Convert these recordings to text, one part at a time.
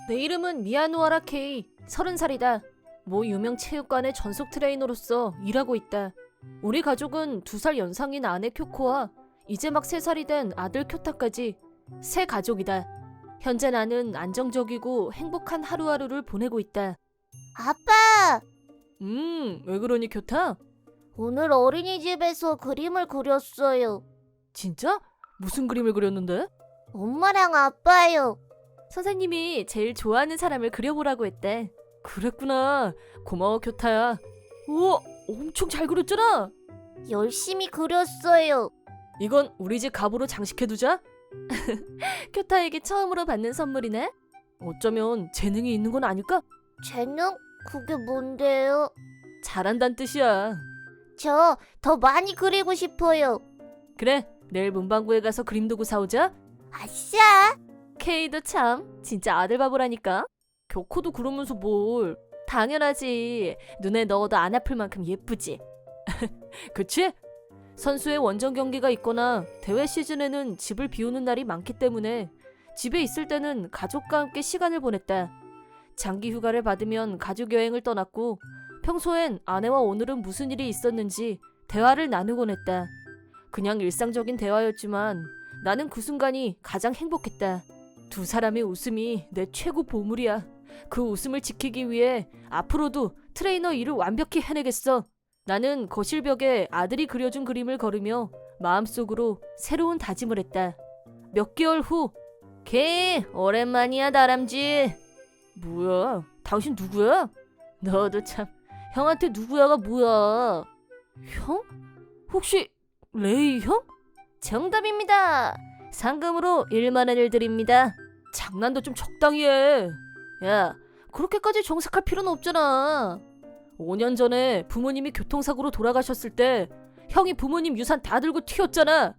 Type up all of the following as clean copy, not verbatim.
내 이름은 미야노아라 케이. 30살이다. 모 유명 체육관의 전속 트레이너로서 일하고 있다. 우리 가족은 2살 연상인 아내 쿄코와 이제 막 3살이 된 아들 쿄타까지 새 가족이다. 현재 나는 안정적이고 행복한 하루하루를 보내고 있다. 아빠! 왜 그러니 쿄타? 오늘 어린이집에서 그림을 그렸어요. 진짜? 무슨 그림을 그렸는데? 엄마랑 아빠요. 선생님이 제일 좋아하는 사람을 그려보라고 했대. 그랬구나. 고마워 쿄타야. 우와, 엄청 잘 그렸잖아. 열심히 그렸어요. 이건 우리 집 갑으로 장식해두자. 쿄타에게 처음으로 받는 선물이네. 어쩌면 재능이 있는 건 아닐까? 재능? 그게 뭔데요? 잘한다는 뜻이야. 저 더 많이 그리고 싶어요. 그래, 내일 문방구에 가서 그림 도구 사오자. 아싸! 케이도 참 진짜 아들 바보라니까. 교코도 그러면서 뭘. 당연하지. 눈에 넣어도 안 아플 만큼 예쁘지. 그치? 선수의 원정 경기가 있거나 대회 시즌에는 집을 비우는 날이 많기 때문에 집에 있을 때는 가족과 함께 시간을 보냈다. 장기 휴가를 받으면 가족 여행을 떠났고 평소엔 아내와 오늘은 무슨 일이 있었는지 대화를 나누곤 했다. 그냥 일상적인 대화였지만 나는 그 순간이 가장 행복했다. 두 사람의 웃음이 내 최고 보물이야. 그 웃음을 지키기 위해 앞으로도 트레이너 일을 완벽히 해내겠어. 나는 거실벽에 아들이 그려준 그림을 걸으며 마음속으로 새로운 다짐을 했다. 몇 개월 후, 걔 오랜만이야 다람쥐. 뭐야? 당신 누구야? 너도 참 형한테 누구야가 뭐야? 형? 혹시 레이 형? 정답입니다. 상금으로 1만 원을 드립니다. 장난도 좀 적당히 해. 야, 그렇게까지 정색할 필요는 없잖아. 5년 전에 부모님이 교통사고로 돌아가셨을 때 형이 부모님 유산 다 들고 튀었잖아.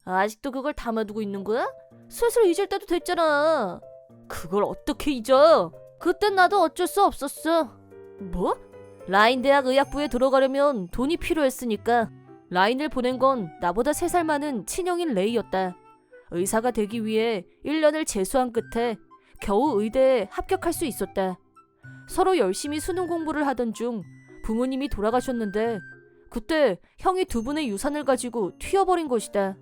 아직도 그걸 담아두고 있는 거야? 슬슬 잊을 때도 됐잖아. 그걸 어떻게 잊어? 그땐 나도 어쩔 수 없었어. 뭐? 라인 대학 의학부에 들어가려면 돈이 필요했으니까. 라인을 보낸 건 나보다 3살 많은 친형인 레이였다. 의사가 되기 위해 1년을 재수한 끝에 겨우 의대에 합격할 수 있었다. 서로 열심히 수능 공부를 하던 중 부모님이 돌아가셨는데 그때 형이 2분의 유산을 가지고 튀어버린 것이다.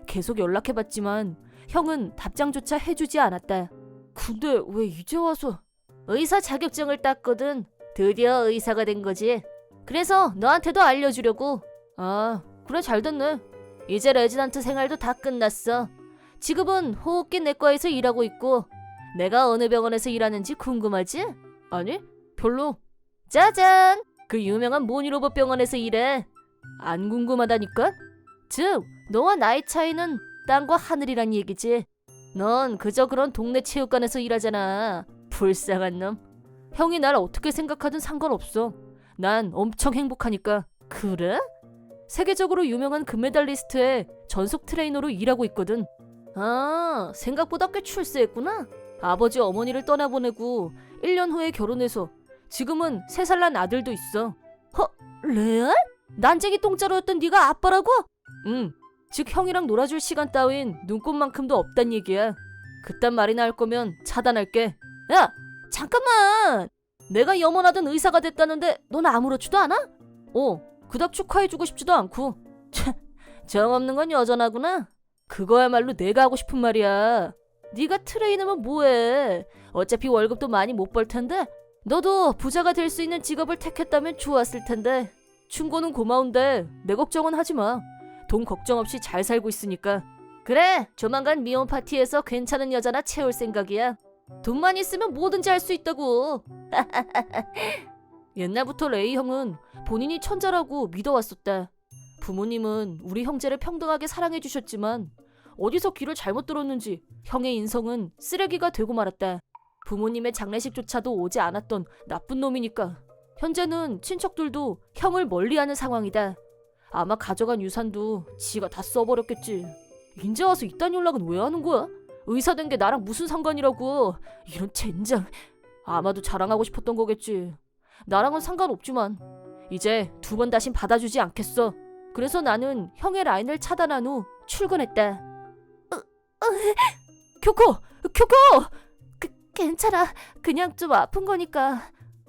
계속 연락해봤지만 형은 답장조차 해주지 않았다. 근데 왜 이제 와서? 의사 자격증을 땄거든. 드디어 의사가 된 거지. 그래서 너한테도 알려주려고. 아, 그래 잘됐네. 이제 레지던트 생활도 다 끝났어. 지금은 호흡기 내과에서 일하고 있고 내가 어느 병원에서 일하는지 궁금하지? 아니, 별로. 짜잔! 그 유명한 모니로버 병원에서 일해. 안 궁금하다니까? 즉, 너와 나이 차이는 땅과 하늘이란 얘기지. 넌 그저 그런 동네 체육관에서 일하잖아. 불쌍한 놈. 형이 날 어떻게 생각하든 상관없어. 난 엄청 행복하니까. 그래? 세계적으로 유명한 금메달리스트의 전속 트레이너로 일하고 있거든. 아, 생각보다 꽤 출세했구나. 아버지 어머니를 떠나보내고 1년 후에 결혼해서 지금은 3살 난 아들도 있어. 허? 레알? 난쟁이 똥자루였던 네가 아빠라고? 응. 즉 형이랑 놀아줄 시간 따윈 눈꼽만큼도 없단 얘기야. 그딴 말이나 할 거면 차단할게. 야! 잠깐만! 내가 염원하던 의사가 됐다는데 넌 아무렇지도 않아? 그닥 축하해주고 싶지도 않고. 참, 정 없는 건 여전하구나. 그거야말로 내가 하고 싶은 말이야. 네가 트레이너면 뭐해. 어차피 월급도 많이 못 벌 텐데 너도 부자가 될 수 있는 직업을 택했다면 좋았을 텐데. 충고는 고마운데 내 걱정은 하지 마. 돈 걱정 없이 잘 살고 있으니까. 그래, 조만간 미혼 파티에서 괜찮은 여자나 채울 생각이야. 돈만 있으면 뭐든지 할 수 있다고. 옛날부터 레이 형은 본인이 천재라고 믿어왔었다. 부모님은 우리 형제를 평등하게 사랑해주셨지만 어디서 귀를 잘못 들었는지 형의 인성은 쓰레기가 되고 말았다. 부모님의 장례식조차도 오지 않았던 나쁜 놈이니까. 현재는 친척들도 형을 멀리하는 상황이다. 아마 가져간 유산도 지가 다 써버렸겠지. 인제 와서 이딴 연락은 왜 하는 거야? 의사 된 게 나랑 무슨 상관이라고. 이런 젠장. 아마도 자랑하고 싶었던 거겠지. 나랑은 상관없지만 이제 2번 다신 받아주지 않겠어. 그래서 나는 형의 라인을 차단한 후 출근했다. 쿄코! 쿄코! 괜찮아. 그냥 좀 아픈 거니까.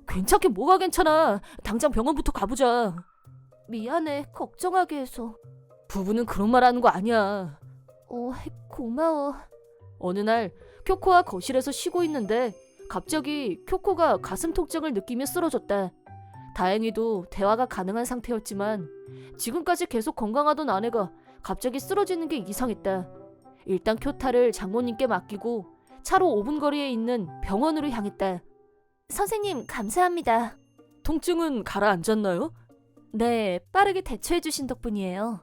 괜찮긴 뭐가 괜찮아. 당장 병원부터 가보자. 미안해. 걱정하게 해서. 부부는 그런 말 하는 거 아니야. 고마워. 어느 날 쿄코와 거실에서 쉬고 있는데 갑자기 쿄코가 가슴 통증을 느끼며 쓰러졌다. 다행히도 대화가 가능한 상태였지만 지금까지 계속 건강하던 아내가 갑자기 쓰러지는 게 이상했다. 일단 쿄타를 장모님께 맡기고 차로 5분 거리에 있는 병원으로 향했다. 선생님, 감사합니다. 통증은 가라앉았나요? 네, 빠르게 대처해 주신 덕분이에요.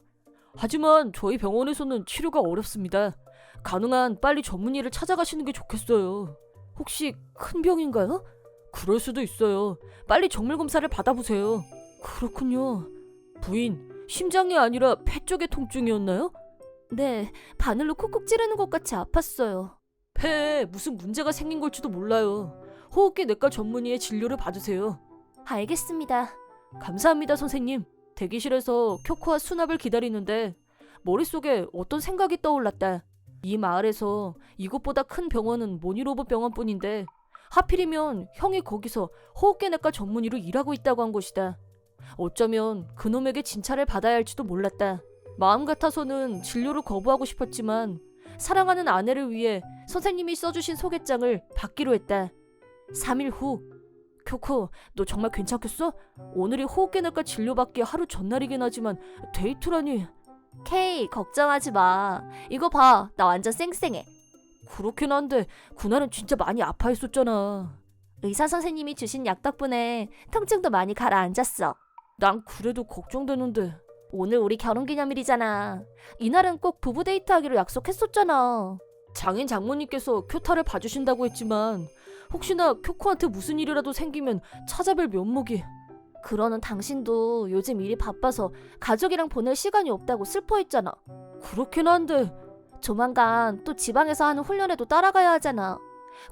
하지만 저희 병원에서는 치료가 어렵습니다. 가능한 빨리 전문의를 찾아가시는 게 좋겠어요. 혹시 큰 병인가요? 그럴 수도 있어요. 빨리 정밀 검사를 받아보세요. 그렇군요. 부인, 심장이 아니라 폐 쪽의 통증이었나요? 네, 바늘로 콕콕 찌르는 것 같이 아팠어요. 폐에 무슨 문제가 생긴 걸지도 몰라요. 호흡기 내과 전문의의 진료를 받으세요. 알겠습니다. 감사합니다, 선생님. 대기실에서 쿄코와 수납을 기다리는데 머릿속에 어떤 생각이 떠올랐다. 이 마을에서 이것보다 큰 병원은 모니로브 병원뿐인데 하필이면 형이 거기서 호흡기 내과 전문의로 일하고 있다고 한 것이다. 어쩌면 그놈에게 진찰을 받아야 할지도 몰랐다. 마음 같아서는 진료를 거부하고 싶었지만 사랑하는 아내를 위해 선생님이 써주신 소개장을 받기로 했다. 3일 후. 쿄코, 너 정말 괜찮겠어? 오늘이 호흡기 내과 진료받기 하루 전날이긴 하지만 데이트라니. 케이, 걱정하지 마. 이거 봐, 나 완전 쌩쌩해. 그렇긴 한데 그날은 진짜 많이 아파했었잖아. 의사 선생님이 주신 약 덕분에 통증도 많이 가라앉았어. 난 그래도 걱정되는데. 오늘 우리 결혼기념일이잖아. 이날은 꼭 부부 데이트하기로 약속했었잖아. 장인 장모님께서 쿄타를 봐주신다고 했지만 혹시나 쿄코한테 무슨 일이라도 생기면 찾아뵐 면목이. 그러는 당신도 요즘 일이 바빠서 가족이랑 보낼 시간이 없다고 슬퍼했잖아. 그렇긴 한데 조만간 또 지방에서 하는 훈련에도 따라가야 하잖아.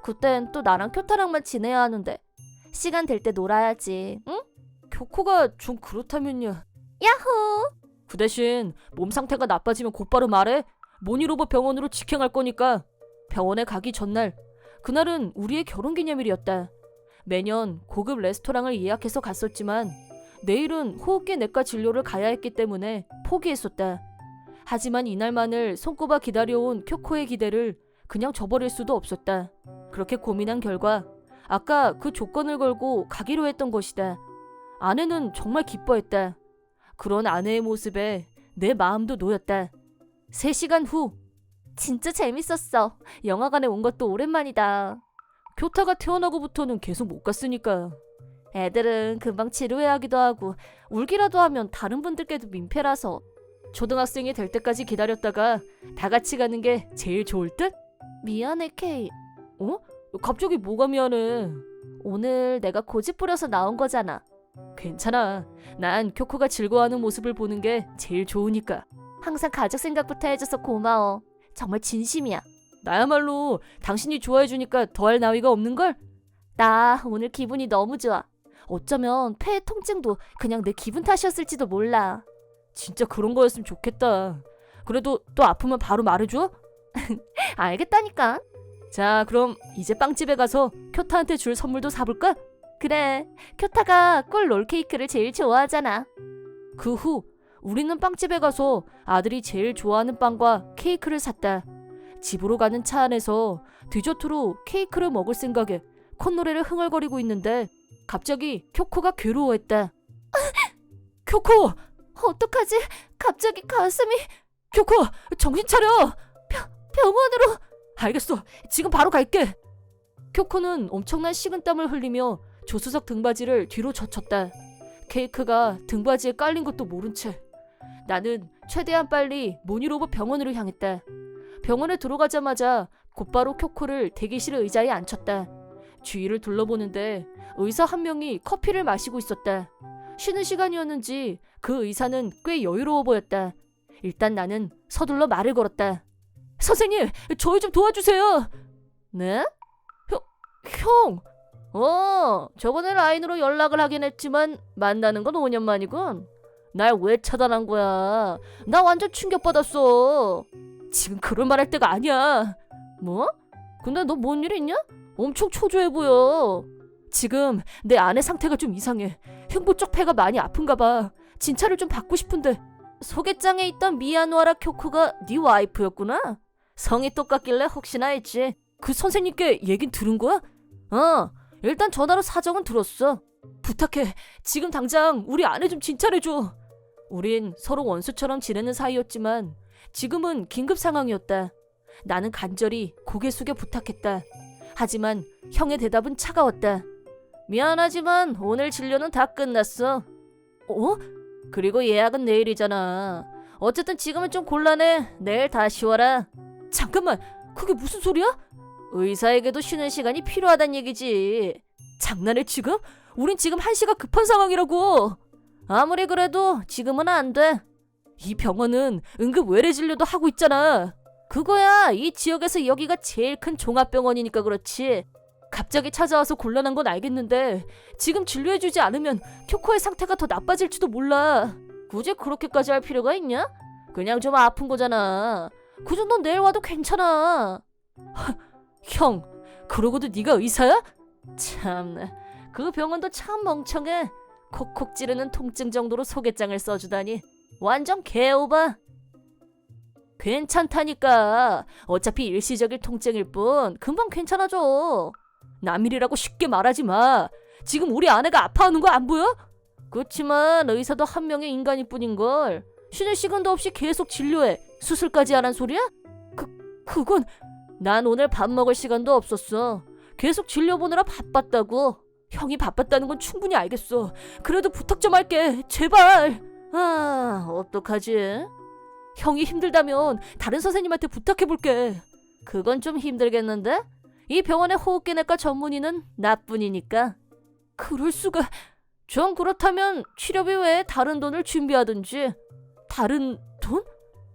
그땐 또 나랑 쿄타랑만 지내야 하는데 시간 될 때 놀아야지, 응? 쿄코가 좀 그렇다면요. 야호! 그 대신 몸 상태가 나빠지면 곧바로 말해. 모니로버 병원으로 직행할 거니까. 병원에 가기 전날, 그날은 우리의 결혼기념일이었다. 매년 고급 레스토랑을 예약해서 갔었지만 내일은 호흡기 내과 진료를 가야 했기 때문에 포기했었다. 하지만 이날만을 손꼽아 기다려온 쿄코의 기대를 그냥 저버릴 수도 없었다. 그렇게 고민한 결과 아까 그 조건을 걸고 가기로 했던 것이다. 아내는 정말 기뻐했다. 그런 아내의 모습에 내 마음도 놓였다. 3시간 후. 진짜 재밌었어. 영화관에 온 것도 오랜만이다. 쿄타가 태어나고부터는 계속 못 갔으니까. 애들은 금방 지루해하기도 하고 울기라도 하면 다른 분들께도 민폐라서 초등학생이 될 때까지 기다렸다가 다 같이 가는 게 제일 좋을 듯? 미안해, 케이. 어? 갑자기 뭐가 미안해? 오늘 내가 고집 부려서 나온 거잖아. 괜찮아. 난 쿄코가 즐거워하는 모습을 보는 게 제일 좋으니까. 항상 가족 생각부터 해줘서 고마워. 정말 진심이야. 나야말로 당신이 좋아해주니까 더할 나위가 없는걸? 나 오늘 기분이 너무 좋아. 어쩌면 폐의 통증도 그냥 내 기분 탓이었을지도 몰라. 진짜 그런 거였으면 좋겠다. 그래도 또 아프면 바로 말해줘? 알겠다니까. 자, 그럼 이제 빵집에 가서 쿄타한테 줄 선물도 사볼까? 그래, 쿄타가 꿀 롤케이크를 제일 좋아하잖아. 그 후 우리는 빵집에 가서 아들이 제일 좋아하는 빵과 케이크를 샀다. 집으로 가는 차 안에서 디저트로 케이크를 먹을 생각에 콧노래를 흥얼거리고 있는데 갑자기 쿄코가 괴로워했다. 쿄코! 어떡하지? 갑자기 가슴이... 쿄코! 정신 차려! 병원으로! 알겠어. 지금 바로 갈게. 쿄코는 엄청난 식은땀을 흘리며 조수석 등받이를 뒤로 젖혔다. 케이크가 등받이에 깔린 것도 모른 채 나는 최대한 빨리 모니로브 병원으로 향했다. 병원에 들어가자마자 곧바로 쿄코를 대기실 의자에 앉혔다. 주위를 둘러보는데 의사 한 명이 커피를 마시고 있었다. 쉬는 시간이었는지 그 의사는 꽤 여유로워 보였다. 일단 나는 서둘러 말을 걸었다. 선생님, 저희 좀 도와주세요. 네? 형! 저번에 라인으로 연락을 하긴 했지만 만나는 건 5년 만이군. 날 왜 차단한 거야? 나 완전 충격받았어. 지금 그럴 말할 때가 아니야. 뭐? 근데 너 뭔 일 있냐? 엄청 초조해 보여. 지금 내 아내 상태가 좀 이상해. 흉부 쪽 폐가 많이 아픈가 봐. 진찰을 좀 받고 싶은데. 소개장에 있던 미야노하라 쿄코가 네 와이프였구나. 성이 똑같길래 혹시나 했지. 그 선생님께 얘긴 들은 거야? 일단 전화로 사정은 들었어. 부탁해. 지금 당장 우리 아내 좀 진찰해줘. 우린 서로 원수처럼 지내는 사이였지만 지금은 긴급 상황이었다. 나는 간절히 고개 숙여 부탁했다. 하지만 형의 대답은 차가웠다. 미안하지만 오늘 진료는 다 끝났어. 그리고 예약은 내일이잖아. 어쨌든 지금은 좀 곤란해. 내일 다시 와라. 잠깐만, 그게 무슨 소리야? 의사에게도 쉬는 시간이 필요하단 얘기지. 장난해 지금? 우린 지금 한시가 급한 상황이라고. 아무리 그래도 지금은 안 돼. 이 병원은 응급 외래 진료도 하고 있잖아. 그거야 이 지역에서 여기가 제일 큰 종합병원이니까 그렇지. 갑자기 찾아와서 곤란한 건 알겠는데 지금 진료해주지 않으면 쿄코의 상태가 더 나빠질지도 몰라. 굳이 그렇게까지 할 필요가 있냐? 그냥 좀 아픈 거잖아. 그 정도는 내일 와도 괜찮아. 형, 그러고도 네가 의사야? 참나, 그 병원도 참 멍청해. 콕콕 찌르는 통증 정도로 소개장을 써주다니 완전 개오바. 괜찮다니까. 어차피 일시적일 통증일 뿐 금방 괜찮아져. 남일이라고 쉽게 말하지 마. 지금 우리 아내가 아파하는 거 안 보여? 그렇지만 의사도 한 명의 인간일 뿐인걸. 쉬는 시간도 없이 계속 진료해. 수술까지 하란 소리야? 그건 난 오늘 밥 먹을 시간도 없었어. 계속 진료 보느라 바빴다고. 형이 바빴다는 건 충분히 알겠어. 그래도 부탁 좀 할게. 제발. 어떡하지? 형이 힘들다면 다른 선생님한테 부탁해볼게. 그건 좀 힘들겠는데? 이 병원의 호흡기내과 전문의는 나뿐이니까. 그럴 수가. 좀 그렇다면 치료비 외에 다른 돈을 준비하든지. 다른 돈?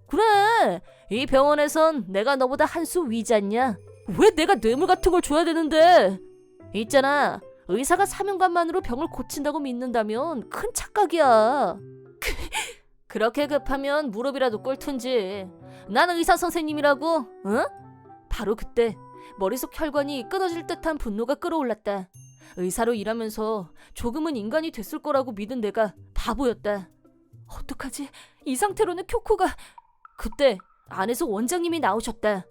그래. 이 병원에선 내가 너보다 한 수 위잖냐. 왜 내가 뇌물 같은 걸 줘야 되는데. 있잖아. 의사가 사명감만으로 병을 고친다고 믿는다면 큰 착각이야. 그렇게 급하면 무릎이라도 꿇든지. 난 의사 선생님이라고. 응? 바로 그때 머릿속 혈관이 끊어질 듯한 분노가 끌어올랐다. 의사로 일하면서 조금은 인간이 됐을 거라고 믿은 내가 바보였다. 어떡하지? 이 상태로는 쿄코가. 그때 안에서 원장님이 나오셨다.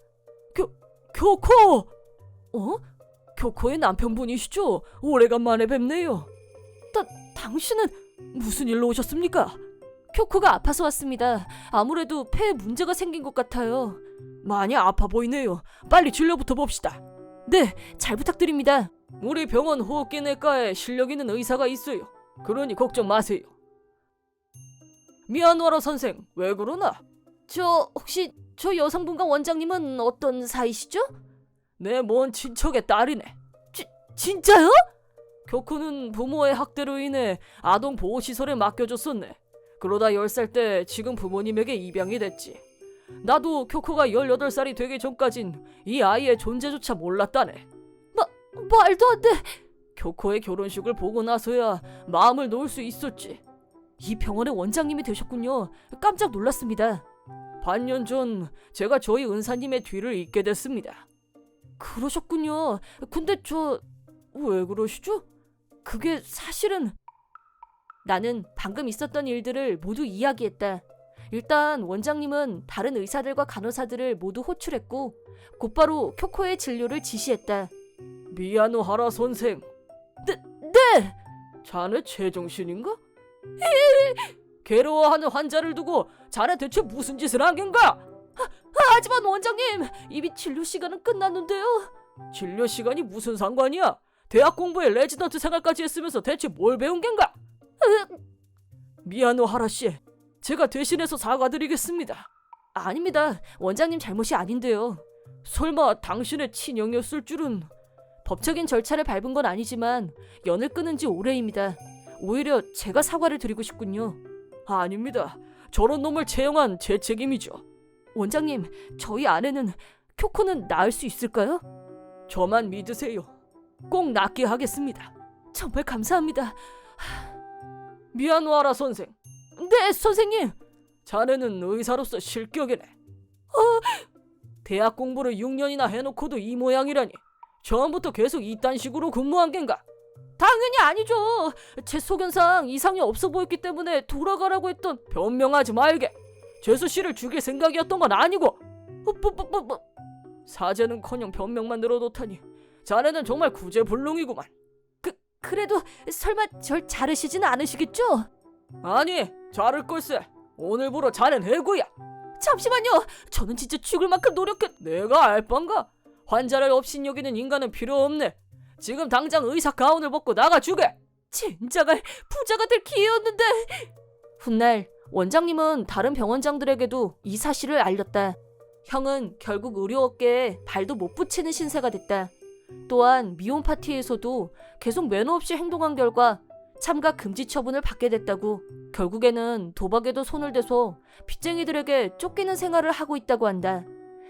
교코! 교코의 남편분이시죠? 오래간만에 뵙네요. 당신은 무슨 일로 오셨습니까? 쿄코가 아파서 왔습니다. 아무래도 폐에 문제가 생긴 것 같아요. 많이 아파 보이네요. 빨리 진료부터 봅시다. 네, 잘 부탁드립니다. 우리 병원 호흡기내과에 실력 있는 의사가 있어요. 그러니 걱정 마세요. 미야노하라 선생, 왜 그러나? 혹시 저 여성분과 원장님은 어떤 사이시죠? 내 먼 친척의 딸이네. 진짜요? 교코는 부모의 학대로 인해 아동보호시설에 맡겨줬었네. 그러다 10살 때 지금 부모님에게 입양이 됐지. 나도 교코가 18살이 되기 전까진 이 아이의 존재조차 몰랐다네. 말도 안 돼. 교코의 결혼식을 보고 나서야 마음을 놓을 수 있었지. 이 병원의 원장님이 되셨군요. 깜짝 놀랐습니다. 반년 전 제가 저희 은사님의 뒤를 잇게 됐습니다. 그러셨군요. 근데 왜 그러시죠? 그게 사실은. 나는 방금 있었던 일들을 모두 이야기했다. 일단 원장님은 다른 의사들과 간호사들을 모두 호출했고 곧바로 쿄코의 진료를 지시했다. 미야노하라 선생. 네! 자네 제정신인가? 괴로워하는 환자를 두고 자네 대체 무슨 짓을 한 겐가? 하지만 원장님, 이미 진료 시간은 끝났는데요. 진료 시간이 무슨 상관이야? 대학 공부에 레지던트 생활까지 했으면서 대체 뭘 배운 겐가? 미야노하라 씨, 제가 대신해서 사과드리겠습니다. 아닙니다. 원장님 잘못이 아닌데요. 설마 당신의 친형이었을 줄은. 법적인 절차를 밟은 건 아니지만 연을 끊은 지 오래입니다. 오히려 제가 사과를 드리고 싶군요. 아닙니다. 저런 놈을 채용한 제 책임이죠. 원장님, 저희 아내는, 쿄코는 나을 수 있을까요? 저만 믿으세요. 꼭 낫게 하겠습니다. 정말 감사합니다. 미야노하라 선생. 네, 선생님. 자네는 의사로서 실격이네. 대학 공부를 6년이나 해놓고도 이 모양이라니. 처음부터 계속 이딴 식으로 근무한 겐가? 당연히 아니죠. 제 소견상 이상이 없어 보였기 때문에 돌아가라고 했던 변명하지 말게. 재수 씨를 죽일 생각이었던 건 아니고. 사죄는커녕 변명만 늘어놓다니 자네는 정말 구제불능이구만. 그래도 설마 절 자르시지는 않으시겠죠? 아니, 자를 걸세. 오늘부로 자넨 해고야. 잠시만요. 저는 진짜 죽을 만큼 내가 알바인가? 환자를 업신여기는 인간은 필요 없네. 지금 당장 의사 가운을 벗고 나가주게. 젠장할 부자가 될 기회였는데. 훗날 원장님은 다른 병원장들에게도 이 사실을 알렸다. 형은 결국 의료업계에 발도 못 붙이는 신세가 됐다. 또한 미혼 파티에서도 계속 매너 없이 행동한 결과 참가 금지 처분을 받게 됐다고. 결국에는 도박에도 손을 대서 빚쟁이들에게 쫓기는 생활을 하고 있다고 한다.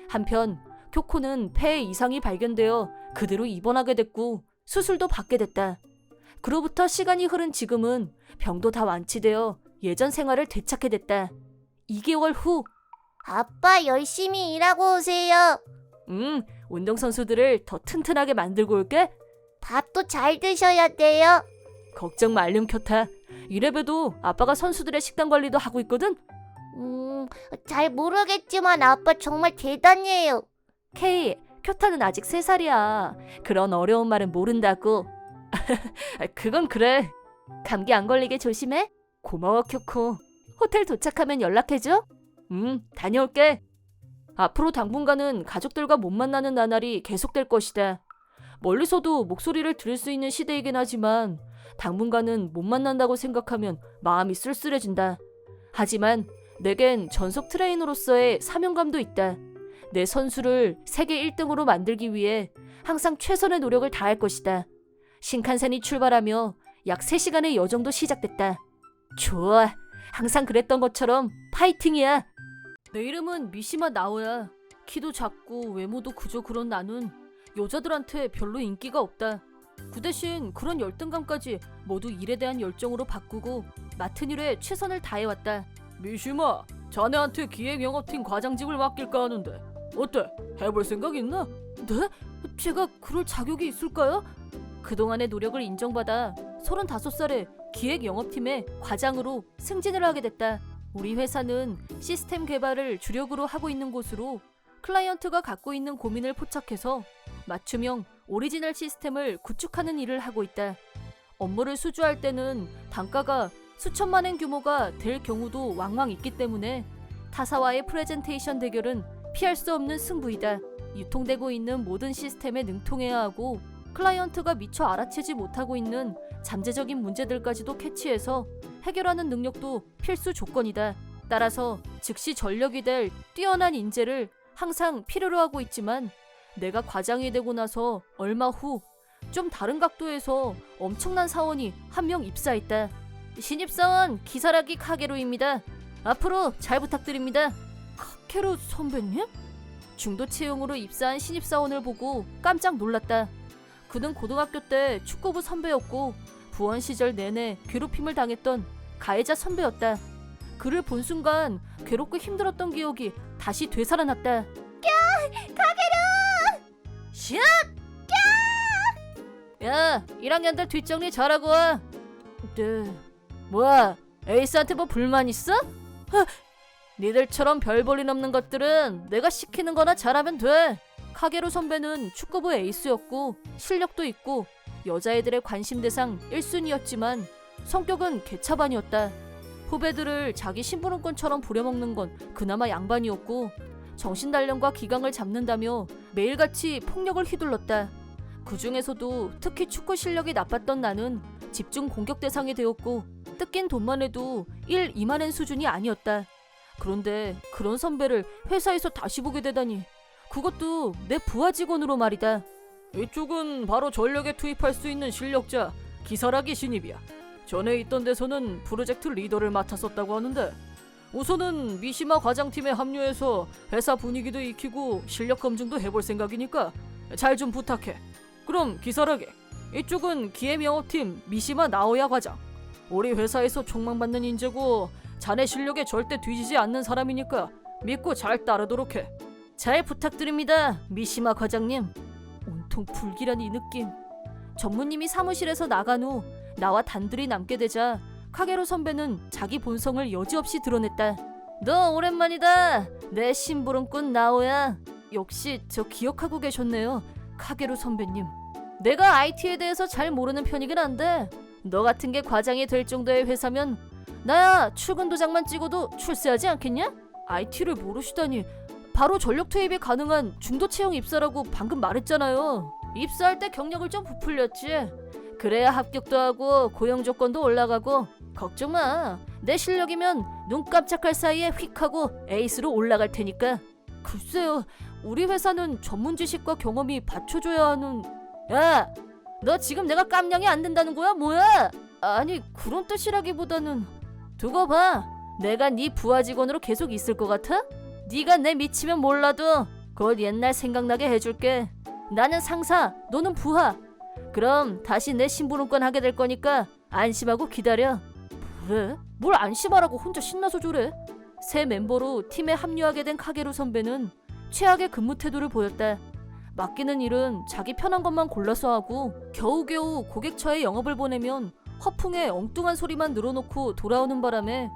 한편 교코는 폐에 이상이 발견되어 그대로 입원하게 됐고 수술도 받게 됐다. 그로부터 시간이 흐른 지금은 병도 다 완치되어 예전 생활을 되찾게 됐다. 2개월 후. 아빠 열심히 일하고 오세요. 운동선수들을 더 튼튼하게 만들고 올게. 밥도 잘 드셔야 돼요. 걱정 말렴 켜타. 이래봬도 아빠가 선수들의 식단 관리도 하고 있거든. 잘 모르겠지만 아빠 정말 대단해요. 케이, 켜타는 아직 3살이야. 그런 어려운 말은 모른다고. 그건 그래. 감기 안 걸리게 조심해. 고마워 켜코. 호텔 도착하면 연락해줘. 다녀올게. 앞으로 당분간은 가족들과 못 만나는 나날이 계속될 것이다. 멀리서도 목소리를 들을 수 있는 시대이긴 하지만 당분간은 못 만난다고 생각하면 마음이 쓸쓸해진다. 하지만 내겐 전속 트레이너로서의 사명감도 있다. 내 선수를 세계 1등으로 만들기 위해 항상 최선의 노력을 다할 것이다. 신칸센이 출발하며 약 3시간의 여정도 시작됐다. 좋아. 항상 그랬던 것처럼 파이팅이야. 내 이름은 미시마 나오야. 키도 작고 외모도 그저 그런 나는 여자들한테 별로 인기가 없다. 그 대신 그런 열등감까지 모두 일에 대한 열정으로 바꾸고 맡은 일에 최선을 다해왔다. 미시마, 자네한테 기획영업팀 과장직을 맡길까 하는데 어때? 해볼 생각 있나? 네? 제가 그럴 자격이 있을까요? 그동안의 노력을 인정받아 35살에 기획영업팀의 과장으로 승진을 하게 됐다. 우리 회사는 시스템 개발을 주력으로 하고 있는 곳으로 클라이언트가 갖고 있는 고민을 포착해서 맞춤형 오리지널 시스템을 구축하는 일을 하고 있다. 업무를 수주할 때는 단가가 수천만 엔 규모가 될 경우도 왕왕 있기 때문에 타사와의 프레젠테이션 대결은 피할 수 없는 승부이다. 유통되고 있는 모든 시스템에 능통해야 하고 클라이언트가 미처 알아채지 못하고 있는 잠재적인 문제들까지도 캐치해서 해결하는 능력도 필수 조건이다. 따라서 즉시 전력이 될 뛰어난 인재를 항상 필요로 하고 있지만 내가 과장이 되고 나서 얼마 후 좀 다른 각도에서 엄청난 사원이 한 명 입사했다. 신입사원 기사라기 카게루입니다. 앞으로 잘 부탁드립니다. 카게루 선배님? 중도 채용으로 입사한 신입사원을 보고 깜짝 놀랐다. 그는 고등학교 때 축구부 선배였고 부원 시절 내내 괴롭힘을 당했던 가해자 선배였다. 그를 본 순간 괴롭고 힘들었던 기억이 다시 되살아났다. 가게루! 샷! 야, 1학년들 뒷정리 잘하고 와. 네. 뭐야, 에이스한테 뭐 불만 있어? 니들처럼 별 볼 일 없는 것들은 내가 시키는 거나 잘하면 돼. 카게루 선배는 축구부 에이스였고 실력도 있고 여자애들의 관심 대상 1순위였지만 성격은 개차반이었다. 후배들을 자기 심부름꾼처럼 부려먹는 건 그나마 양반이었고 정신단련과 기강을 잡는다며 매일같이 폭력을 휘둘렀다. 그 중에서도 특히 축구 실력이 나빴던 나는 집중 공격 대상이 되었고 뜯긴 돈만 해도 1, 2만 엔 수준이 아니었다. 그런데 그런 선배를 회사에서 다시 보게 되다니, 그것도 내 부하 직원으로 말이다. 이쪽은 바로 전력에 투입할 수 있는 실력자 기사라기 신입이야. 전에 있던 데서는 프로젝트 리더를 맡았었다고 하는데 우선은 미시마 과장팀에 합류해서 회사 분위기도 익히고 실력 검증도 해볼 생각이니까 잘 좀 부탁해. 그럼 기사라기, 이쪽은 기획영업팀 미시마 나오야 과장. 우리 회사에서 촉망받는 인재고 자네 실력에 절대 뒤지지 않는 사람이니까 믿고 잘 따르도록 해. 잘 부탁드립니다, 미시마 과장님. 온통 불길한 이 느낌. 전무님이 사무실에서 나간 후 나와 단둘이 남게 되자 카게로 선배는 자기 본성을 여지없이 드러냈다. 너 오랜만이다. 내 심부름꾼 나오야. 역시 저 기억하고 계셨네요, 카게로 선배님. 내가 IT에 대해서 잘 모르는 편이긴 한데 너 같은 게 과장이 될 정도의 회사면 나야 출근 도장만 찍어도 출세하지 않겠냐? IT를 모르시다니. 바로 전력 투입이 가능한 중도 채용 입사라고 방금 말했잖아요. 입사할 때 경력을 좀 부풀렸지. 그래야 합격도 하고 고용 조건도 올라가고. 걱정 마. 내 실력이면 눈 깜짝할 사이에 휙 하고 에이스로 올라갈 테니까. 글쎄요, 우리 회사는 전문 지식과 경험이 받쳐줘야 하는... 야! 너 지금 내가 깜냥이 안 된다는 거야? 뭐야? 아니, 그런 뜻이라기보다는... 두고 봐. 내가 네 부하 직원으로 계속 있을 것 같아? 네가 내 미치면 몰라도 곧 옛날 생각나게 해줄게. 나는 상사, 너는 부하. 그럼 다시 내 심부름권 하게 될 거니까 안심하고 기다려. 뭐래? 뭘 안심하라고 혼자 신나서 저래? 새 멤버로 팀에 합류하게 된 카게루 선배는 최악의 근무 태도를 보였다. 맡기는 일은 자기 편한 것만 골라서 하고 겨우겨우 고객처에 영업을 보내면 허풍에 엉뚱한 소리만 늘어놓고 돌아오는 바람에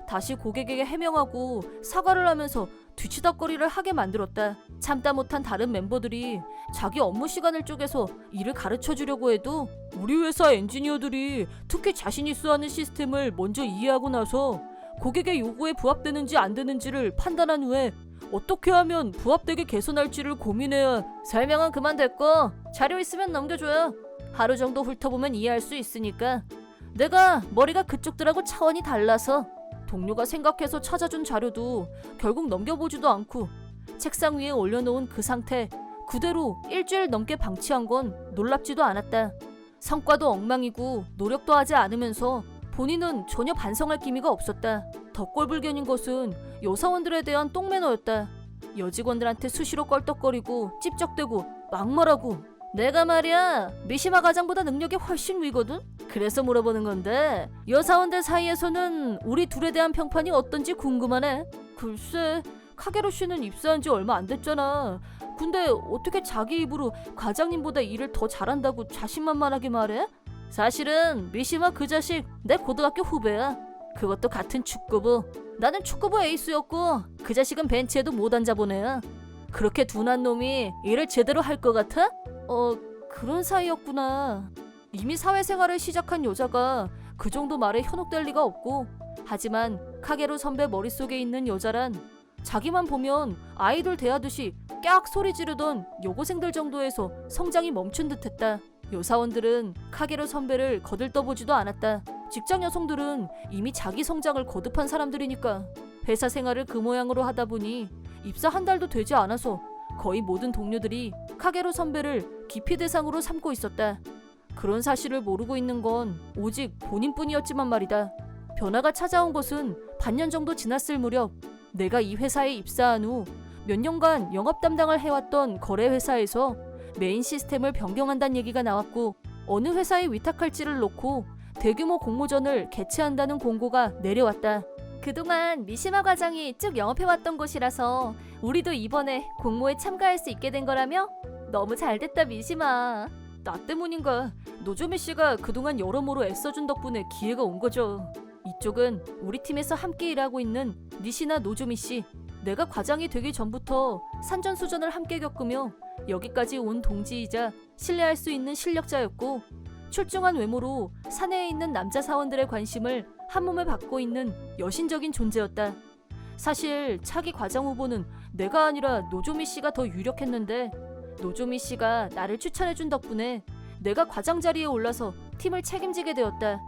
다시 고객에게 해명하고 사과를 하면서 뒤치다꺼리를 하게 만들었다. 참다 못한 다른 멤버들이 자기 업무 시간을 쪼개서 일을 가르쳐주려고 해도 우리 회사 엔지니어들이 특히 자신 있어 하는 시스템을 먼저 이해하고 나서 고객의 요구에 부합되는지 안 되는지를 판단한 후에 어떻게 하면 부합되게 개선할지를 고민해야. 설명은 그만 됐고 자료 있으면 넘겨줘요. 하루 정도 훑어보면 이해할 수 있으니까. 내가 머리가 그쪽들하고 차원이 달라서 동료가 생각해서 찾아준 자료도 결국 넘겨보지도 않고 책상 위에 올려놓은 그 상태 그대로 일주일 넘게 방치한 건 놀랍지도 않았다. 성과도 엉망이고 노력도 하지 않으면서 본인은 전혀 반성할 기미가 없었다. 더 꼴불견인 것은 여사원들에 대한 똥매너였다. 여직원들한테 수시로 껄떡거리고 찝적대고 막말하고. 내가 말이야 미시마 과장보다 능력이 훨씬 위거든? 그래서 물어보는 건데 여사원들 사이에서는 우리 둘에 대한 평판이 어떤지 궁금하네. 글쎄, 카게로 씨는 입사한 지 얼마 안 됐잖아. 근데 어떻게 자기 입으로 과장님보다 일을 더 잘한다고 자신만만하게 말해? 사실은 미시마 그 자식 내 고등학교 후배야. 그것도 같은 축구부. 나는 축구부 에이스였고 그 자식은 벤치에도 못 앉아본 애야. 그렇게 둔한 놈이 일을 제대로 할 것 같아? 그런 사이였구나. 이미 사회생활을 시작한 여자가 그 정도 말에 현혹될 리가 없고, 하지만 카게루 선배 머릿속에 있는 여자란 자기만 보면 아이돌 대하듯이 깍 소리 지르던 여고생들 정도에서 성장이 멈춘 듯했다. 여사원들은 카게루 선배를 거들떠보지도 않았다. 직장 여성들은 이미 자기 성장을 거듭한 사람들이니까. 회사 생활을 그 모양으로 하다 보니 입사 한 달도 되지 않아서 거의 모든 동료들이 카게루 선배를 기피 대상으로 삼고 있었다. 그런 사실을 모르고 있는 건 오직 본인뿐이었지만 말이다. 변화가 찾아온 것은 반년 정도 지났을 무렵 내가 이 회사에 입사한 후 몇 년간 영업 담당을 해왔던 거래 회사에서 메인 시스템을 변경한다는 얘기가 나왔고, 어느 회사에 위탁할지를 놓고 대규모 공모전을 개최한다는 공고가 내려왔다. 그동안 미시마 과장이 쭉 영업해왔던 곳이라서 우리도 이번에 공모에 참가할 수 있게 된 거라며? 너무 잘됐다 미시마. 나 때문인가 노조미 씨가 그동안 여러모로 애써준 덕분에 기회가 온 거죠. 이쪽은 우리 팀에서 함께 일하고 있는 니시나 노조미 씨. 내가 과장이 되기 전부터 산전수전을 함께 겪으며 여기까지 온 동지이자 신뢰할 수 있는 실력자였고, 출중한 외모로 사내에 있는 남자 사원들의 관심을 한몸에 받고 있는 여신적인 존재였다. 사실 차기 과장 후보는 내가 아니라 노조미 씨가 더 유력했는데, 노조미 씨가 나를 추천해준 덕분에 내가 과장 자리에 올라서 팀을 책임지게 되었다.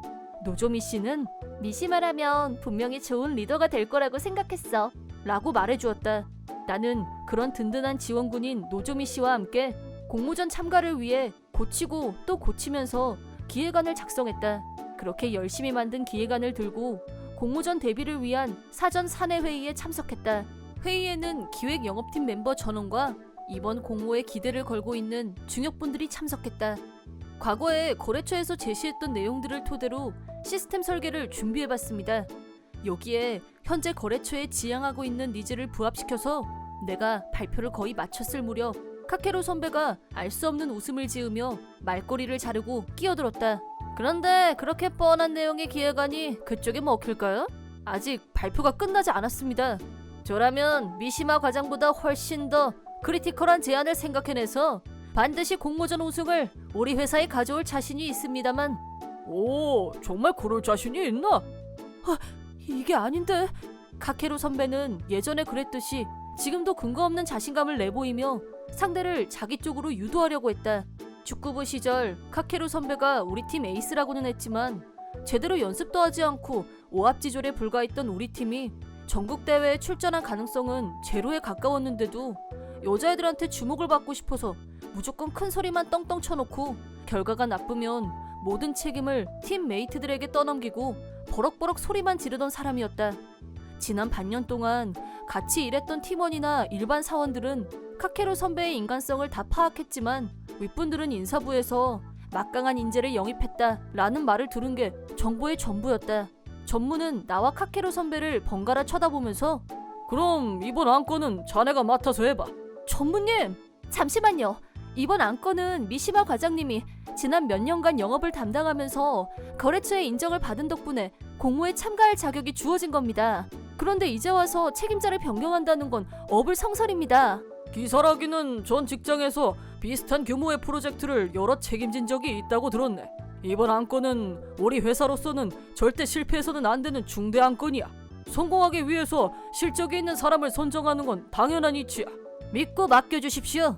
노조미 씨는 미시마라면 분명히 좋은 리더가 될 거라고 생각했어 라고 말해주었다. 나는 그런 든든한 지원군인 노조미 씨와 함께 공모전 참가를 위해 고치고 또 고치면서 기획안을 작성했다. 그렇게 열심히 만든 기획안을 들고 공모전 대비를 위한 사전 사내 회의에 참석했다. 회의에는 기획 영업팀 멤버 전원과 이번 공모에 기대를 걸고 있는 중역분들이 참석했다. 과거에 거래처에서 제시했던 내용들을 토대로 시스템 설계를 준비해봤습니다. 여기에 현재 거래처에 지향하고 있는 니즈를 부합시켜서 내가 발표를 거의 마쳤을 무렵 카케루 선배가 알 수 없는 웃음을 지으며 말꼬리를 자르고 끼어들었다. 그런데 그렇게 뻔한 내용의 기획안이 그쪽에 먹힐까요? 아직 발표가 끝나지 않았습니다. 저라면 미시마 과장보다 훨씬 더 크리티컬한 제안을 생각해내서 반드시 공모전 우승을 우리 회사에 가져올 자신이 있습니다만. 오, 정말 그럴 자신이 있나? 이게 아닌데. 카케루 선배는 예전에 그랬듯이 지금도 근거 없는 자신감을 내보이며 상대를 자기 쪽으로 유도하려고 했다. 축구부 시절 카케루 선배가 우리 팀 에이스라고는 했지만 제대로 연습도 하지 않고 오합지졸에 불과했던 우리 팀이 전국대회에 출전한 가능성은 제로에 가까웠는데도 여자애들한테 주목을 받고 싶어서 무조건 큰 소리만 떵떵 쳐놓고 결과가 나쁘면 모든 책임을 팀메이트들에게 떠넘기고 버럭버럭 소리만 지르던 사람이었다. 지난 반년 동안 같이 일했던 팀원이나 일반 사원들은 카케루 선배의 인간성을 다 파악했지만 윗분들은 인사부에서 막강한 인재를 영입했다라는 말을 들은 게 정보의 전부였다. 전무는 나와 카케루 선배를 번갈아 쳐다보면서 그럼 이번 안건은 자네가 맡아서 해봐. 전무님! 잠시만요. 이번 안건은 미시마 과장님이 지난 몇 년간 영업을 담당하면서 거래처의 인정을 받은 덕분에 공모에 참가할 자격이 주어진 겁니다. 그런데 이제 와서 책임자를 변경한다는 건 어불성설입니다. 기사라기는 전 직장에서 비슷한 규모의 프로젝트를 여러 책임진 적이 있다고 들었네. 이번 안건은 우리 회사로서는 절대 실패해서는 안 되는 중대 안건이야. 성공하기 위해서 실적이 있는 사람을 선정하는 건 당연한 이치야. 믿고 맡겨주십시오.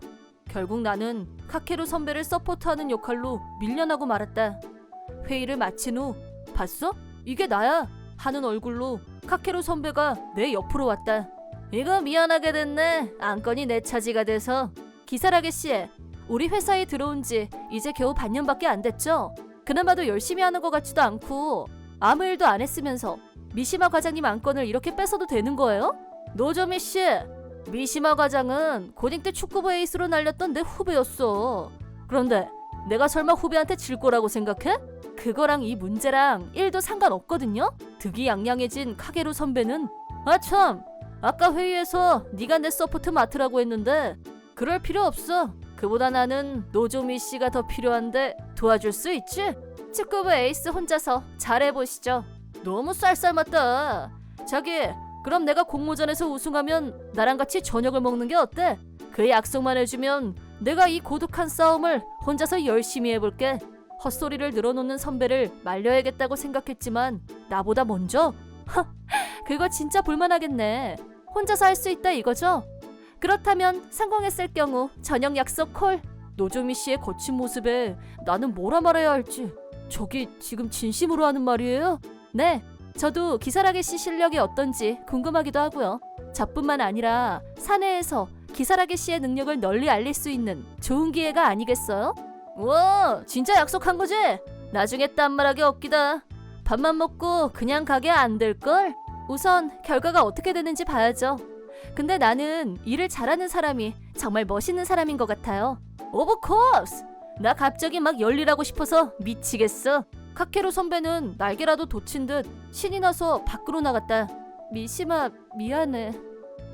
결국 나는 카케루 선배를 서포트하는 역할로 밀려나고 말았다. 회의를 마친 후 봤어? 이게 나야 하는 얼굴로 카케루 선배가 내 옆으로 왔다. 이거 미안하게 됐네. 안건이 내 차지가 돼서. 기사라게 씨, 우리 회사에 들어온 지 이제 겨우 반년밖에 안 됐죠? 그나마도 열심히 하는 것 같지도 않고 아무 일도 안 했으면서 미시마 과장님 안건을 이렇게 뺏어도 되는 거예요? 노조미 씨, 미시마 과장은 고딩 때 축구부 에이스로 날렸던 내 후배였어. 그런데 내가 설마 후배한테 질 거라고 생각해? 그거랑 이 문제랑 1도 상관없거든요? 득이양양해진 카게루 선배는 아참, 아까 회의에서 네가 내 서포트 맡으라고 했는데 그럴 필요 없어. 그보다 나는 노조미 씨가 더 필요한데 도와줄 수 있지? 축구부 에이스 혼자서 잘해보시죠. 너무 쌀쌀맞다. 자기, 그럼 내가 공모전에서 우승하면 나랑 같이 저녁을 먹는 게 어때? 그 약속만 해주면 내가 이 고독한 싸움을 혼자서 열심히 해볼게. 헛소리를 늘어놓는 선배를 말려야겠다고 생각했지만 나보다 먼저? 그거 진짜 볼만하겠네. 혼자서 할 수 있다 이거죠? 그렇다면 성공했을 경우 저녁 약속 콜. 노조미 씨의 거친 모습에 나는 뭐라 말해야 할지. 저기 지금 진심으로 하는 말이에요? 네, 저도 기사라게 씨 실력이 어떤지 궁금하기도 하고요. 저뿐만 아니라 사내에서 기사라게 씨의 능력을 널리 알릴 수 있는 좋은 기회가 아니겠어요? 우와, 진짜 약속한 거지? 나중에 딴 말하기 없기다. 밥만 먹고 그냥 가게 안 될걸? 우선 결과가 어떻게 되는지 봐야죠. 근데 나는 일을 잘하는 사람이 정말 멋있는 사람인 것 같아요. 오브 코스! 나 갑자기 막 열일하고 싶어서 미치겠어. 카케루 선배는 날개라도 돋친 듯 신이 나서 밖으로 나갔다. 미시마, 미안해.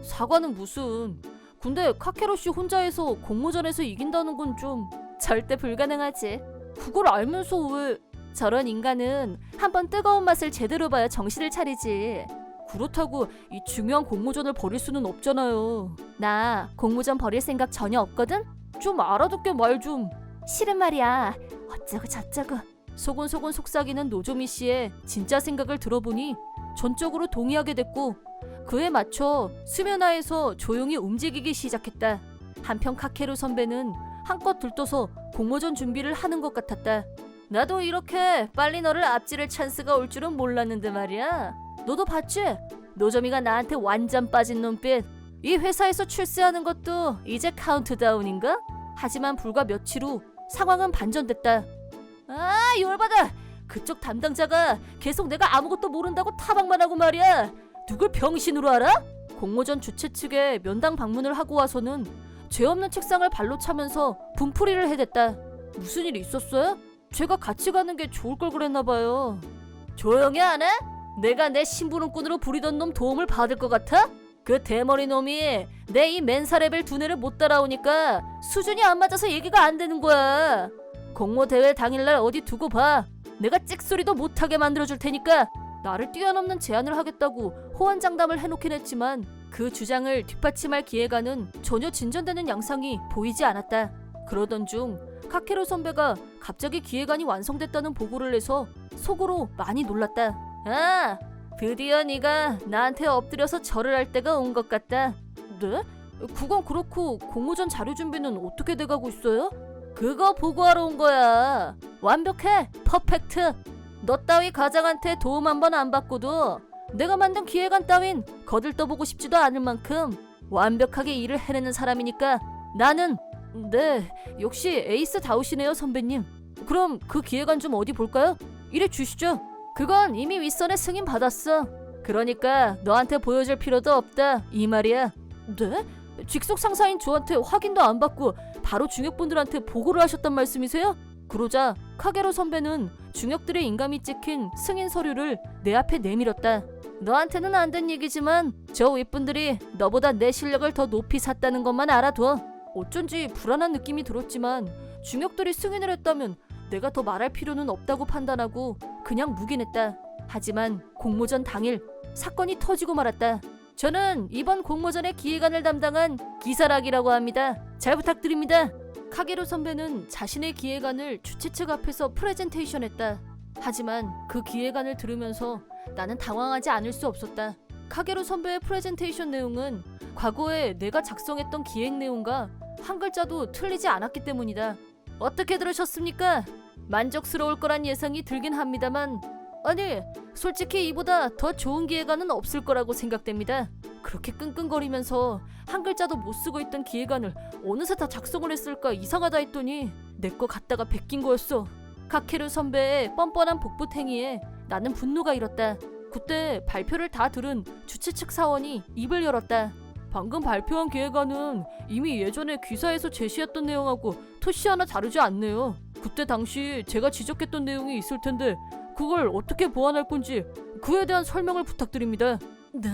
사과는 무슨. 근데 카케루 씨 혼자 해서 공모전에서 이긴다는 건 좀 절대 불가능하지. 그걸 알면서 왜... 저런 인간은 한번 뜨거운 맛을 제대로 봐야 정신을 차리지. 그렇다고 이 중요한 공모전을 벌일 수는 없잖아요. 나 공모전 벌일 생각 전혀 없거든? 좀 알아듣게 말 좀. 싫은 말이야. 어쩌고 저쩌고. 소곤소곤 속삭이는 노조미 씨의 진짜 생각을 들어보니 전적으로 동의하게 됐고 그에 맞춰 수면하에서 조용히 움직이기 시작했다. 한편 카케루 선배는 한껏 들떠서 공모전 준비를 하는 것 같았다. 나도 이렇게 빨리 너를 앞지를 찬스가 올 줄은 몰랐는데 말이야. 너도 봤지? 노조미가 나한테 완전 빠진 눈빛. 이 회사에서 출세하는 것도 이제 카운트다운인가? 하지만 불과 며칠 후 상황은 반전됐다. 아, 열받아. 그쪽 담당자가 계속 내가 아무것도 모른다고 타박만 하고 말이야. 누굴 병신으로 알아? 공모전 주최 측에 면담 방문을 하고 와서는 죄 없는 책상을 발로 차면서 분풀이를 해댔다. 무슨 일이 있었어요? 제가 같이 가는 게 좋을 걸 그랬나 봐요. 조용히 안 해? 내가 내 심부름꾼으로 부리던 놈 도움을 받을 것 같아? 그 대머리 놈이 내 이 멘사 레벨 두뇌를 못 따라오니까 수준이 안 맞아서 얘기가 안 되는 거야. 공모 대회 당일날 어디 두고 봐. 내가 찍소리도 못하게 만들어줄 테니까. 나를 뛰어넘는 제안을 하겠다고 호언장담을 해놓긴 했지만 그 주장을 뒷받침할 기회가는 전혀 진전되는 양상이 보이지 않았다. 그러던 중 카케루 선배가 갑자기 기획안이 완성됐다는 보고를 내서 속으로 많이 놀랐다. 아, 드디어 네가 나한테 엎드려서 절을 할 때가 온 것 같다. 네? 그건 그렇고 공모전 자료 준비는 어떻게 돼가고 있어요? 그거 보고하러 온 거야. 완벽해. 퍼펙트. 너 따위 과장한테 도움 한 번 안 받고도 내가 만든 기획안 따윈 거들떠보고 싶지도 않을 만큼 완벽하게 일을 해내는 사람이니까 나는 네, 역시 에이스다우시네요 선배님. 그럼 그 기획안 좀 어디 볼까요? 이래 주시죠. 그건 이미 윗선에 승인 받았어. 그러니까 너한테 보여줄 필요도 없다 이 말이야. 네? 직속 상사인 저한테 확인도 안 받고 바로 중역분들한테 보고를 하셨단 말씀이세요? 그러자 카게로 선배는 중역들의 인감이 찍힌 승인 서류를 내 앞에 내밀었다. 너한테는 안 된 얘기지만 저 윗분들이 너보다 내 실력을 더 높이 샀다는 것만 알아둬. 어쩐지 불안한 느낌이 들었지만 중역들이 승인을 했다면 내가 더 말할 필요는 없다고 판단하고 그냥 묵인했다. 하지만 공모전 당일 사건이 터지고 말았다. 저는 이번 공모전의 기획안을 담당한 기사락이라고 합니다. 잘 부탁드립니다. 카게로 선배는 자신의 기획안을 주최 측 앞에서 프레젠테이션했다. 하지만 그 기획안을 들으면서 나는 당황하지 않을 수 없었다. 카게로 선배의 프레젠테이션 내용은 과거에 내가 작성했던 기획 내용과 한 글자도 틀리지 않았기 때문이다. 어떻게 들으셨습니까? 만족스러울 거란 예상이 들긴 합니다만 아니, 솔직히 이보다 더 좋은 기획안은 없을 거라고 생각됩니다. 그렇게 끙끙거리면서 한 글자도 못 쓰고 있던 기획안을 어느새 다 작성을 했을까 이상하다 했더니 내 거 갖다가 베낀 거였어. 카케루 선배의 뻔뻔한 복붙행위에 나는 분노가 일었다. 그때 발표를 다 들은 주최 측 사원이 입을 열었다. 방금 발표한 기획안은 이미 예전에 기사에서 제시했던 내용하고 토시 하나 다르지 않네요. 그때 당시 제가 지적했던 내용이 있을 텐데 그걸 어떻게 보완할 건지 그에 대한 설명을 부탁드립니다. 네?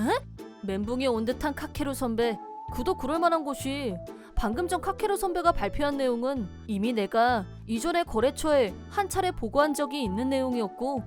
멘붕이 온 듯한 카케루 선배. 그도 그럴 만한 것이 방금 전 카케루 선배가 발표한 내용은 이미 내가 이전에 거래처에 한 차례 보고한 적이 있는 내용이었고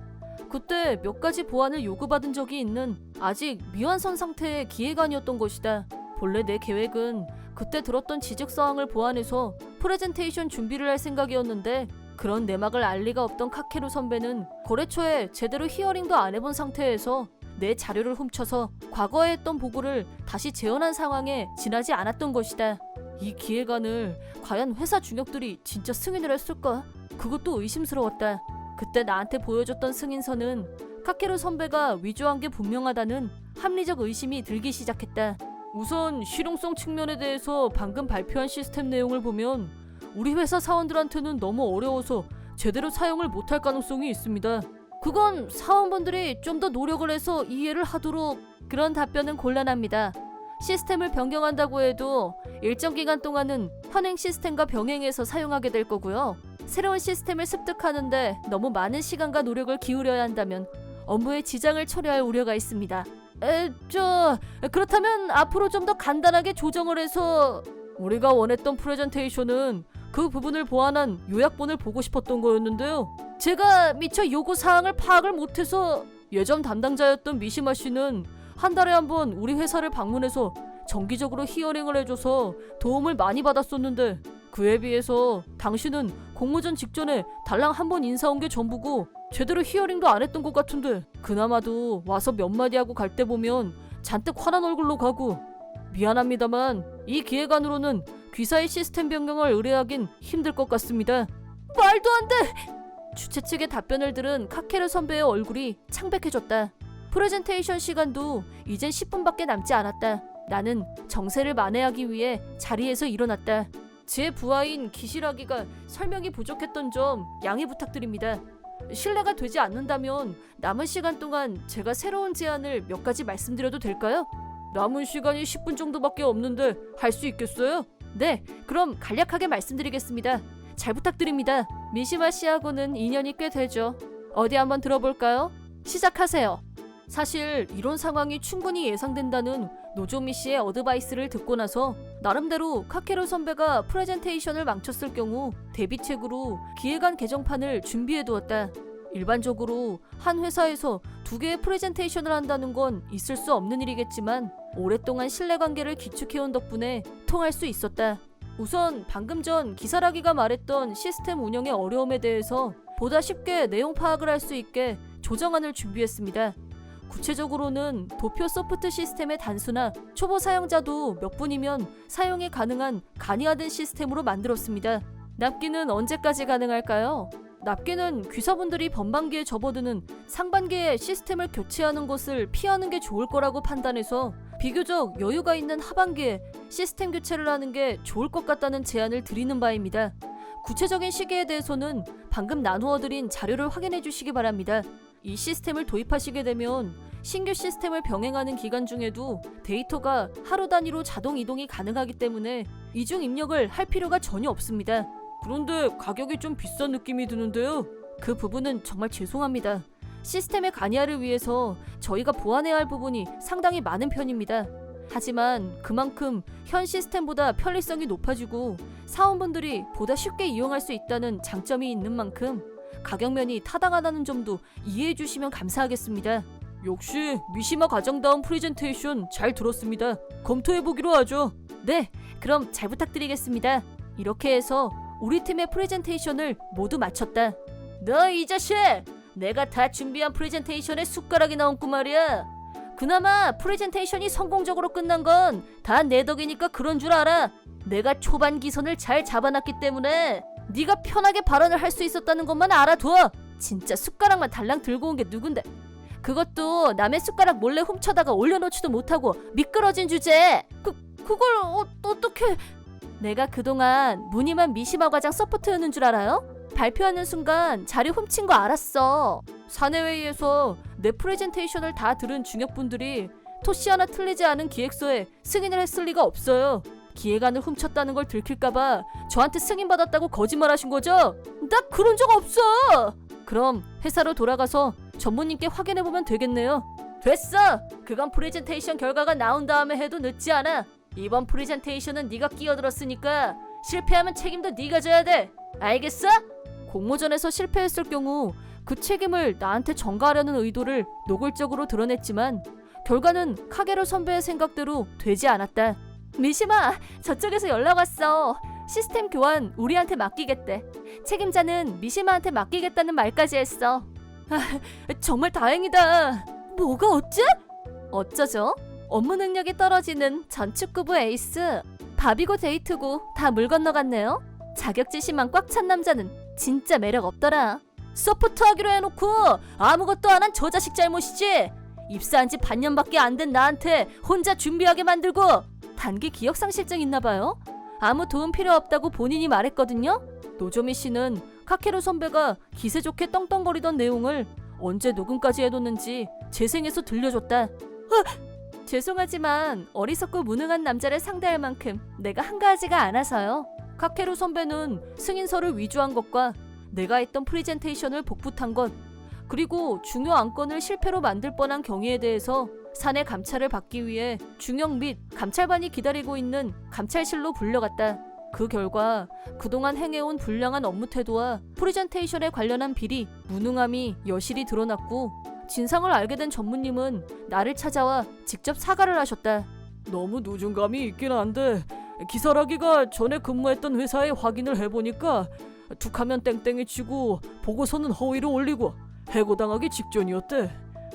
그때 몇 가지 보완을 요구받은 적이 있는 아직 미완성 상태의 기획안이었던 것이다. 본래 내 계획은 그때 들었던 지적사항을 보완해서 프레젠테이션 준비를 할 생각이었는데 그런 내막을 알 리가 없던 카케루 선배는 거래처에 제대로 히어링도 안 해본 상태에서 내 자료를 훔쳐서 과거에 했던 보고를 다시 재현한 상황에 지나지 않았던 것이다. 이 기획안을 과연 회사 중역들이 진짜 승인을 했을까? 그것도 의심스러웠다. 그때 나한테 보여줬던 승인서는 카케루 선배가 위조한 게 분명하다는 합리적 의심이 들기 시작했다. 우선 실용성 측면에 대해서 방금 발표한 시스템 내용을 보면 우리 회사 사원들한테는 너무 어려워서 제대로 사용을 못할 가능성이 있습니다. 그건 사원분들이 좀 더 노력을 해서 이해를 하도록. 그런 답변은 곤란합니다. 시스템을 변경한다고 해도 일정 기간 동안은 현행 시스템과 병행해서 사용하게 될 거고요. 새로운 시스템을 습득하는데 너무 많은 시간과 노력을 기울여야 한다면 업무에 지장을 초래할 우려가 있습니다. 그렇다면 앞으로 좀 더 간단하게 조정을 해서 우리가 원했던 프레젠테이션은 그 부분을 보완한 요약본을 보고 싶었던 거였는데요. 제가 미처 요구 사항을 파악을 못해서 예전 담당자였던 미시마 씨는 한 달에 한 번 우리 회사를 방문해서 정기적으로 히어링을 해줘서 도움을 많이 받았었는데 그에 비해서 당신은 공모전 직전에 달랑 한 번 인사 온 게 전부고 제대로 히어링도 안 했던 것 같은데 그나마도 와서 몇 마디 하고 갈 때 보면 잔뜩 화난 얼굴로 가고 미안합니다만 이 기획안으로는 귀사의 시스템 변경을 의뢰하긴 힘들 것 같습니다. 말도 안 돼! 주최 측의 답변을 들은 카케르 선배의 얼굴이 창백해졌다. 프레젠테이션 시간도 이젠 10분밖에 남지 않았다. 나는 정세를 만회하기 위해 자리에서 일어났다. 제 부하인 기시라기가 설명이 부족했던 점 양해 부탁드립니다. 신뢰가 되지 않는다면 남은 시간 동안 제가 새로운 제안을 몇 가지 말씀드려도 될까요? 남은 시간이 10분 정도밖에 없는데 할 수 있겠어요? 네, 그럼 간략하게 말씀드리겠습니다. 잘 부탁드립니다. 미시마 씨하고는 인연이 꽤 되죠. 어디 한번 들어볼까요? 시작하세요. 사실 이런 상황이 충분히 예상된다는 노조미 씨의 어드바이스를 듣고 나서 나름대로 카케루 선배가 프레젠테이션을 망쳤을 경우 대비책으로 기획안 개정판을 준비해 두었다. 일반적으로 한 회사에서 2개의 프레젠테이션을 한다는 건 있을 수 없는 일이겠지만 오랫동안 신뢰관계를 기축해온 덕분에 통할 수 있었다. 우선 방금 전 기사라기가 말했던 시스템 운영의 어려움에 대해서 보다 쉽게 내용 파악을 할 수 있게 조정안을 준비했습니다. 구체적으로는 도표 소프트 시스템의 단수나 초보 사용자도 몇 분이면 사용이 가능한 간이화된 시스템으로 만들었습니다. 납기는 언제까지 가능할까요? 납기는 귀사분들이 번반기에 접어드는 상반기에 시스템을 교체하는 것을 피하는 게 좋을 거라고 판단해서 비교적 여유가 있는 하반기에 시스템 교체를 하는 게 좋을 것 같다는 제안을 드리는 바입니다. 구체적인 시기에 대해서는 방금 나누어 드린 자료를 확인해 주시기 바랍니다. 이 시스템을 도입하시게 되면 신규 시스템을 병행하는 기간 중에도 데이터가 하루 단위로 자동 이동이 가능하기 때문에 이중 입력을 할 필요가 전혀 없습니다. 그런데 가격이 좀 비싼 느낌이 드는데요. 그 부분은 정말 죄송합니다. 시스템의 간이화를 위해서 저희가 보완해야 할 부분이 상당히 많은 편입니다. 하지만 그만큼 현 시스템보다 편리성이 높아지고 사원분들이 보다 쉽게 이용할 수 있다는 장점이 있는 만큼 가격면이 타당하다는 점도 이해해 주시면 감사하겠습니다. 역시 미시마 과장다운 프레젠테이션 잘 들었습니다. 검토해보기로 하죠. 네, 그럼 잘 부탁드리겠습니다. 이렇게 해서 우리 팀의 프레젠테이션을 모두 마쳤다. 너 이 자식! 내가 다 준비한 프레젠테이션에 숟가락이 나온구 말이야. 그나마 프레젠테이션이 성공적으로 끝난 건 다 내 덕이니까 그런 줄 알아. 내가 초반 기선을 잘 잡아놨기 때문에 네가 편하게 발언을 할 수 있었다는 것만 알아둬. 진짜 숟가락만 달랑 들고 온 게 누군데. 그것도 남의 숟가락 몰래 훔쳐다가 올려놓지도 못하고 미끄러진 주제에 그걸 어떻게... 내가 그동안 무늬만 미시마 과장 서포트였는 줄 알아요? 발표하는 순간 자리 훔친 거 알았어. 사내회의에서 내 프레젠테이션을 다 들은 중역분들이 토시 하나 틀리지 않은 기획서에 승인을 했을 리가 없어요. 기획안을 훔쳤다는 걸 들킬까봐 저한테 승인받았다고 거짓말하신 거죠? 나 그런 적 없어! 그럼 회사로 돌아가서 전무님께 확인해보면 되겠네요. 됐어! 그건 프레젠테이션 결과가 나온 다음에 해도 늦지 않아. 이번 프레젠테이션은 네가 끼어들었으니까 실패하면 책임도 네가 져야 돼. 알겠어? 공모전에서 실패했을 경우 그 책임을 나한테 전가하려는 의도를 노골적으로 드러냈지만 결과는 카게루 선배의 생각대로 되지 않았다. 미시마, 저쪽에서 연락 왔어. 시스템 교환 우리한테 맡기겠대. 책임자는 미시마한테 맡기겠다는 말까지 했어. 정말 다행이다. 뭐가 어째? 어쩌죠? 업무 능력이 떨어지는 전 축구부 에이스. 밥이고 데이트고 다 물 건너갔네요. 자격지심만 꽉 찬 남자는 진짜 매력 없더라. 서포트하기로 해놓고 아무것도 안 한 저 자식 잘못이지. 입사한 지 반년밖에 안 된 나한테 혼자 준비하게 만들고. 단기 기억상실증 있나봐요. 아무 도움 필요 없다고 본인이 말했거든요. 노조미 씨는 카케루 선배가 기세 좋게 떵떵거리던 내용을 언제 녹음까지 해뒀는지 재생해서 들려줬다. 죄송하지만 어리석고 무능한 남자를 상대할 만큼 내가 한가하지가 않아서요. 카케루 선배는 승인서를 위조한 것과 내가 했던 프레젠테이션을 복붙한 것, 그리고 중요 안건을 실패로 만들 뻔한 경위에 대해서 사내 감찰을 받기 위해 중형 및 감찰반이 기다리고 있는 감찰실로 불려갔다. 그 결과 그동안 행해온 불량한 업무 태도와 프레젠테이션에 관련한 비리, 무능함이 여실히 드러났고 진상을 알게 된 전무님은 나를 찾아와 직접 사과를 하셨다. 너무 누중감이 있긴 한데 기사라기가 전에 근무했던 회사에 확인을 해보니까 툭하면 땡땡이 치고 보고서는 허위로 올리고 해고당하기 직전이었대.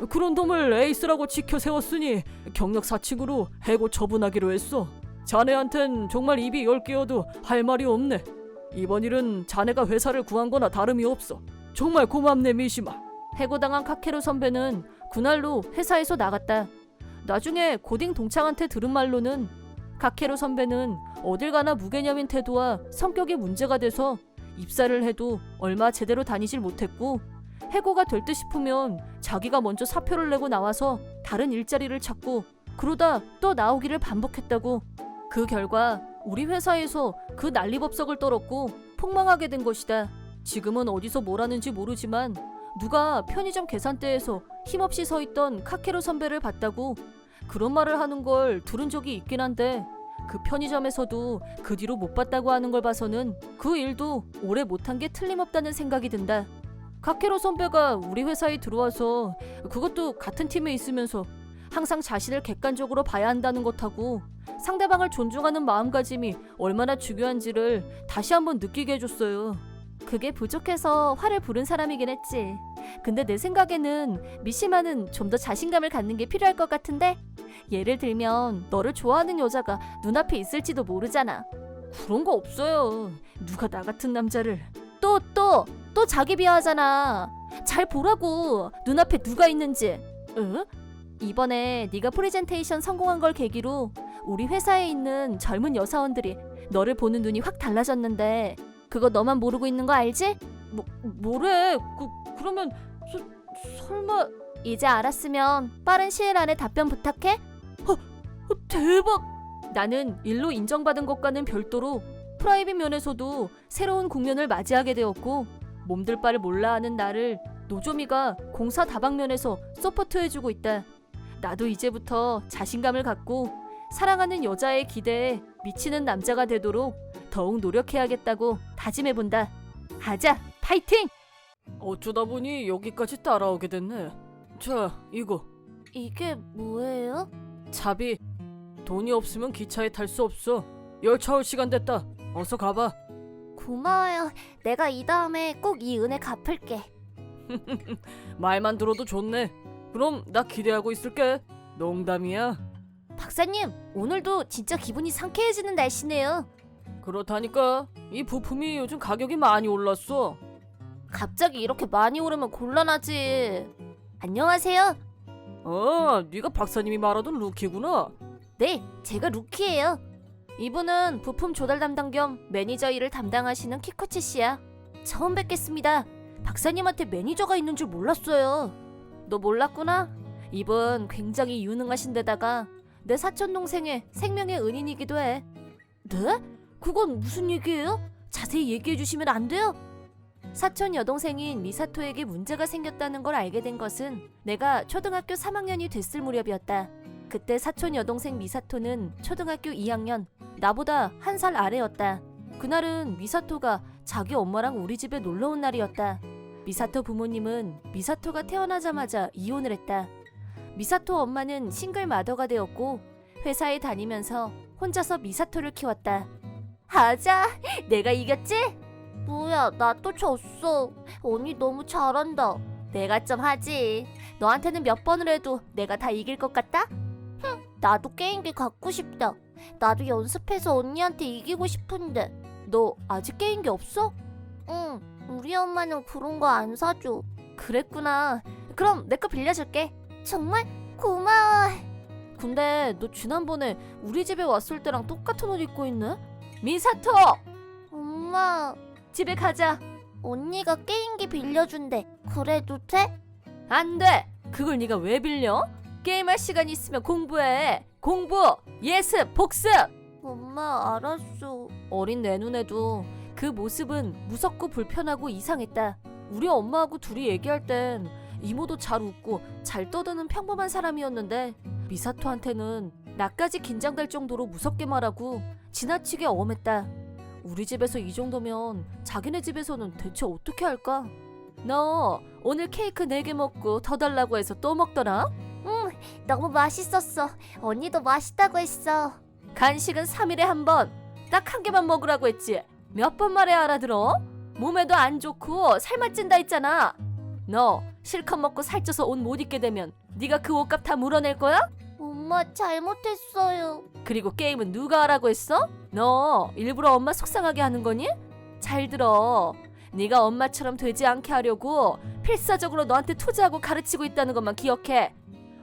그런 놈을 에이스라고 지켜 세웠으니 경력 사칭으로 해고 처분하기로 했어. 자네한텐 정말 입이 10개여도 할 말이 없네. 이번 일은 자네가 회사를 구한 거나 다름이 없어. 정말 고맙네 미시마. 해고당한 카케루 선배는 그날로 회사에서 나갔다. 나중에 고딩 동창한테 들은 말로는 카케루 선배는 어딜 가나 무개념인 태도와 성격이 문제가 돼서 입사를 해도 얼마 제대로 다니질 못했고 해고가 될 듯 싶으면 자기가 먼저 사표를 내고 나와서 다른 일자리를 찾고 그러다 또 나오기를 반복했다고. 그 결과 우리 회사에서 그 난리법석을 떨었고 폭망하게 된 것이다. 지금은 어디서 뭘 하는지 모르지만 누가 편의점 계산대에서 힘없이 서 있던 카케루 선배를 봤다고 그런 말을 하는 걸 들은 적이 있긴 한데 그 편의점에서도 그 뒤로 못 봤다고 하는 걸 봐서는 그 일도 오래 못한 게 틀림없다는 생각이 든다. 카케로 선배가 우리 회사에 들어와서 그것도 같은 팀에 있으면서 항상 자신을 객관적으로 봐야 한다는 것하고 상대방을 존중하는 마음가짐이 얼마나 중요한지를 다시 한번 느끼게 해줬어요. 그게 부족해서 화를 부른 사람이긴 했지. 근데 내 생각에는 미시마는 좀 더 자신감을 갖는 게 필요할 것 같은데? 예를 들면 너를 좋아하는 여자가 눈앞에 있을지도 모르잖아. 그런 거 없어요. 누가 나 같은 남자를. 또 자기 비하하잖아. 잘 보라고. 눈앞에 누가 있는지. 응? 이번에 네가 프레젠테이션 성공한 걸 계기로 우리 회사에 있는 젊은 여사원들이 너를 보는 눈이 확 달라졌는데 그거 너만 모르고 있는 거 알지? 뭐래? 그러면 설마... 이제 알았으면 빠른 시일 안에 답변 부탁해? 대박! 나는 일로 인정받은 것과는 별도로 프라이빗 면에서도 새로운 국면을 맞이하게 되었고 몸둘 바를 몰라 하는 나를 노조미가 공사 다방면에서 서포트해주고 있다. 나도 이제부터 자신감을 갖고 사랑하는 여자의 기대에 미치는 남자가 되도록 더욱 노력해야겠다고 다짐해본다. 가자, 파이팅! 어쩌다 보니 여기까지 따라오게 됐네. 자, 이거. 이게 뭐예요? 차비. 돈이 없으면 기차에 탈 수 없어. 열차 올 시간 됐다. 어서 가봐. 고마워요. 내가 이 다음에 꼭 이 은혜 갚을게. 말만 들어도 좋네. 그럼 나 기대하고 있을게. 농담이야. 박사님, 오늘도 진짜 기분이 상쾌해지는 날씨네요. 그렇다니까. 이 부품이 요즘 가격이 많이 올랐어. 갑자기 이렇게 많이 오르면 곤란하지. 안녕하세요. 네가 박사님이 말하던 루키구나. 네, 제가 루키예요. 이분은 부품 조달 담당 겸 매니저 일을 담당하시는 키코치 씨야. 처음 뵙겠습니다. 박사님한테 매니저가 있는 줄 몰랐어요. 너 몰랐구나? 이분 굉장히 유능하신 데다가 내 사촌 동생의 생명의 은인이기도 해. 네? 그건 무슨 얘기예요? 자세히 얘기해 주시면 안 돼요? 사촌 여동생인 미사토에게 문제가 생겼다는 걸 알게 된 것은 내가 초등학교 3학년이 됐을 무렵이었다. 그때 사촌 여동생 미사토는 초등학교 2학년, 나보다 1살 아래였다. 그날은 미사토가 자기 엄마랑 우리 집에 놀러 온 날이었다. 미사토 부모님은 미사토가 태어나자마자 이혼을 했다. 미사토 엄마는 싱글 마더가 되었고 회사에 다니면서 혼자서 미사토를 키웠다. 하자, 내가 이겼지? 뭐야, 나 또 졌어. 언니 너무 잘한다. 내가 좀 하지. 너한테는 몇 번을 해도 내가 다 이길 것 같다? 나도 게임기 갖고 싶다. 나도 연습해서 언니한테 이기고 싶은데. 너 아직 게임기 없어? 응, 우리 엄마는 그런 거 안 사줘. 그랬구나. 그럼 내 거 빌려줄게. 정말? 고마워. 근데 너 지난번에 우리 집에 왔을 때랑 똑같은 옷 입고 있네? 미사토! 엄마, 집에 가자. 언니가 게임기 빌려준대. 그래도 돼? 안 돼! 그걸 네가 왜 빌려? 게임할 시간 있으면 공부해. 공부, 예습, 복습. 엄마, 알았어. 어린 내 눈에도 그 모습은 무섭고 불편하고 이상했다. 우리 엄마하고 둘이 얘기할 땐 이모도 잘 웃고 잘 떠드는 평범한 사람이었는데 미사토한테는 나까지 긴장될 정도로 무섭게 말하고 지나치게 엄했다. 우리 집에서 이 정도면 자기네 집에서는 대체 어떻게 할까? 너 오늘 케이크 4개 먹고 더 달라고 해서 또 먹더라? 응, 너무 맛있었어. 언니도 맛있다고 했어. 간식은 3일에 한 번. 딱 1개만 먹으라고 했지. 몇 번 말해 알아들어? 몸에도 안 좋고 살만 찐다 했잖아. 너 실컷 먹고 살쪄서 옷 못 입게 되면 네가 그 옷값 다 물어낼 거야? 엄마, 잘못했어요. 그리고 게임은 누가 하라고 했어? 너 일부러 엄마 속상하게 하는 거니? 잘 들어. 네가 엄마처럼 되지 않게 하려고 필사적으로 너한테 투자하고 가르치고 있다는 것만 기억해.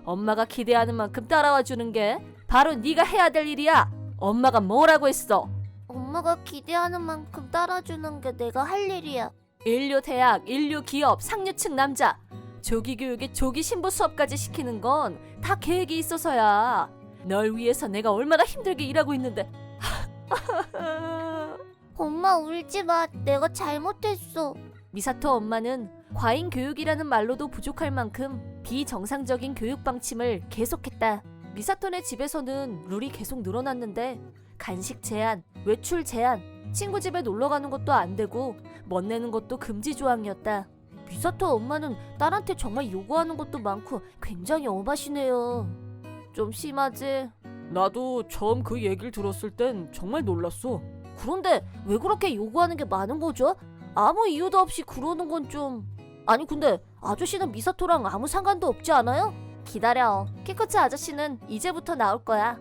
엄마가 기대하는 만큼 따라와 주는 게 바로 네가 해야 될 일이야. 엄마가 뭐라고 했어? 엄마가 기대하는 만큼 따라주는 게 내가 할 일이야. 인류 대학, 인류 기업, 상류층 남자. 조기 교육에 조기 신부 수업까지 시키는 건 다 계획이 있어서야. 널 위해서 내가 얼마나 힘들게 일하고 있는데. 엄마, 울지 마. 내가 잘못했어. 미사토 엄마는 과잉 교육이라는 말로도 부족할 만큼 비정상적인 교육 방침을 계속했다. 미사토네 집에서는 룰이 계속 늘어났는데 간식 제한, 외출 제한, 친구 집에 놀러 가는 것도 안 되고 멋내는 것도 금지 조항이었다. 미사토 엄마는 딸한테 정말 요구하는 것도 많고 굉장히 엄하시네요. 좀 심하지? 나도 처음 그 얘기를 들었을 땐 정말 놀랐어. 그런데 왜 그렇게 요구하는 게 많은 거죠? 아무 이유도 없이 그러는 건 좀... 아니 근데 아저씨는 미사토랑 아무 상관도 없지 않아요? 기다려. 키코치 아저씨는 이제부터 나올 거야.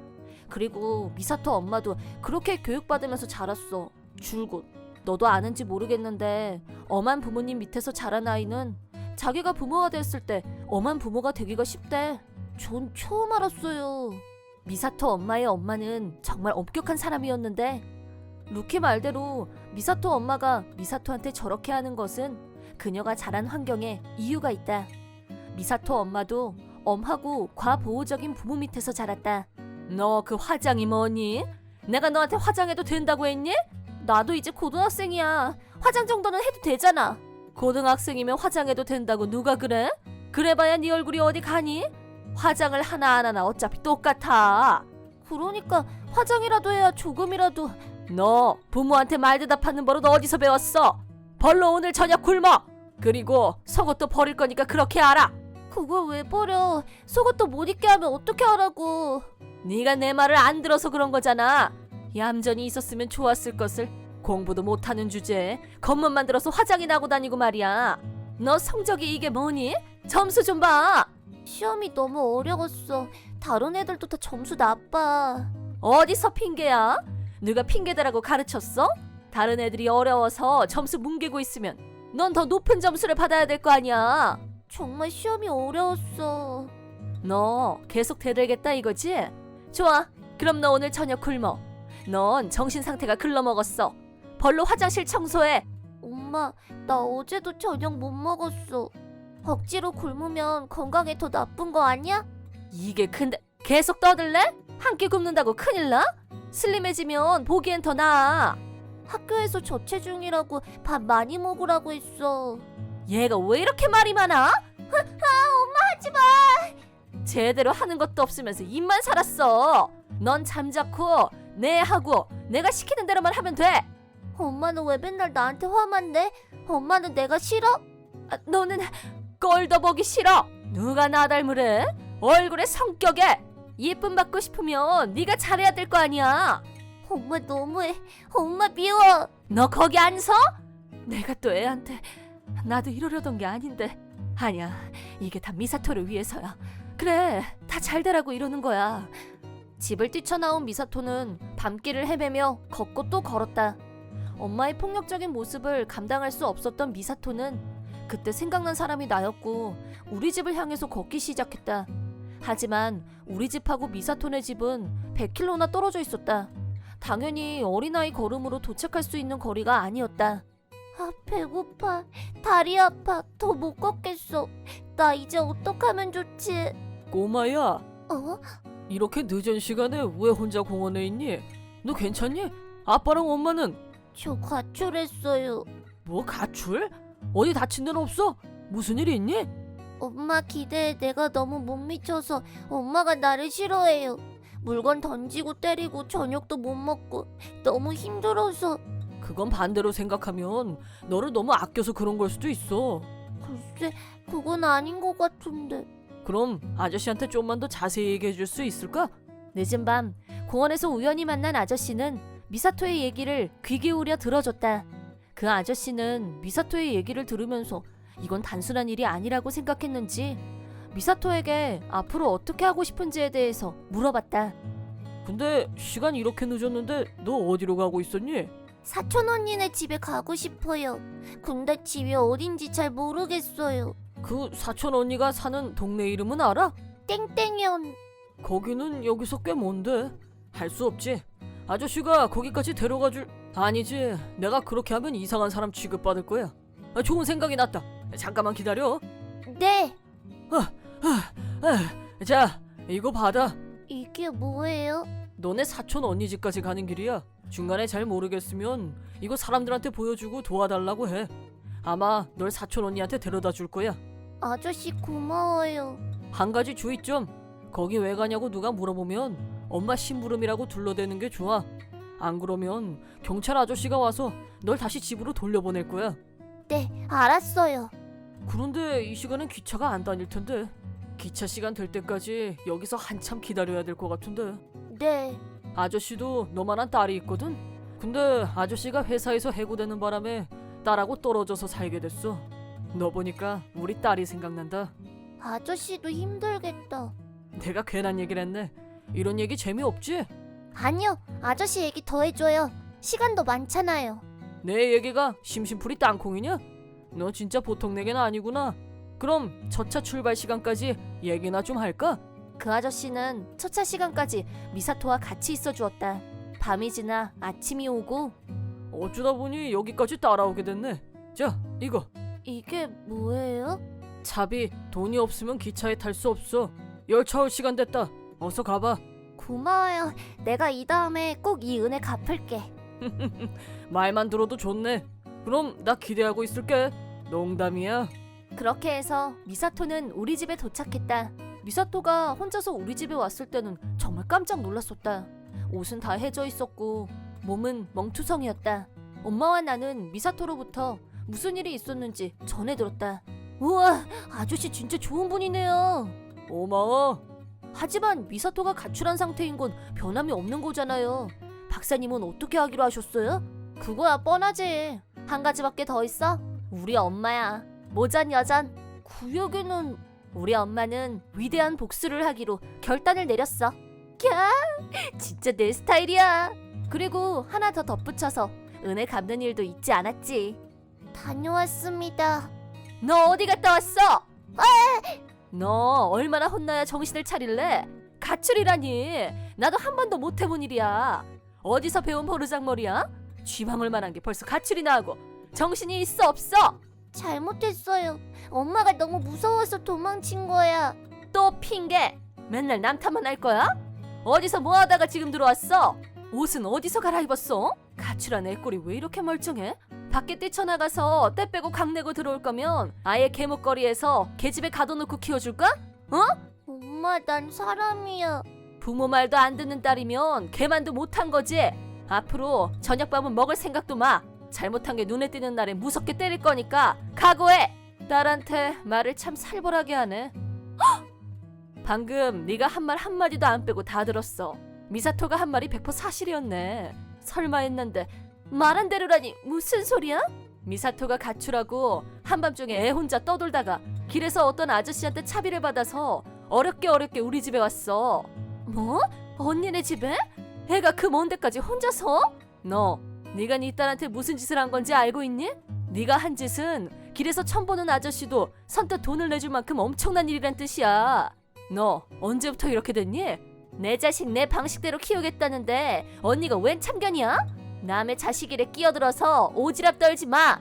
그리고 미사토 엄마도 그렇게 교육받으면서 자랐어. 줄곧. 너도 아는지 모르겠는데 엄한 부모님 밑에서 자란 아이는 자기가 부모가 됐을 때 엄한 부모가 되기가 쉽대. 전 처음 알았어요. 미사토 엄마의 엄마는 정말 엄격한 사람이었는데 루키 말대로 미사토 엄마가 미사토한테 저렇게 하는 것은 그녀가 자란 환경에 이유가 있다. 미사토 엄마도 엄하고 과보호적인 부모 밑에서 자랐다. 너 그 화장이 뭐니? 내가 너한테 화장해도 된다고 했니? 나도 이제 고등학생이야. 화장 정도는 해도 되잖아. 고등학생이면 화장해도 된다고 누가 그래? 그래봐야 네 얼굴이 어디 가니? 화장을 하나하나 어차피 똑같아. 그러니까 화장이라도 해야 조금이라도... 너 부모한테 말대답하는 버릇 어디서 배웠어? 벌로 오늘 저녁 굶어. 그리고 속옷도 버릴 거니까 그렇게 알아. 그걸 왜 버려? 속옷도 못 입게 하면 어떻게 하라고. 네가 내 말을 안 들어서 그런 거잖아. 얌전히 있었으면 좋았을 것을. 공부도 못하는 주제에 겉멋만 들어서 화장이 나고 다니고 말이야. 너 성적이 이게 뭐니? 점수 좀 봐. 시험이 너무 어려웠어. 다른 애들도 다 점수 나빠. 어디서 핑계야? 누가 핑계대라고 가르쳤어? 다른 애들이 어려워서 점수 뭉개고 있으면 넌 더 높은 점수를 받아야 될 거 아니야. 정말 시험이 어려웠어. 너 계속 대들겠다 이거지? 좋아. 그럼 너 오늘 저녁 굶어. 넌 정신 상태가 글러먹었어. 벌로 화장실 청소해. 엄마, 나 어제도 저녁 못 먹었어. 억지로 굶으면 건강에 더 나쁜 거 아니야? 이게 근데 계속 떠들래? 한 끼 굶는다고 큰일 나? 슬림해지면 보기엔 더 나아. 학교에서 저체중이라고 밥 많이 먹으라고 했어. 얘가 왜 이렇게 말이 많아? 엄마 하지마. 제대로 하는 것도 없으면서 입만 살았어. 넌 잠자코 내 하고 내가 시키는 대로만 하면 돼. 엄마는 왜 맨날 나한테 화만 내? 엄마는 내가 싫어? 너는 꼴도 보기 싫어. 누가 나 닮으래? 얼굴에 성격에. 예쁨 받고 싶으면 네가 잘해야 될 거 아니야. 엄마 너무해. 엄마 미워. 너 거기 안 서? 내가 또 애한테 나도 이러려던 게 아닌데. 아니야, 이게 다 미사토를 위해서야. 그래, 다 잘 되라고 이러는 거야. 집을 뛰쳐나온 미사토는 밤길을 헤매며 걷고 또 걸었다. 엄마의 폭력적인 모습을 감당할 수 없었던 미사토는 그때 생각난 사람이 나였고 우리 집을 향해서 걷기 시작했다. 하지만 우리 집하고 미사토네 집은 100km나 떨어져 있었다. 당연히 어린아이 걸음으로 도착할 수 있는 거리가 아니었다. 아, 배고파. 다리 아파. 더 못 걷겠어. 나 이제 어떡하면 좋지? 꼬마야, 어? 이렇게 늦은 시간에 왜 혼자 공원에 있니? 너 괜찮니? 아빠랑 엄마는? 저 가출했어요. 뭐 가출? 어디 다친 데는 없어? 무슨 일이 있니? 엄마 기대에 내가 너무 못 미쳐서 엄마가 나를 싫어해요. 물건 던지고 때리고 저녁도 못 먹고 너무 힘들어서. 그건 반대로 생각하면 너를 너무 아껴서 그런 걸 수도 있어. 글쎄, 그건 아닌 것 같은데. 그럼 아저씨한테 좀만 더 자세히 얘기해 줄 수 있을까? 늦은 밤 공원에서 우연히 만난 아저씨는 미사토의 얘기를 귀 기울여 들어줬다. 그 아저씨는 미사토의 얘기를 들으면서 이건 단순한 일이 아니라고 생각했는지 미사토에게 앞으로 어떻게 하고 싶은지에 대해서 물어봤다. 근데 시간 이렇게 늦었는데 너 어디로 가고 있었니? 사촌 언니네 집에 가고 싶어요. 근데 집이 어딘지 잘 모르겠어요. 그 사촌 언니가 사는 동네 이름은 알아? 땡땡현. 거기는 여기서 꽤 먼데. 할 수 없지. 아저씨가 거기까지 데려가 줄... 아니지. 내가 그렇게 하면 이상한 사람 취급받을 거야. 좋은 생각이 났다. 잠깐만 기다려. 네. 자, 이거 받아. 이게 뭐예요? 너네 사촌 언니 집까지 가는 길이야. 중간에 잘 모르겠으면 이거 사람들한테 보여주고 도와달라고 해. 아마 널 사촌 언니한테 데려다 줄 거야. 아저씨 고마워요. 한 가지 주의 점. 거기 왜 가냐고 누가 물어보면 엄마 심부름이라고 둘러대는 게 좋아. 안 그러면 경찰 아저씨가 와서 널 다시 집으로 돌려보낼 거야. 네, 알았어요. 그런데 이 시간엔 기차가 안 다닐 텐데. 기차 시간 될 때까지 여기서 한참 기다려야 될 것 같은데. 네. 아저씨도 너만한 딸이 있거든. 근데 아저씨가 회사에서 해고되는 바람에 딸하고 떨어져서 살게 됐어. 너 보니까 우리 딸이 생각난다. 아저씨도 힘들겠다. 내가 괜한 얘기를 했네. 이런 얘기 재미없지? 아니요, 아저씨 얘기 더 해줘요. 시간도 많잖아요. 내 얘기가 심심풀이 땅콩이냐? 너 진짜 보통 내게는 아니구나. 그럼 첫차 출발 시간까지 얘기나 좀 할까? 그 아저씨는 첫차 시간까지 미사토와 같이 있어 주었다. 밤이 지나 아침이 오고. 어쩌다 보니 여기까지 따라오게 됐네. 자, 이거. 이게 뭐예요? 차비. 돈이 없으면 기차에 탈 수 없어. 열차 올 시간 됐다. 어서 가봐. 고마워요. 내가 이 다음에 꼭 이 은혜 갚을게. 말만 들어도 좋네. 그럼 나 기대하고 있을게. 농담이야. 그렇게 해서 미사토는 우리 집에 도착했다. 미사토가 혼자서 우리 집에 왔을 때는 정말 깜짝 놀랐었다. 옷은 다 해져 있었고 몸은 멍투성이었다. 엄마와 나는 미사토로부터 무슨 일이 있었는지 전해 들었다. 우와, 아저씨 진짜 좋은 분이네요. 고마워. 하지만 미사토가 가출한 상태인 건 변함이 없는 거잖아요. 박사님은 어떻게 하기로 하셨어요? 그거야 뻔하지. 한 가지밖에 더 있어? 우리 엄마야. 모전여전. 그 얘기는 우리 엄마는 위대한 복수를 하기로 결단을 내렸어. 캬, 진짜 내 스타일이야. 그리고 하나 더 덧붙여서 은혜 갚는 일도 잊지 않았지. 다녀왔습니다. 너 어디 갔다 왔어? 너 얼마나 혼나야 정신을 차릴래? 가출이라니. 나도 한 번도 못 해본 일이야. 어디서 배운 버르장머리야? 쥐방울 만한 게 벌써 가출이나 하고 정신이 있어 없어? 잘못했어요. 엄마가 너무 무서워서 도망친 거야. 또 핑계. 맨날 남 탓만 할 거야? 어디서 뭐 하다가 지금 들어왔어? 옷은 어디서 갈아입었어? 가출한 애 꼴이 왜 이렇게 멀쩡해? 밖에 뛰쳐나가서 때 빼고 강내고 들어올 거면 아예 개목걸이에서 개집에 가둬놓고 키워줄까? 어? 엄마, 난 사람이야. 부모 말도 안 듣는 딸이면 개만도 못한 거지. 앞으로 저녁밥은 먹을 생각도 마. 잘못한 게 눈에 띄는 날에 무섭게 때릴 거니까 각오해. 딸한테 말을 참 살벌하게 하네. 헉! 방금 네가 한 말 한마디도 안 빼고 다 들었어. 미사토가 한 말이 100% 사실이었네. 설마 했는데 말한 대로라니 무슨 소리야? 미사토가 가출하고 한밤중에 애 혼자 떠돌다가 길에서 어떤 아저씨한테 차비를 받아서 어렵게 우리 집에 왔어. 뭐? 언니네 집에? 애가 그 먼 데까지 혼자서? 너, 네가 네 딸한테 무슨 짓을 한 건지 알고 있니? 네가 한 짓은 길에서 처음 보는 아저씨도 선뜻 돈을 내줄 만큼 엄청난 일이란 뜻이야. 너 언제부터 이렇게 됐니? 내 자식 내 방식대로 키우겠다는데 언니가 웬 참견이야? 남의 자식 일에 끼어들어서 오지랖 떨지 마.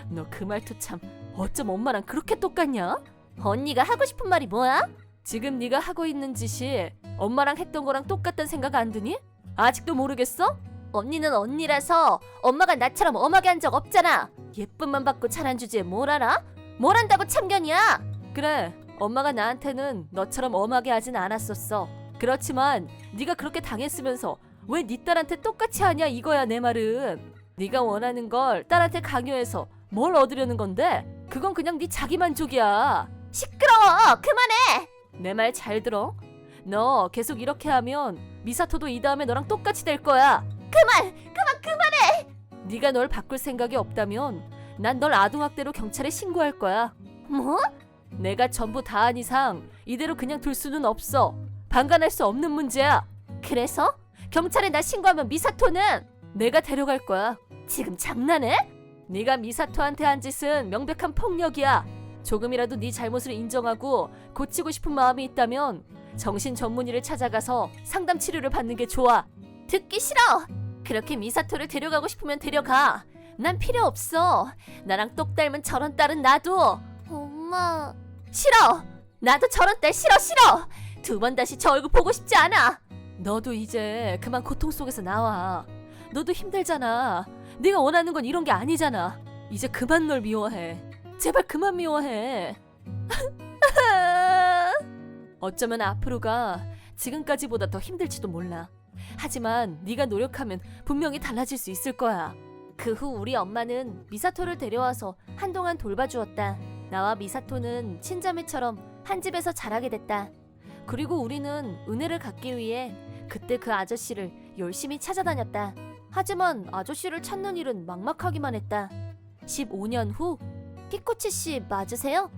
너 그 말투 참 어쩜 엄마랑 그렇게 똑같냐? 언니가 하고 싶은 말이 뭐야? 지금 네가 하고 있는 짓이 엄마랑 했던 거랑 똑같다는 생각 안 드니? 아직도 모르겠어? 언니는 언니라서 엄마가 나처럼 엄하게 한 적 없잖아. 예쁨만 받고 자란 주제에 뭘 알아? 뭘 안다고 참견이야? 그래, 엄마가 나한테는 너처럼 엄하게 하진 않았었어. 그렇지만 네가 그렇게 당했으면서 왜 네 딸한테 똑같이 하냐 이거야 내 말은. 네가 원하는 걸 딸한테 강요해서 뭘 얻으려는 건데 그건 그냥 네 자기 만족이야. 시끄러워, 그만해. 내 말 잘 들어. 너 계속 이렇게 하면 미사토도 이 다음에 너랑 똑같이 될 거야. 그만해. 네가 널 바꿀 생각이 없다면 난 널 아동학대로 경찰에 신고할 거야. 뭐? 내가 전부 다 한 이상 이대로 그냥 둘 수는 없어. 방관할 수 없는 문제야. 그래서? 경찰에 나 신고하면 미사토는 내가 데려갈 거야. 지금 장난해? 네가 미사토한테 한 짓은 명백한 폭력이야. 조금이라도 네 잘못을 인정하고 고치고 싶은 마음이 있다면 정신 전문의를 찾아가서 상담 치료를 받는 게 좋아. 듣기 싫어. 그렇게 미사토를 데려가고 싶으면 데려가. 난 필요 없어. 나랑 똑 닮은 저런 딸은 놔둬. 엄마. 싫어. 나도 저런 딸 싫어. 두 번 다시 저 얼굴 보고 싶지 않아. 너도 이제 그만 고통 속에서 나와. 너도 힘들잖아. 네가 원하는 건 이런 게 아니잖아. 이제 그만 널 미워해. 제발 그만 미워해. 어쩌면 앞으로가 지금까지보다 더 힘들지도 몰라. 하지만 네가 노력하면 분명히 달라질 수 있을 거야. 그 후 우리 엄마는 미사토를 데려와서 한동안 돌봐주었다. 나와 미사토는 친자매처럼 한 집에서 자라게 됐다. 그리고 우리는 은혜를 갚기 위해 그때 그 아저씨를 열심히 찾아다녔다. 하지만 아저씨를 찾는 일은 막막하기만 했다. 15년 후, 키코치 씨 맞으세요?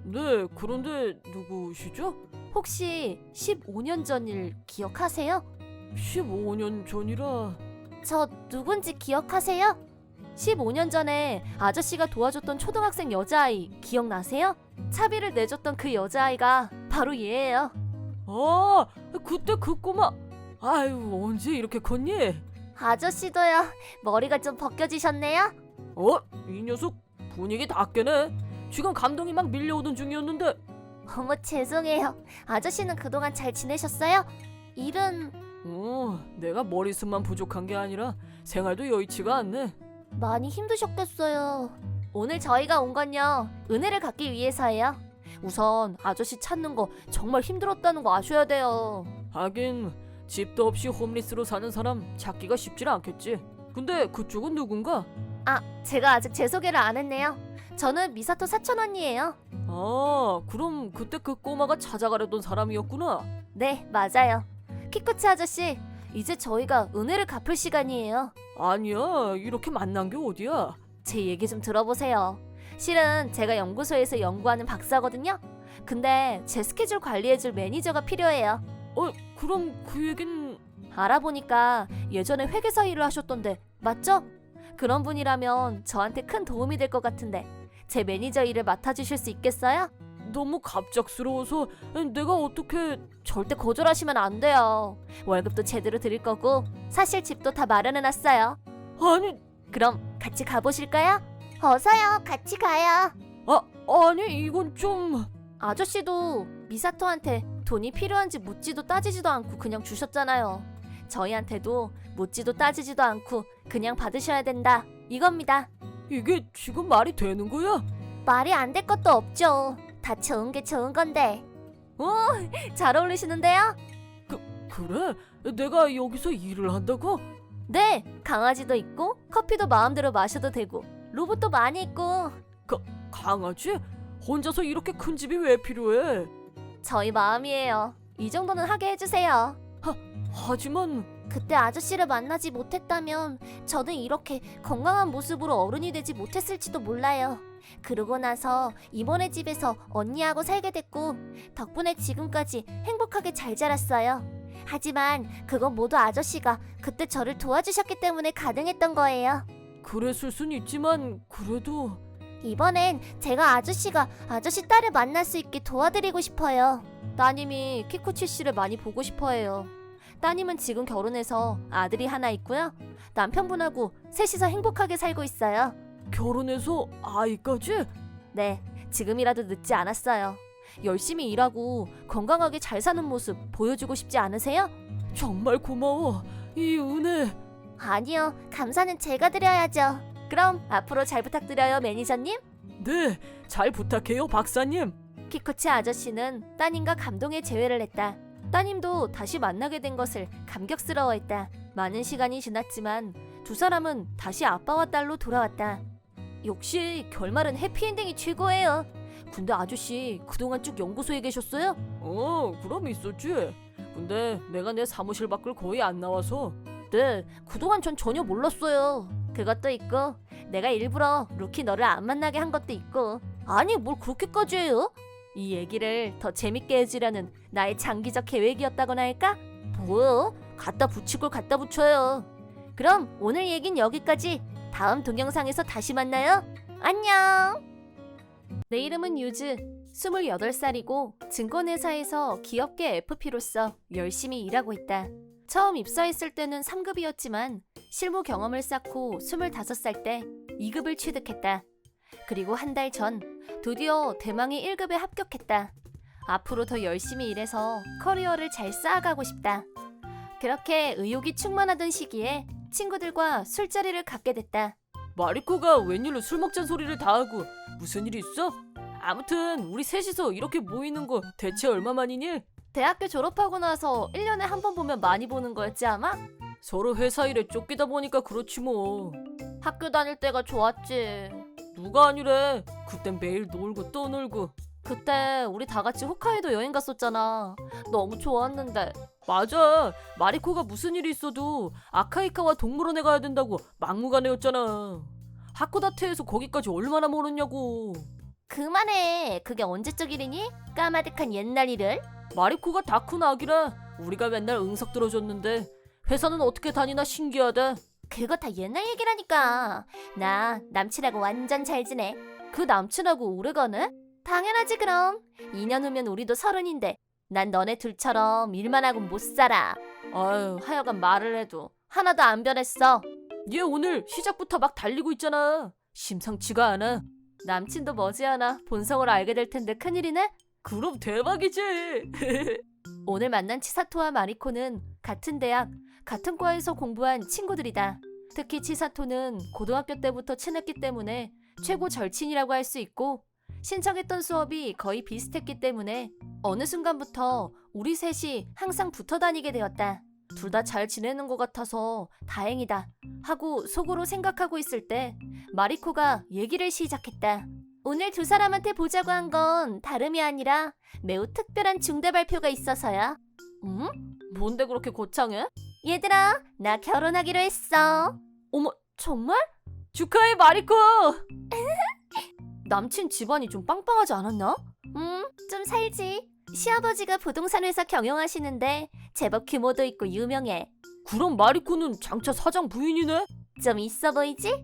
네, 그런데 누구시죠? 혹시 15년 전 일 기억하세요? 15년 전이라... 저 누군지 기억하세요? 15년 전에 아저씨가 도와줬던 초등학생 여자아이 기억나세요? 차비를 내줬던 그 여자아이가 바로 얘예요. 아, 그때 그 꼬마... 아유, 언제 이렇게 컸니? 아저씨도요. 머리가 좀 벗겨지셨네요. 이 녀석 분위기 다 깨네. 지금 감동이 막 밀려오던 중이었는데. 어머 죄송해요. 아저씨는 그동안 잘 지내셨어요? 일은 내가 머리숱만 부족한 게 아니라 생활도 여의치가 않네. 많이 힘드셨겠어요. 오늘 저희가 온 건요, 은혜를 갚기 위해서예요. 우선 아저씨 찾는 거 정말 힘들었다는 거 아셔야 돼요. 하긴 집도 없이 홈리스로 사는 사람 찾기가 쉽질 않겠지. 근데 그쪽은 누군가? 아, 제가 아직 제 소개를 안 했네요. 저는 미사토 사촌 언니예요. 아, 그럼 그때 그 꼬마가 찾아가려던 사람이었구나. 네, 맞아요. 키코치 아저씨, 이제 저희가 은혜를 갚을 시간이에요. 아니야, 이렇게 만난 게 어디야? 제 얘기 좀 들어보세요. 실은 제가 연구소에서 연구하는 박사거든요. 근데 제 스케줄 관리해줄 매니저가 필요해요. 그럼 그 얘긴... 알아보니까 예전에 회계사 일을 하셨던데 맞죠? 그런 분이라면 저한테 큰 도움이 될 것 같은데 제 매니저 일을 맡아주실 수 있겠어요? 너무 갑작스러워서 내가 어떻게... 절대 거절하시면 안 돼요. 월급도 제대로 드릴 거고 사실 집도 다 마련해놨어요. 아니... 그럼 같이 가보실까요? 어서요, 같이 가요. 아니 이건 좀... 아저씨도 미사토한테 돈이 필요한지 묻지도 따지지도 않고 그냥 주셨잖아요. 저희한테도 묻지도 따지지도 않고 그냥 받으셔야 된다, 이겁니다. 이게 지금 말이 되는 거야? 말이 안 될 것도 없죠. 다 좋은 게 좋은 건데. 잘 어울리시는데요? 그래? 내가 여기서 일을 한다고? 네, 강아지도 있고 커피도 마음대로 마셔도 되고 로봇도 많이 있고. 강아지? 혼자서 이렇게 큰 집이 왜 필요해? 저희 마음이에요. 이 정도는 하게 해주세요. 하지만... 그때 아저씨를 만나지 못했다면 저는 이렇게 건강한 모습으로 어른이 되지 못했을지도 몰라요. 그러고 나서 이모네 집에서 언니하고 살게 됐고 덕분에 지금까지 행복하게 잘 자랐어요. 하지만 그건 모두 아저씨가 그때 저를 도와주셨기 때문에 가능했던 거예요. 그랬을 순 있지만 그래도... 이번엔 제가 아저씨가 아저씨 딸을 만날 수 있게 도와드리고 싶어요. 따님이 키코치 씨를 많이 보고 싶어해요. 따님은 지금 결혼해서 아들이 하나 있고요. 남편분하고 셋이서 행복하게 살고 있어요. 결혼해서 아이까지? 네, 지금이라도 늦지 않았어요. 열심히 일하고 건강하게 잘 사는 모습 보여주고 싶지 않으세요? 정말 고마워. 이 은혜... 아니요, 감사는 제가 드려야죠. 그럼 앞으로 잘 부탁드려요, 매니저님. 네, 잘 부탁해요, 박사님. 키코치 아저씨는 따님과 감동의 재회를 했다. 따님도 다시 만나게 된 것을 감격스러워했다. 많은 시간이 지났지만 두 사람은 다시 아빠와 딸로 돌아왔다. 역시 결말은 해피엔딩이 최고예요. 근데 아저씨 그동안 쭉 연구소에 계셨어요? 그럼 있었지. 근데 내가 내 사무실 밖을 거의 안 나와서... 네, 그동안 전 전혀 몰랐어요. 그것도 있고 내가 일부러 루키 너를 안 만나게 한 것도 있고. 아니, 뭘 그렇게까지 해요? 이 얘기를 더 재밌게 해주려는 나의 장기적 계획이었다고나 할까? 뭐요? 갖다 붙이고 갖다 붙여요. 그럼 오늘 얘긴 여기까지. 다음 동영상에서 다시 만나요. 안녕. 내 이름은 유즈. 28살이고 증권회사에서 기업계 FP로서 열심히 일하고 있다. 처음 입사했을 때는 3급이었지만 실무 경험을 쌓고 25살 때 2급을 취득했다. 그리고 한 달 전 드디어 대망의 1급에 합격했다. 앞으로 더 열심히 일해서 커리어를 잘 쌓아가고 싶다. 그렇게 의욕이 충만하던 시기에 친구들과 술자리를 갖게 됐다. 마리코가 웬일로 술 먹잔 소리를 다 하고 무슨 일 있어? 아무튼 우리 셋이서 이렇게 모이는 거 대체 얼마만이니? 대학교 졸업하고 나서 1년에 한 번 보면 많이 보는 거였지 아마? 서로 회사 일에 쫓기다 보니까 그렇지 뭐. 학교 다닐 때가 좋았지. 누가 아니래. 그땐 매일 놀고 또 놀고. 그때 우리 다 같이 홋카이도 여행 갔었잖아. 너무 좋았는데. 맞아. 마리코가 무슨 일이 있어도 아카이카와 동물원에 가야 된다고 막무가내였잖아. 하코다테에서 거기까지 얼마나 멀었냐고. 그만해. 그게 언제적 일이니? 까마득한 옛날 일을? 마리코가 다 큰 아기라 우리가 맨날 응석 들어줬는데 회사는 어떻게 다니나 신기하다. 그거 다 옛날 얘기라니까. 나 남친하고 완전 잘 지내. 그 남친하고 오래 가네? 당연하지 그럼. 2년 후면 우리도 30인데 난 너네 둘처럼 일만 하곤 못 살아. 아유, 하여간 말을 해도 하나도 안 변했어. 얘 오늘 시작부터 막 달리고 있잖아. 심상치가 않아. 남친도 머지않아 본성을 알게 될 텐데 큰일이네? 그럼 대박이지. 오늘 만난 치사토와 마리코는 같은 대학, 같은 과에서 공부한 친구들이다. 특히 치사토는 고등학교 때부터 친했기 때문에 최고 절친이라고 할 수 있고 신청했던 수업이 거의 비슷했기 때문에 어느 순간부터 우리 셋이 항상 붙어 다니게 되었다. 둘 다 잘 지내는 것 같아서 다행이다 하고 속으로 생각하고 있을 때 마리코가 얘기를 시작했다. 오늘 두 사람한테 보자고 한 건 다름이 아니라 매우 특별한 중대 발표가 있어서야. 응? 뭔데 그렇게 거창해? 얘들아, 나 결혼하기로 했어. 어머, 정말? 축하해 마리코. 남친 집안이 좀 빵빵하지 않았나? 좀 살지. 시아버지가 부동산 회사 경영하시는데 제법 규모도 있고 유명해. 그럼 마리코는 장차 사장 부인이네? 좀 있어 보이지?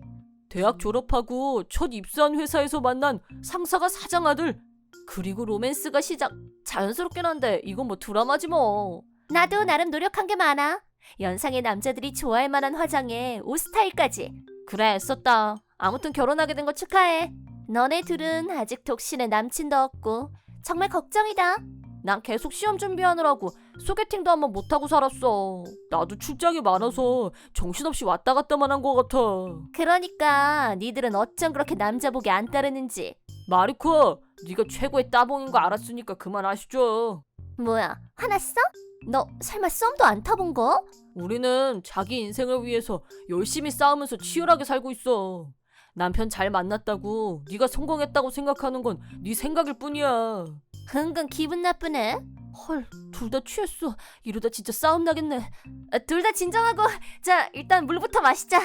대학 졸업하고 첫 입사한 회사에서 만난 상사가 사장 아들. 그리고 로맨스가 시작. 자연스럽긴 한데 이건 뭐 드라마지 뭐. 나도 나름 노력한 게 많아. 연상의 남자들이 좋아할 만한 화장에 옷 스타일까지. 그래, 애썼다. 아무튼 결혼하게 된 거 축하해. 너네 둘은 아직 독신에 남친도 없고 정말 걱정이다. 난 계속 시험 준비하느라고 소개팅도 한번 못하고 살았어. 나도 출장이 많아서 정신없이 왔다 갔다만 한 것 같아. 그러니까 니들은 어쩜 그렇게 남자 보기 안 따르는지. 마리코, 네가 최고의 따봉인 거 알았으니까 그만하시죠. 뭐야, 화났어? 너 설마 썸도 안 타본 거? 우리는 자기 인생을 위해서 열심히 싸우면서 치열하게 살고 있어. 남편 잘 만났다고 네가 성공했다고 생각하는 건 네 생각일 뿐이야. 은근 기분 나쁘네. 헐, 둘 다 취했어. 이러다 진짜 싸움 나겠네. 둘 다 진정하고 자, 일단 물부터 마시자.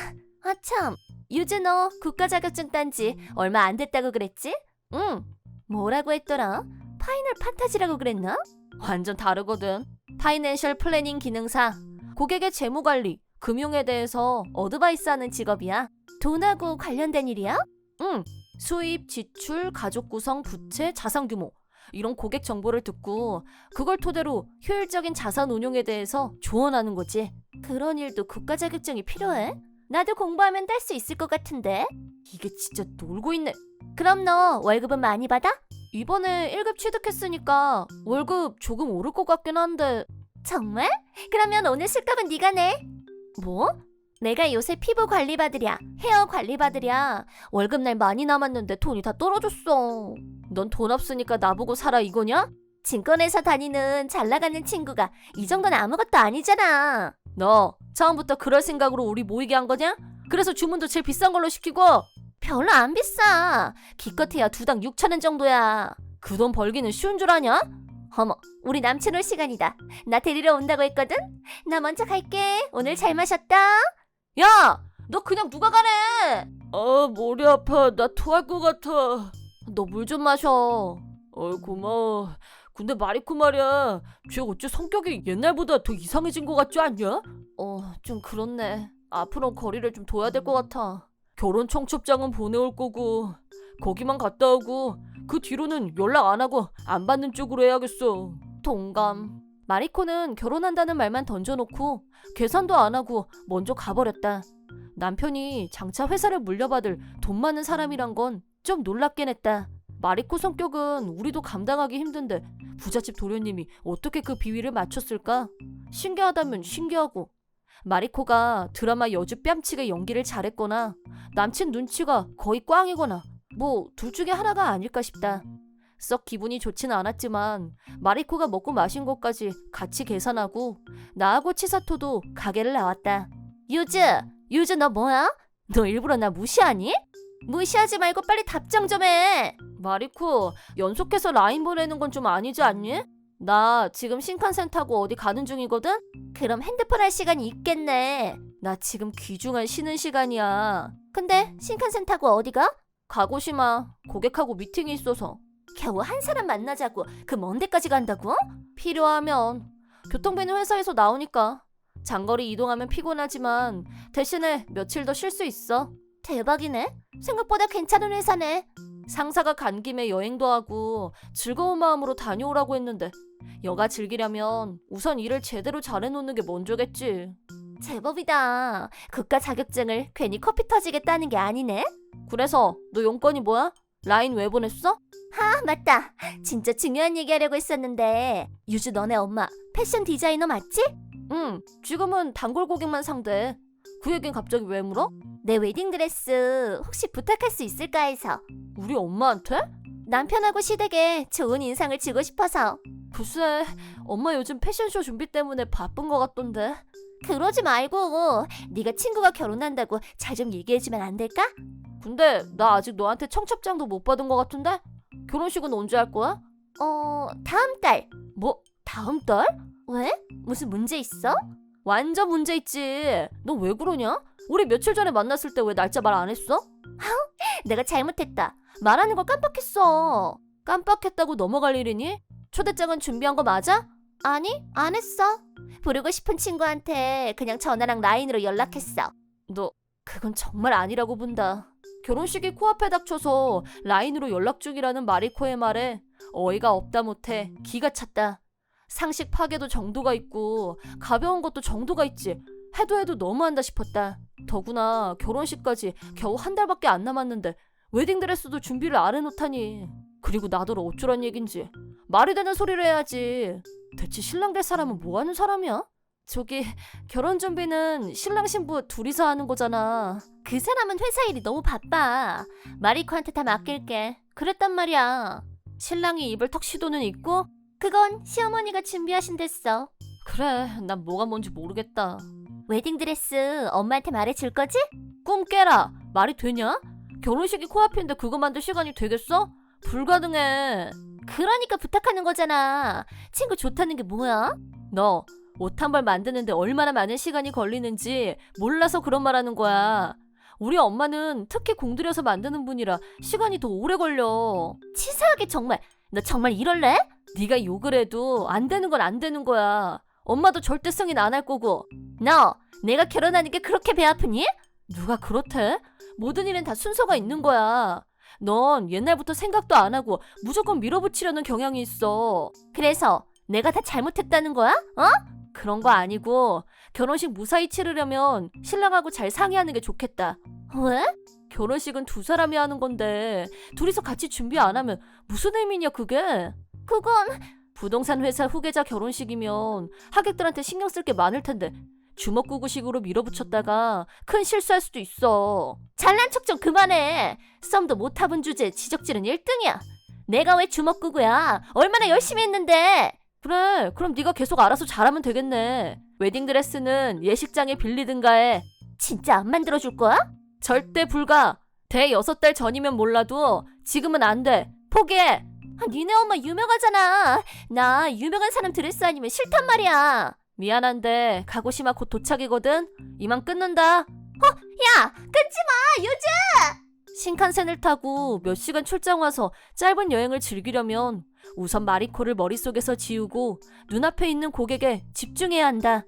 아 참, 유재 너 국가 자격증 딴 지 얼마 안 됐다고 그랬지? 응. 뭐라고 했더라? 파이널 판타지라고 그랬나? 완전 다르거든. 파이낸셜 플래닝 기능사. 고객의 재무 관리, 금융에 대해서 어드바이스하는 직업이야. 돈하고 관련된 일이야? 응. 수입, 지출, 가족 구성, 부채, 자산 규모 이런 고객 정보를 듣고 그걸 토대로 효율적인 자산 운용에 대해서 조언하는 거지. 그런 일도 국가 자격증이 필요해? 나도 공부하면 딸 수 있을 것 같은데. 이게 진짜 놀고 있네. 그럼 너 월급은 많이 받아? 이번에 1급 취득했으니까 월급 조금 오를 것 같긴 한데. 정말? 그러면 오늘 술값은 네가 내. 뭐? 내가 요새 피부 관리 받으랴, 헤어 관리 받으랴. 월급날 많이 남았는데 돈이 다 떨어졌어. 넌 돈 없으니까 나보고 살아 이거냐? 증권회사 다니는 잘 나가는 친구가 이 정도는 아무것도 아니잖아. 너 처음부터 그럴 생각으로 우리 모이게 한 거냐? 그래서 주문도 제일 비싼 걸로 시키고. 별로 안 비싸. 기껏해야 2당 6,000원 정도야. 그 돈 벌기는 쉬운 줄 아냐? 어머, 우리 남친 올 시간이다. 나 데리러 온다고 했거든? 나 먼저 갈게. 오늘 잘 마셨다. 야! 너 그냥 누가 가래! 머리 아파. 나 토할 것 같아. 너 물 좀 마셔. 고마워. 근데 마리코 말이야. 쟤 어째 성격이 옛날보다 더 이상해진 것 같지 않냐? 좀 그렇네. 앞으로 거리를 좀 둬야 될 것 같아. 결혼 청첩장은 보내올 거고 거기만 갔다 오고 그 뒤로는 연락 안 하고 안 받는 쪽으로 해야겠어. 동감. 마리코는 결혼한다는 말만 던져놓고 계산도 안 하고 먼저 가버렸다. 남편이 장차 회사를 물려받을 돈 많은 사람이란 건 좀 놀랍긴 했다. 마리코 성격은 우리도 감당하기 힘든데 부잣집 도련님이 어떻게 그 비위를 맞췄을까? 신기하다면 신기하고, 마리코가 드라마 여주 뺨치게 연기를 잘했거나 남친 눈치가 거의 꽝이거나 뭐 둘 중에 하나가 아닐까 싶다. 썩 기분이 좋지는 않았지만 마리코가 먹고 마신 것까지 같이 계산하고 나하고 치사토도 가게를 나왔다. 유즈 너 뭐야? 너 일부러 나 무시하니? 무시하지 말고 빨리 답장 좀 해. 마리코, 연속해서 라인 보내는 건 좀 아니지 않니? 나 지금 신칸센 타고 어디 가는 중이거든? 그럼 핸드폰 할 시간이 있겠네. 나 지금 귀중한 쉬는 시간이야. 근데 신칸센 타고 어디 가? 가고시마, 고객하고 미팅이 있어서. 겨우 한 사람 만나자고 그 먼 데까지 간다고? 필요하면. 교통비는 회사에서 나오니까. 장거리 이동하면 피곤하지만 대신에 며칠 더 쉴 수 있어. 대박이네. 생각보다 괜찮은 회사네. 상사가 간 김에 여행도 하고 즐거운 마음으로 다녀오라고 했는데 여가 즐기려면 우선 일을 제대로 잘해놓는 게 먼저겠지. 제법이다. 국가 자격증을 괜히 커피 터지게 따는 게 아니네. 그래서 너 용건이 뭐야? 라인 왜 보냈어? 아, 맞다. 진짜 중요한 얘기 하려고 했었는데 유주 너네 엄마 패션 디자이너 맞지? 응, 지금은 단골 고객만 상대해. 그 얘긴 갑자기 왜 물어? 내 웨딩드레스 혹시 부탁할 수 있을까 해서. 우리 엄마한테? 남편하고 시댁에 좋은 인상을 주고 싶어서. 글쎄, 엄마 요즘 패션쇼 준비 때문에 바쁜 것 같던데. 그러지 말고 네가 친구가 결혼한다고 잘 좀 얘기해주면 안 될까? 근데 나 아직 너한테 청첩장도 못 받은 것 같은데? 결혼식은 언제 할 거야? 다음 달. 뭐, 다음 달? 왜? 무슨 문제 있어? 완전 문제 있지. 너 왜 그러냐? 우리 며칠 전에 만났을 때 왜 날짜 말 안 했어? 내가 잘못했다. 말하는 걸 깜빡했어. 깜빡했다고 넘어갈 일이니? 초대장은 준비한 거 맞아? 아니, 안 했어. 부르고 싶은 친구한테 그냥 전화랑 라인으로 연락했어. 너 그건 정말 아니라고 본다. 결혼식이 코앞에 닥쳐서 라인으로 연락 중이라는 마리코의 말에 어이가 없다 못해 기가 찼다. 상식 파괴도 정도가 있고 가벼운 것도 정도가 있지. 해도 너무한다 싶었다. 더구나 결혼식까지 겨우 한 달밖에 안 남았는데 웨딩드레스도 준비를 안 해놓다니. 그리고 나더러 어쩌란 얘긴지 말이 되는 소리를 해야지. 대체 신랑 될 사람은 뭐 하는 사람이야? 저기 결혼 준비는 신랑 신부 둘이서 하는 거잖아. 그 사람은 회사 일이 너무 바빠. 마리코한테 다 맡길게. 그랬단 말이야. 신랑이 입을 턱시도는 있고? 그건 시어머니가 준비하신댔어. 그래, 난 뭐가 뭔지 모르겠다. 웨딩드레스 엄마한테 말해줄 거지? 꿈 깨라. 말이 되냐? 결혼식이 코앞인데 그거 만들 시간이 되겠어? 불가능해. 그러니까 부탁하는 거잖아. 친구 좋다는 게 뭐야? 너 옷 한 벌 만드는데 얼마나 많은 시간이 걸리는지 몰라서 그런 말 하는 거야. 우리 엄마는 특히 공들여서 만드는 분이라 시간이 더 오래 걸려. 치사하게 정말. 너 정말 이럴래? 네가 욕을 해도 안 되는 건 안 되는 거야. 엄마도 절대 승인 안 할 거고. 너 내가 결혼하는 게 그렇게 배 아프니? 누가 그렇대? 모든 일엔 다 순서가 있는 거야. 넌 옛날부터 생각도 안 하고 무조건 밀어붙이려는 경향이 있어. 그래서 내가 다 잘못했다는 거야? 그런 거 아니고 결혼식 무사히 치르려면 신랑하고 잘 상의하는 게 좋겠다. 왜? 결혼식은 두 사람이 하는 건데 둘이서 같이 준비 안 하면 무슨 의미냐 그게? 그건 부동산 회사 후계자 결혼식이면 하객들한테 신경 쓸 게 많을 텐데 주먹구구식으로 밀어붙였다가 큰 실수할 수도 있어. 잘난 척 좀 그만해. 썸도 못 타본 주제에 지적질은 1등이야. 내가 왜 주먹구구야? 얼마나 열심히 했는데. 그래, 그럼 네가 계속 알아서 잘하면 되겠네. 웨딩드레스는 예식장에 빌리든가 해. 진짜 안 만들어줄 거야? 절대 불가. 대 6달 전이면 몰라도 지금은 안 돼. 포기해. 니네 엄마 유명하잖아. 나 유명한 사람 드레스 아니면 싫단 말이야. 미안한데 가고시마 곧 도착이거든. 이만 끊는다. 야, 끊지 마, 유주. 신칸센을 타고 몇 시간 출장 와서 짧은 여행을 즐기려면 우선 마리코를 머릿속에서 지우고 눈앞에 있는 고객에 집중해야 한다.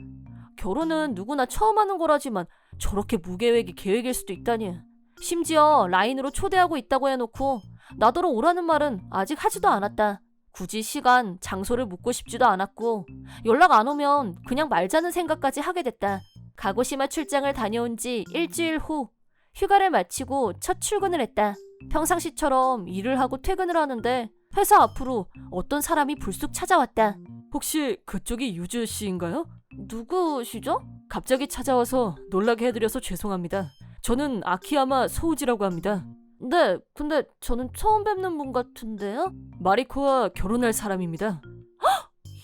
결혼은 누구나 처음 하는 거라지만 저렇게 무계획이 계획일 수도 있다니. 심지어 라인으로 초대하고 있다고 해놓고 나더러 오라는 말은 아직 하지도 않았다. 굳이 시간, 장소를 묻고 싶지도 않았고 연락 안 오면 그냥 말자는 생각까지 하게 됐다. 가고시마 출장을 다녀온 지 일주일 후 휴가를 마치고 첫 출근을 했다. 평상시처럼 일을 하고 퇴근을 하는데 회사 앞으로 어떤 사람이 불쑥 찾아왔다. 혹시 그쪽이 유주 씨인가요? 누구시죠? 갑자기 찾아와서 놀라게 해드려서 죄송합니다. 저는 아키야마 소우지라고 합니다. 네, 근데 저는 처음 뵙는 분 같은데요? 마리코와 결혼할 사람입니다.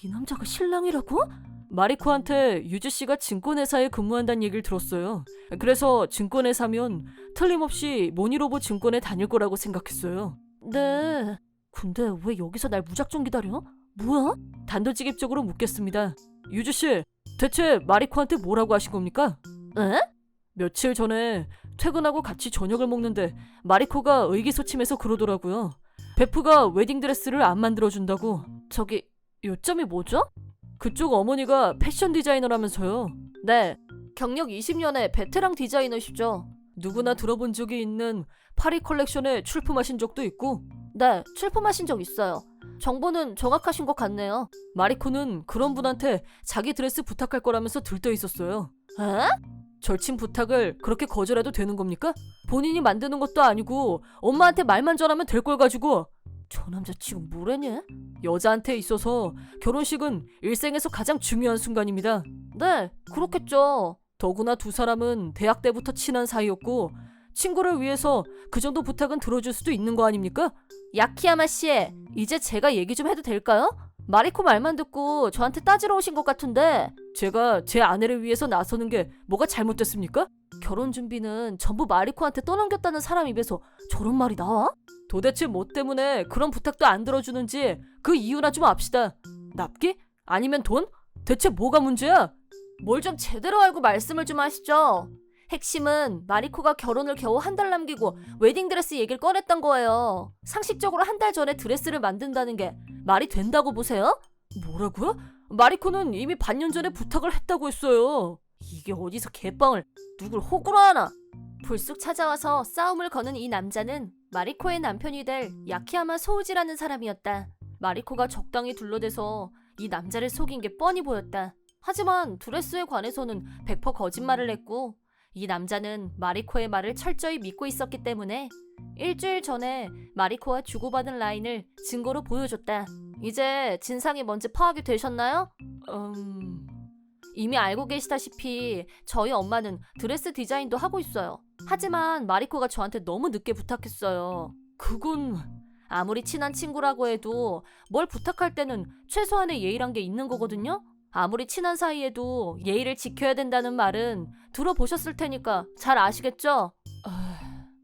이 남자가 신랑이라고? 마리코한테 유주 씨가 증권회사에 근무한다는 얘기를 들었어요. 그래서 증권회사면 틀림없이 모니로보 증권에 다닐 거라고 생각했어요. 네. 근데 왜 여기서 날 무작정 기다려? 뭐야? 단도직입적으로 묻겠습니다. 유주 씨, 대체 마리코한테 뭐라고 하신 겁니까? 에? 며칠 전에 퇴근하고 같이 저녁을 먹는데 마리코가 의기소침해서 그러더라고요. 베프가 웨딩드레스를 안 만들어준다고. 저기 요점이 뭐죠? 그쪽 어머니가 패션 디자이너라면서요. 네, 경력 20년의 베테랑 디자이너시죠. 누구나 들어본 적이 있는 파리 컬렉션에 출품하신 적도 있고. 네, 출품하신 적 있어요. 정보는 정확하신 것 같네요. 마리코는 그런 분한테 자기 드레스 부탁할 거라면서 들떠 있었어요. 에? 절친 부탁을 그렇게 거절해도 되는 겁니까? 본인이 만드는 것도 아니고 엄마한테 말만 전하면 될 걸 가지고. 저 남자 지금 뭐래냐? 여자한테 있어서 결혼식은 일생에서 가장 중요한 순간입니다. 네, 그렇겠죠. 더구나 두 사람은 대학 때부터 친한 사이였고 친구를 위해서 그 정도 부탁은 들어줄 수도 있는 거 아닙니까? 야키야마 씨, 이제 제가 얘기 좀 해도 될까요? 마리코 말만 듣고 저한테 따지러 오신 것 같은데 제가 제 아내를 위해서 나서는 게 뭐가 잘못됐습니까? 결혼 준비는 전부 마리코한테 떠넘겼다는 사람 입에서 저런 말이 나와? 도대체 뭐 때문에 그런 부탁도 안 들어주는지 그 이유나 좀 압시다. 납기? 아니면 돈? 대체 뭐가 문제야? 뭘 좀 제대로 알고 말씀을 좀 하시죠. 핵심은 마리코가 결혼을 겨우 한 달 남기고 웨딩드레스 얘기를 꺼냈던 거예요. 상식적으로 한 달 전에 드레스를 만든다는 게 말이 된다고 보세요? 뭐라고요? 마리코는 이미 반년 전에 부탁을 했다고 했어요. 이게 어디서 개빵을 누굴 호구로 하나? 불쑥 찾아와서 싸움을 거는 이 남자는 마리코의 남편이 될 야키야마 소우지라는 사람이었다. 마리코가 적당히 둘러대서 이 남자를 속인 게 뻔히 보였다. 하지만 드레스에 관해서는 100% 거짓말을 했고 이 남자는 마리코의 말을 철저히 믿고 있었기 때문에 일주일 전에 마리코와 주고받은 라인을 증거로 보여줬다. 이제 진상이 뭔지 파악이 되셨나요? 이미 알고 계시다시피 저희 엄마는 드레스 디자인도 하고 있어요. 하지만 마리코가 저한테 너무 늦게 부탁했어요. 그건 아무리 친한 친구라고 해도 뭘 부탁할 때는 최소한의 예의란 게 있는 거거든요? 아무리 친한 사이에도 예의를 지켜야 된다는 말은 들어보셨을 테니까 잘 아시겠죠?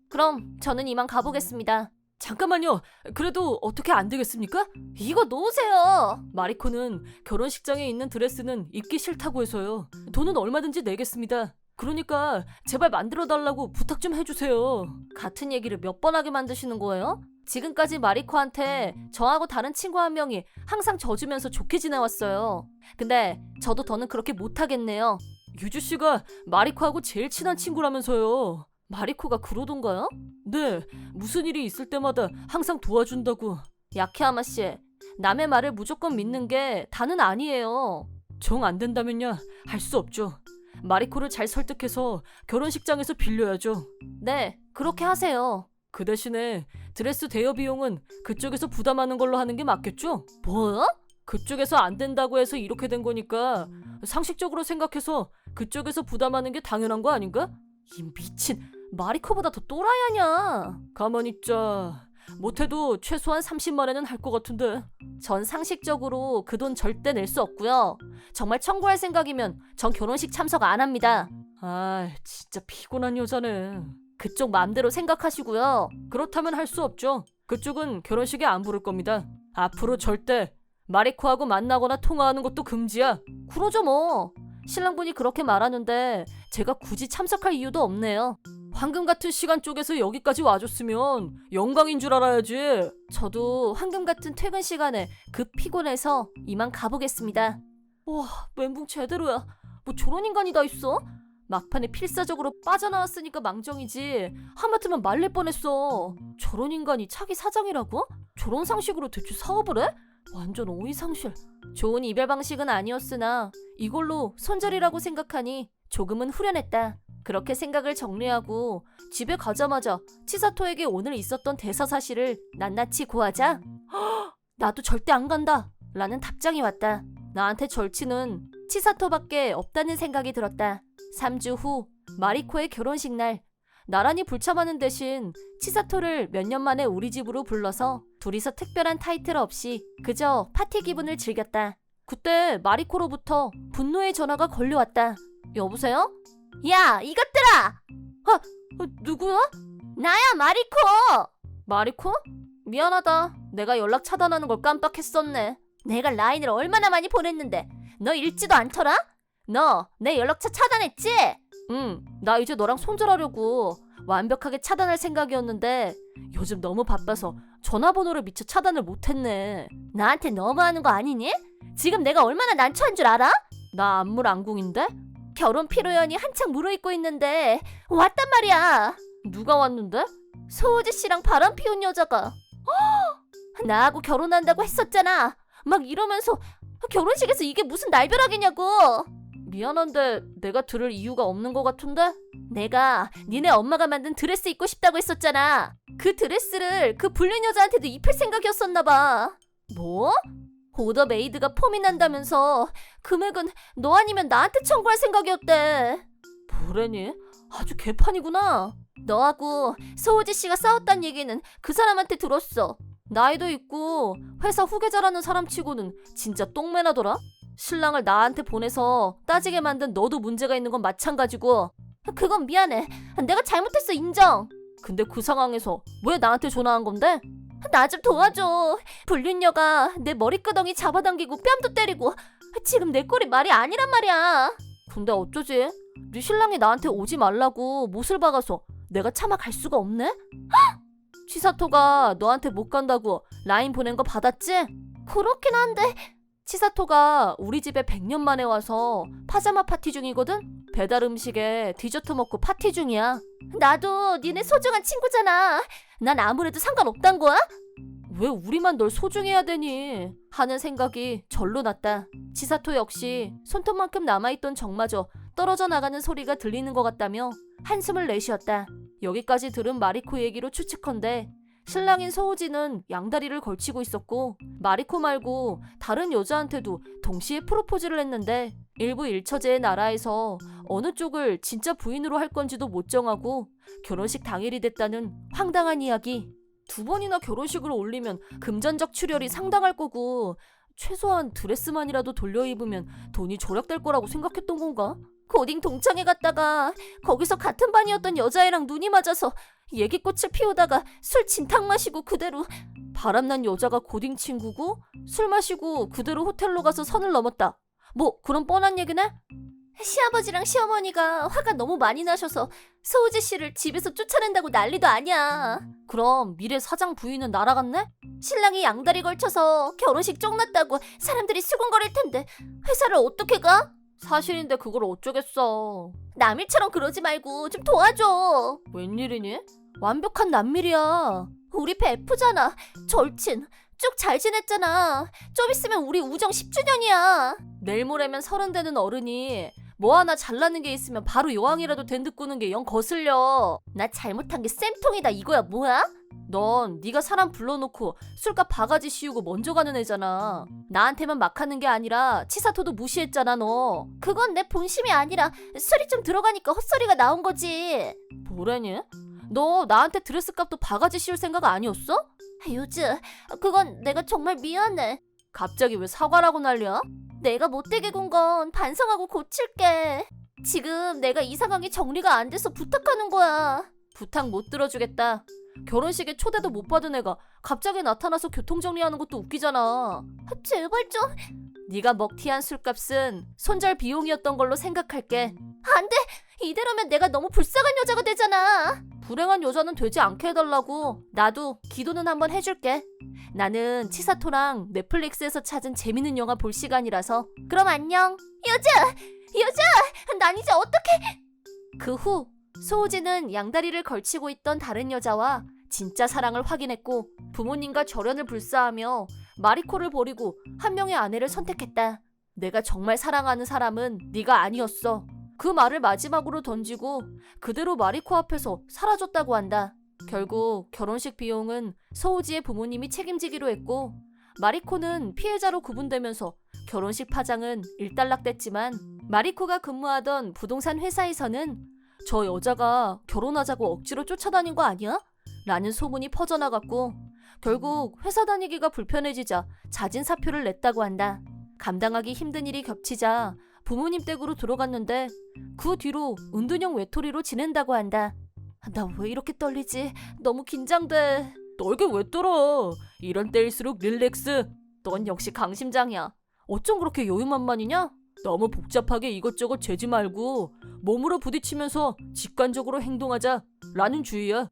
그럼 저는 이만 가보겠습니다. 잠깐만요. 그래도 어떻게 안 되겠습니까? 이거 놓으세요. 마리코는 결혼식장에 있는 드레스는 입기 싫다고 해서요. 돈은 얼마든지 내겠습니다. 그러니까 제발 만들어달라고 부탁 좀 해주세요. 같은 얘기를 몇 번 하게 만드시는 거예요? 지금까지 마리코한테 저하고 다른 친구 한 명이 항상 져주면서 좋게 지내왔어요. 근데 저도 더는 그렇게 못하겠네요. 유주씨가 마리코하고 제일 친한 친구라면서요. 마리코가 그러던가요? 네, 무슨 일이 있을 때마다 항상 도와준다고. 야키야마씨, 남의 말을 무조건 믿는 게 다는 아니에요. 정 안 된다면야 할 수 없죠. 마리코를 잘 설득해서 결혼식장에서 빌려야죠. 네, 그렇게 하세요. 그 대신에 드레스 대여 비용은 그쪽에서 부담하는 걸로 하는 게 맞겠죠? 뭐요? 그쪽에서 안 된다고 해서 이렇게 된 거니까 상식적으로 생각해서 그쪽에서 부담하는 게 당연한 거 아닌가? 이 미친 마리코보다 더 또라이 아냐. 가만히 있자. 못해도 최소한 30만 원은 할 것 같은데. 전 상식적으로 그 돈 절대 낼 수 없고요. 정말 청구할 생각이면 전 결혼식 참석 안 합니다. 아, 진짜 피곤한 여자네. 그쪽 마음대로 생각하시고요. 그렇다면 할 수 없죠. 그쪽은 결혼식에 안 부를 겁니다. 앞으로 절대 마리코하고 만나거나 통화하는 것도 금지야. 그러죠 뭐. 신랑분이 그렇게 말하는데 제가 굳이 참석할 이유도 없네요. 황금 같은 시간 쪼개서 여기까지 와줬으면 영광인 줄 알아야지. 저도 황금 같은 퇴근 시간에 급 피곤해서 이만 가보겠습니다. 와, 멘붕 제대로야. 뭐 저런 인간이 다 있어? 막판에 필사적으로 빠져나왔으니까 망정이지 하마터면 말릴 뻔했어. 저런 인간이 차기 사장이라고? 저런 상식으로 대출 사업을 해? 완전 오이상실. 좋은 이별 방식은 아니었으나 이걸로 손절이라고 생각하니 조금은 후련했다. 그렇게 생각을 정리하고 집에 가자마자 치사토에게 오늘 있었던 대사 사실을 낱낱이 고하자 나도 절대 안 간다 라는 답장이 왔다. 나한테 절친은 치사토밖에 없다는 생각이 들었다. 3주 후 마리코의 결혼식 날 나란히 불참하는 대신 치사토를 몇 년 만에 우리 집으로 불러서 둘이서 특별한 타이틀 없이 그저 파티 기분을 즐겼다. 그때 마리코로부터 분노의 전화가 걸려왔다. 여보세요? 야, 이것들아! 누구야? 나야, 마리코! 마리코? 미안하다. 내가 연락 차단하는 걸 깜빡했었네. 내가 라인을 얼마나 많이 보냈는데 너 읽지도 않더라? 너 내 연락처 차단했지? 응, 나 이제 너랑 손절하려고 완벽하게 차단할 생각이었는데 요즘 너무 바빠서 전화번호를 미처 차단을 못했네. 나한테 너무하는 거 아니니? 지금 내가 얼마나 난처한 줄 알아? 나 안물안궁인데? 결혼 피로연이 한창 무르익고 있는데 왔단 말이야. 누가 왔는데? 소우지 씨랑 바람 피운 여자가 나하고 결혼한다고 했었잖아. 막 이러면서 결혼식에서 이게 무슨 날벼락이냐고. 미안한데 내가 들을 이유가 없는 것 같은데? 내가 니네 엄마가 만든 드레스 입고 싶다고 했었잖아. 그 드레스를 그 불륜 여자한테도 입힐 생각이었었나 봐. 뭐? 오더 메이드가 폼이 난다면서 금액은 너 아니면 나한테 청구할 생각이었대. 뭐래니? 아주 개판이구나. 너하고 소우지 씨가 싸웠단 얘기는 그 사람한테 들었어. 나이도 있고 회사 후계자라는 사람치고는 진짜 똥매나더라. 신랑을 나한테 보내서 따지게 만든 너도 문제가 있는 건 마찬가지고. 그건 미안해. 내가 잘못했어, 인정. 근데 그 상황에서 왜 나한테 전화한 건데? 나 좀 도와줘. 불륜녀가 내 머리끄덩이 잡아당기고 뺨도 때리고 지금 내 꼴이 말이 아니란 말이야. 근데 어쩌지? 네 신랑이 나한테 오지 말라고 못을 박아서 내가 차마 갈 수가 없네? 치사토가 너한테 못 간다고 라인 보낸 거 받았지? 그렇긴 한데 치사토가 우리 집에 100년 만에 와서 파자마 파티 중이거든? 배달 음식에 디저트 먹고 파티 중이야. 나도 니네 소중한 친구잖아. 난 아무래도 상관없단 거야? 왜 우리만 널 소중해야 되니? 하는 생각이 절로 났다. 치사토 역시 손톱만큼 남아있던 정마저 떨어져 나가는 소리가 들리는 것 같다며 한숨을 내쉬었다. 여기까지 들은 마리코 얘기로 추측컨대 신랑인 소우지는 양다리를 걸치고 있었고 마리코 말고 다른 여자한테도 동시에 프로포즈를 했는데 일부 일처제의 나라에서 어느 쪽을 진짜 부인으로 할 건지도 못 정하고 결혼식 당일이 됐다는 황당한 이야기. 2번이나 결혼식을 올리면 금전적 출혈이 상당할 거고 최소한 드레스만이라도 돌려 입으면 돈이 절약될 거라고 생각했던 건가? 고딩 동창회 갔다가 거기서 같은 반이었던 여자애랑 눈이 맞아서 얘기꽃을 피우다가 술 진탕 마시고 그대로. 바람난 여자가 고딩 친구고 술 마시고 그대로 호텔로 가서 선을 넘었다. 뭐 그런 뻔한 얘기네? 시아버지랑 시어머니가 화가 너무 많이 나셔서 소우지 씨를 집에서 쫓아낸다고 난리도 아니야. 그럼 미래 사장 부인은 날아갔네? 신랑이 양다리 걸쳐서 결혼식 쪽났다고 사람들이 수군거릴 텐데 회사를 어떻게 가? 사실인데 그걸 어쩌겠어. 남일처럼 그러지 말고 좀 도와줘. 웬일이니? 완벽한 남일이야. 우리 베프잖아. 절친. 쭉 잘 지냈잖아. 좀 있으면 우리 우정 10주년이야. 내일 모레면 30 되는 어른이 뭐 하나 잘나는 게 있으면 바로 여왕이라도 된 듯 꾸는 게 영 거슬려. 나 잘못한 게 쌤통이다 이거야 뭐야? 넌 네가 사람 불러놓고 술값 바가지 씌우고 먼저 가는 애잖아. 나한테만 막 하는 게 아니라 치사토도 무시했잖아 너. 그건 내 본심이 아니라 술이 좀 들어가니까 헛소리가 나온 거지. 뭐라니? 너 나한테 드레스값도 바가지 씌울 생각 아니었어? 요즘 그건 내가 정말 미안해. 갑자기 왜 사과라고 난리야? 내가 못되게 군 건 반성하고 고칠게. 지금 내가 이 상황이 정리가 안 돼서 부탁하는 거야. 부탁 못 들어주겠다. 결혼식에 초대도 못 받은 애가 갑자기 나타나서 교통정리하는 것도 웃기잖아. 제발 좀. 네가 먹튀한 술값은 손절 비용이었던 걸로 생각할게. 안 돼. 이대로면 내가 너무 불쌍한 여자가 되잖아. 불행한 여자는 되지 않게 해달라고. 나도 기도는 한번 해줄게. 나는 치사토랑 넷플릭스에서 찾은 재밌는 영화 볼 시간이라서. 그럼 안녕. 여자! 난 이제 어떡해. 그 후 소우지는 양다리를 걸치고 있던 다른 여자와 진짜 사랑을 확인했고 부모님과 절연을 불사하며 마리코를 버리고 한 명의 아내를 선택했다. 내가 정말 사랑하는 사람은 네가 아니었어. 그 말을 마지막으로 던지고 그대로 마리코 앞에서 사라졌다고 한다. 결국 결혼식 비용은 소우지의 부모님이 책임지기로 했고 마리코는 피해자로 구분되면서 결혼식 파장은 일단락됐지만 마리코가 근무하던 부동산 회사에서는 저 여자가 결혼하자고 억지로 쫓아다닌 거 아니야? 라는 소문이 퍼져나갔고 결국 회사 다니기가 불편해지자 자진 사표를 냈다고 한다. 감당하기 힘든 일이 겹치자 부모님 댁으로 들어갔는데 그 뒤로 은둔형 외톨이로 지낸다고 한다. 나 왜 이렇게 떨리지? 너무 긴장돼. 떨게 왜 떨어? 이런 때일수록 릴렉스. 넌 역시 강심장이야. 어쩜 그렇게 여유만만이냐? 너무 복잡하게 이것저것 재지 말고 몸으로 부딪히면서 직관적으로 행동하자 라는 주의야.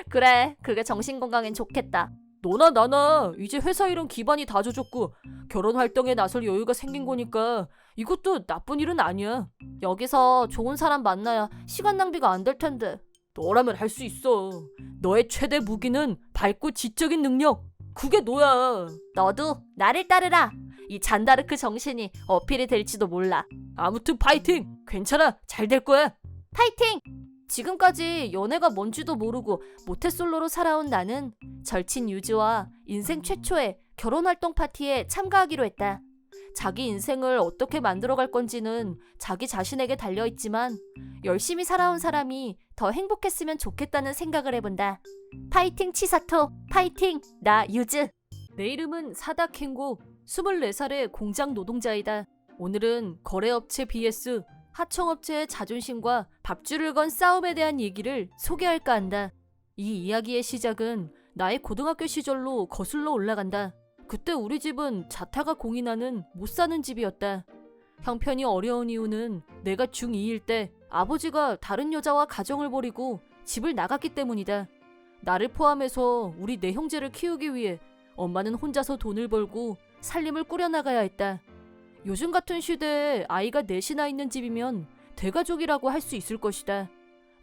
그래, 그게 정신건강엔 좋겠다. 너나 나나 이제 회사 일은 기반이 다져졌고 결혼 활동에 나설 여유가 생긴 거니까 이것도 나쁜 일은 아니야. 여기서 좋은 사람 만나야 시간 낭비가 안 될 텐데. 너라면 할 수 있어. 너의 최대 무기는 밝고 지적인 능력. 그게 너야. 너도 나를 따르라. 이 잔다르크 정신이 어필이 될지도 몰라. 아무튼 파이팅! 괜찮아, 잘 될 거야. 파이팅! 지금까지 연애가 뭔지도 모르고 모태솔로로 살아온 나는 절친 유주와 인생 최초의 결혼활동 파티에 참가하기로 했다. 자기 인생을 어떻게 만들어갈 건지는 자기 자신에게 달려있지만 열심히 살아온 사람이 더 행복했으면 좋겠다는 생각을 해본다. 파이팅 치사토, 파이팅 나 유즈. 내 이름은 사다켄고 24살의 공장 노동자이다. 오늘은 거래업체 vs 하청업체의 자존심과 밥줄을 건 싸움에 대한 얘기를 소개할까 한다. 이 이야기의 시작은 나의 고등학교 시절로 거슬러 올라간다. 그때 우리 집은 자타가 공인하는 못 사는 집이었다. 형편이 어려운 이유는 내가 중2일 때 아버지가 다른 여자와 가정을 벌이고 집을 나갔기 때문이다. 나를 포함해서 우리 네 형제를 키우기 위해 엄마는 혼자서 돈을 벌고 살림을 꾸려나가야 했다. 요즘 같은 시대에 아이가 넷이나 있는 집이면 대가족이라고 할 수 있을 것이다.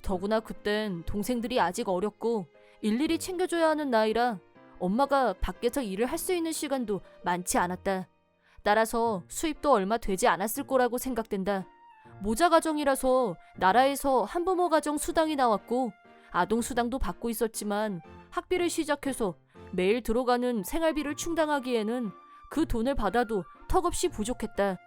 더구나 그땐 동생들이 아직 어렸고 일일이 챙겨줘야 하는 나이라 엄마가 밖에서 일을 할 수 있는 시간도 많지 않았다. 따라서 수입도 얼마 되지 않았을 거라고 생각된다. 모자 가정이라서 나라에서 한부모 가정 수당이 나왔고 아동 수당도 받고 있었지만 학비를 시작해서 매일 들어가는 생활비를 충당하기에는 그 돈을 받아도 턱없이 부족했다.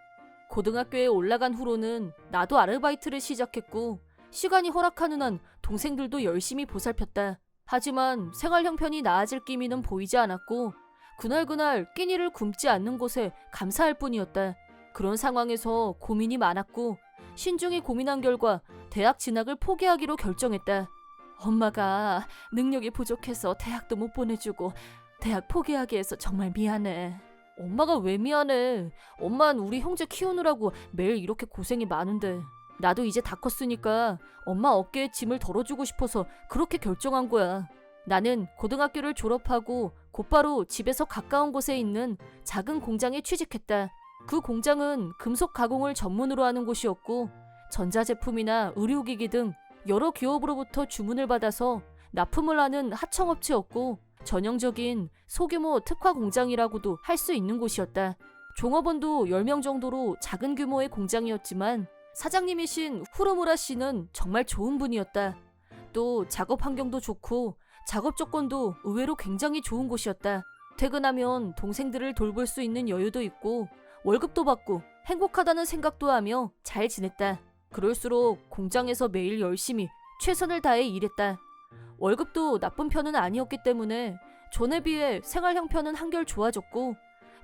고등학교에 올라간 후로는 나도 아르바이트를 시작했고 시간이 허락하는 한 동생들도 열심히 보살폈다. 하지만 생활 형편이 나아질 기미는 보이지 않았고 그날그날 끼니를 굶지 않는 것에 감사할 뿐이었다. 그런 상황에서 고민이 많았고 신중히 고민한 결과 대학 진학을 포기하기로 결정했다. 엄마가 능력이 부족해서 대학도 못 보내주고 대학 포기하게 해서 정말 미안해. 엄마가 왜 미안해? 엄만 우리 형제 키우느라고 매일 이렇게 고생이 많은데. 나도 이제 다 컸으니까 엄마 어깨에 짐을 덜어주고 싶어서 그렇게 결정한 거야. 나는 고등학교를 졸업하고 곧바로 집에서 가까운 곳에 있는 작은 공장에 취직했다. 그 공장은 금속 가공을 전문으로 하는 곳이었고 전자제품이나 의료기기 등 여러 기업으로부터 주문을 받아서 납품을 하는 하청업체였고 전형적인 소규모 특화 공장이라고도 할 수 있는 곳이었다. 종업원도 10명 정도로 작은 규모의 공장이었지만 사장님이신 후르무라 씨는 정말 좋은 분이었다. 또 작업 환경도 좋고 작업 조건도 의외로 굉장히 좋은 곳이었다. 퇴근하면 동생들을 돌볼 수 있는 여유도 있고 월급도 받고 행복하다는 생각도 하며 잘 지냈다. 그럴수록 공장에서 매일 열심히 최선을 다해 일했다. 월급도 나쁜 편은 아니었기 때문에 전에 비해 생활 형편은 한결 좋아졌고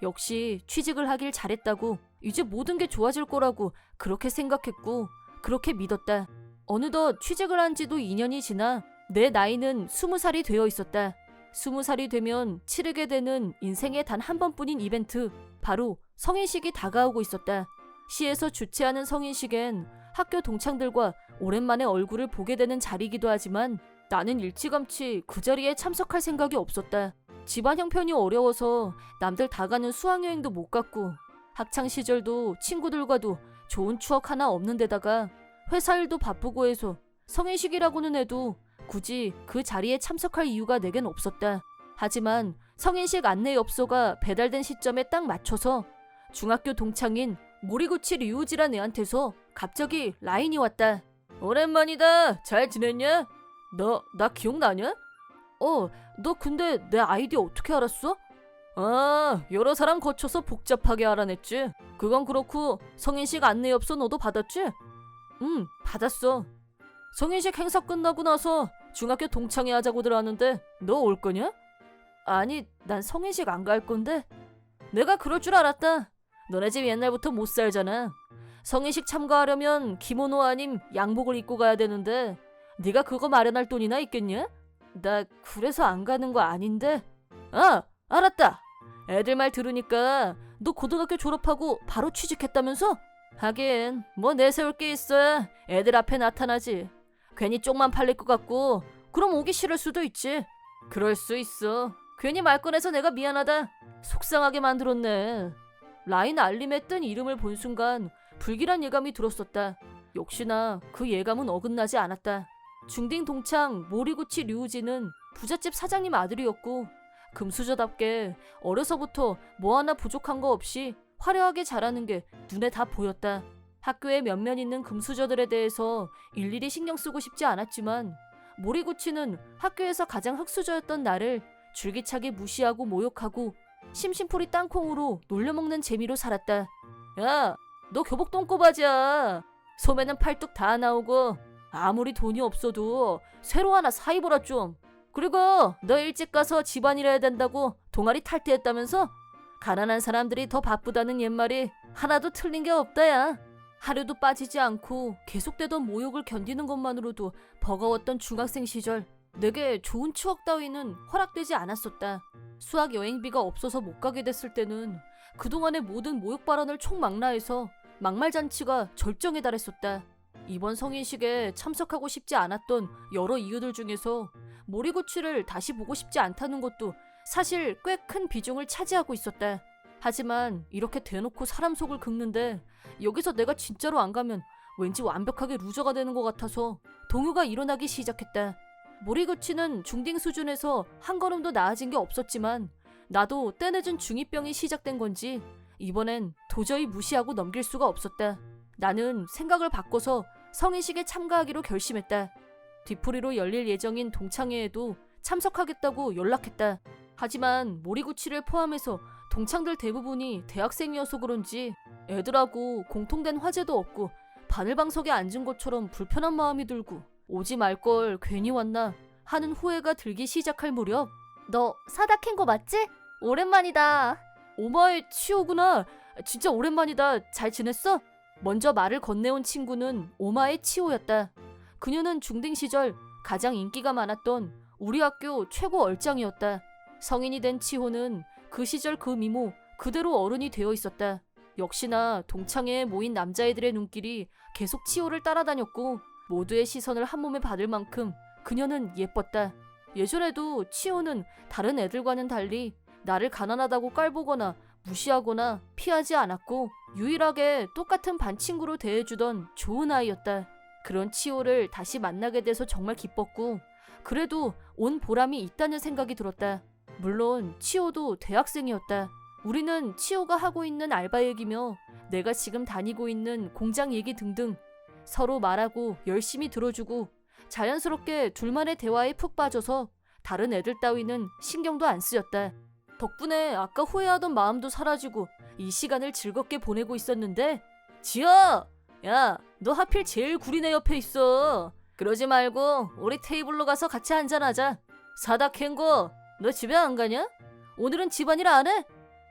역시 취직을 하길 잘했다고 이제 모든 게 좋아질 거라고 그렇게 생각했고 그렇게 믿었다. 어느덧 취직을 한 지도 2년이 지나 내 나이는 20살이 되어 있었다. 20살이 되면 치르게 되는 인생의 단 한 번뿐인 이벤트, 바로 성인식이 다가오고 있었다. 시에서 주최하는 성인식엔 학교 동창들과 오랜만에 얼굴을 보게 되는 자리이기도 하지만 나는 일찌감치 그 자리에 참석할 생각이 없었다. 집안 형편이 어려워서 남들 다 가는 수학여행도 못 갔고 학창시절도 친구들과도 좋은 추억 하나 없는 데다가 회사 일도 바쁘고 해서 성인식이라고는 해도 굳이 그 자리에 참석할 이유가 내겐 없었다. 하지만 성인식 안내 엽서가 배달된 시점에 딱 맞춰서 중학교 동창인 모리구치 류우지란 애한테서 갑자기 라인이 왔다. 오랜만이다. 잘 지냈냐? 나 기억나냐? 너 근데 내 아이디 어떻게 알았어? 아, 여러 사람 거쳐서 복잡하게 알아냈지. 그건 그렇고 성인식 안내 엽서 너도 받았지? 응, 받았어. 성인식 행사 끝나고 나서 중학교 동창회 하자고들 하는데 너 올 거냐? 아니, 난 성인식 안 갈 건데. 내가 그럴 줄 알았다. 너네 집 옛날부터 못 살잖아. 성인식 참가하려면 기모노 아님 양복을 입고 가야 되는데 네가 그거 마련할 돈이나 있겠냐? 나 그래서 안 가는 거 아닌데. 아, 알았다. 애들 말 들으니까 너 고등학교 졸업하고 바로 취직했다면서? 하긴 뭐 내세울 게 있어야 애들 앞에 나타나지. 괜히 쪽만 팔릴 것 같고 그럼 오기 싫을 수도 있지. 그럴 수 있어. 괜히 말 꺼내서 내가 미안하다. 속상하게 만들었네. 라인 알림에 뜬 이름을 본 순간 불길한 예감이 들었었다. 역시나 그 예감은 어긋나지 않았다. 중딩 동창 모리구치 류우지는 부잣집 사장님 아들이었고 금수저답게 어려서부터 뭐 하나 부족한 거 없이 화려하게 자라는 게 눈에 다 보였다. 학교에 몇몇 있는 금수저들에 대해서 일일이 신경 쓰고 싶지 않았지만 모리구치는 학교에서 가장 흙수저였던 나를 줄기차게 무시하고 모욕하고 심심풀이 땅콩으로 놀려먹는 재미로 살았다. 야, 너 교복 똥꼬바지야. 소매는 팔뚝 다 나오고 아무리 돈이 없어도 새로 하나 사 입어라 좀. 그리고 너 일찍 가서 집안일 해야 된다고 동아리 탈퇴했다면서? 가난한 사람들이 더 바쁘다는 옛말이 하나도 틀린 게 없다야. 하루도 빠지지 않고 계속되던 모욕을 견디는 것만으로도 버거웠던 중학생 시절. 내게 좋은 추억 따위는 허락되지 않았었다. 수학 여행비가 없어서 못 가게 됐을 때는 그동안의 모든 모욕 발언을 총망라해서 막말잔치가 절정에 달했었다. 이번 성인식에 참석하고 싶지 않았던 여러 이유들 중에서 모리구치를 다시 보고 싶지 않다는 것도 사실 꽤 큰 비중을 차지하고 있었다. 하지만 이렇게 대놓고 사람 속을 긁는데 여기서 내가 진짜로 안 가면 왠지 완벽하게 루저가 되는 것 같아서 동요가 일어나기 시작했다. 모리구치는 중딩 수준에서 한 걸음도 나아진 게 없었지만 나도 때늦은 중2병이 시작된 건지 이번엔 도저히 무시하고 넘길 수가 없었다. 나는 생각을 바꿔서 성인식에 참가하기로 결심했다. 뒤풀이로 열릴 예정인 동창회에도 참석하겠다고 연락했다. 하지만 모리구치를 포함해서 동창들 대부분이 대학생이어서 그런지 애들하고 공통된 화제도 없고 바늘방석에 앉은 것처럼 불편한 마음이 들고 오지 말걸 괜히 왔나 하는 후회가 들기 시작할 무렵 너 사다 캔 거 맞지? 오랜만이다. 오마의 치오구나. 진짜 오랜만이다. 잘 지냈어? 먼저 말을 건네온 친구는 오마의 치오였다. 그녀는 중딩 시절 가장 인기가 많았던 우리 학교 최고 얼짱이었다. 성인이 된 치호는 그 시절 그 미모 그대로 어른이 되어 있었다. 역시나 동창회에 모인 남자애들의 눈길이 계속 치호를 따라다녔고 모두의 시선을 한 몸에 받을 만큼 그녀는 예뻤다. 예전에도 치호는 다른 애들과는 달리 나를 가난하다고 깔보거나 무시하거나 피하지 않았고 유일하게 똑같은 반 친구로 대해주던 좋은 아이였다. 그런 치호를 다시 만나게 돼서 정말 기뻤고 그래도 온 보람이 있다는 생각이 들었다. 물론 치호도 대학생이었다. 우리는 치호가 하고 있는 알바 얘기며 내가 지금 다니고 있는 공장 얘기 등등 서로 말하고 열심히 들어주고 자연스럽게 둘만의 대화에 푹 빠져서 다른 애들 따위는 신경도 안 쓰였다. 덕분에 아까 후회하던 마음도 사라지고 이 시간을 즐겁게 보내고 있었는데 지아! 야, 너 하필 제일 구린 애 옆에 있어. 그러지 말고 우리 테이블로 가서 같이 한잔하자. 사다 캔 거 너 집에 안 가냐? 오늘은 집안일 안 해?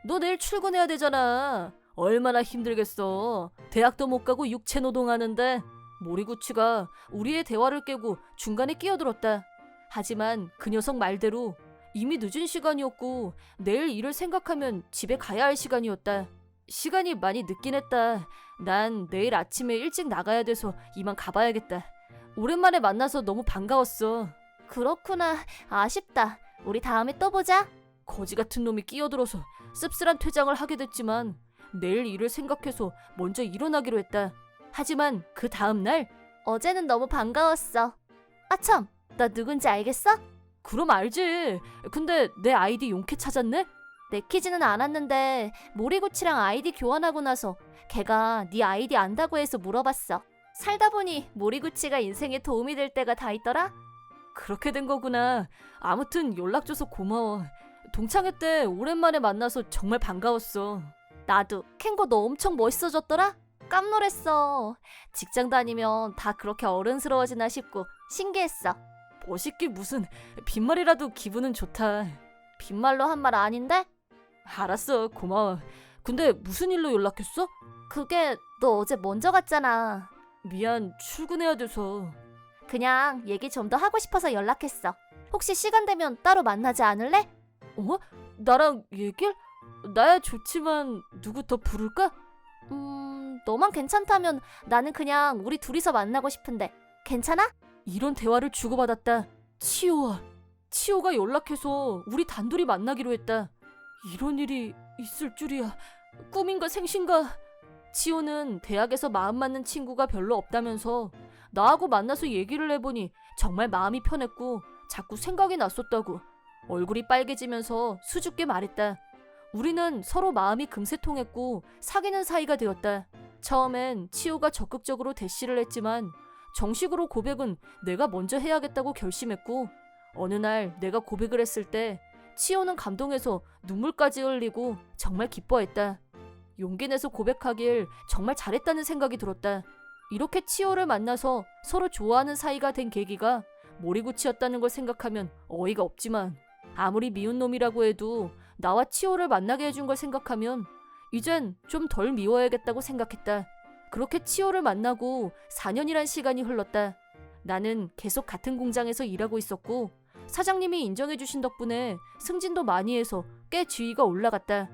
너 내일 출근해야 되잖아. 얼마나 힘들겠어. 대학도 못 가고 육체 노동하는데. 모리구치가 우리의 대화를 깨고 중간에 끼어들었다. 하지만 그 녀석 말대로 이미 늦은 시간이었고 내일 일을 생각하면 집에 가야 할 시간이었다. 시간이 많이 늦긴 했다. 난 내일 아침에 일찍 나가야 돼서 이만 가봐야겠다. 오랜만에 만나서 너무 반가웠어. 그렇구나. 아쉽다. 우리 다음에 또 보자. 거지 같은 놈이 끼어들어서 씁쓸한 퇴장을 하게 됐지만 내일 일을 생각해서 먼저 일어나기로 했다. 하지만 그 다음날 어제는 너무 반가웠어. 아참, 나 누군지 알겠어? 그럼 알지. 근데 내 아이디 용케 찾았네? 내키지는 않았는데 모리구치랑 아이디 교환하고 나서 걔가 네 아이디 안다고 해서 물어봤어. 살다 보니 모리구치가 인생에 도움이 될 때가 다 있더라? 그렇게 된 거구나. 아무튼 연락줘서 고마워. 동창회 때 오랜만에 만나서 정말 반가웠어. 나도. 캔거 너 엄청 멋있어졌더라? 깜놀했어. 직장 다니면 다 그렇게 어른스러워지나 싶고 신기했어. 멋있기 무슨, 빈말이라도 기분은 좋다. 빈말로 한 말 아닌데? 알았어, 고마워. 근데 무슨 일로 연락했어? 그게 너 어제 먼저 갔잖아. 미안, 출근해야 돼서. 그냥 얘기 좀 더 하고 싶어서 연락했어. 혹시 시간 되면 따로 만나지 않을래? 어? 나랑 얘길? 나야 좋지만 누구 더 부를까? 너만 괜찮다면 나는 그냥 우리 둘이서 만나고 싶은데 괜찮아? 이런 대화를 주고받았다. 치호가 연락해서 우리 단둘이 만나기로 했다. 이런 일이 있을 줄이야. 꿈인가 생신가? 치호는 대학에서 마음 맞는 친구가 별로 없다면서 나하고 만나서 얘기를 해보니 정말 마음이 편했고 자꾸 생각이 났었다고. 얼굴이 빨개지면서 수줍게 말했다. 우리는 서로 마음이 금세 통했고 사귀는 사이가 되었다. 처음엔 치호가 적극적으로 대시를 했지만 정식으로 고백은 내가 먼저 해야겠다고 결심했고, 어느 날 내가 고백을 했을 때 치호는 감동해서 눈물까지 흘리고 정말 기뻐했다. 용기 내서 고백하길 정말 잘했다는 생각이 들었다. 이렇게 치호를 만나서 서로 좋아하는 사이가 된 계기가 모리구치였다는 걸 생각하면 어이가 없지만, 아무리 미운 놈이라고 해도 나와 치호를 만나게 해준 걸 생각하면 이젠 좀 덜 미워야겠다고 생각했다. 그렇게 치호를 만나고 4년이란 시간이 흘렀다. 나는 계속 같은 공장에서 일하고 있었고 사장님이 인정해주신 덕분에 승진도 많이 해서 꽤 지위가 올라갔다.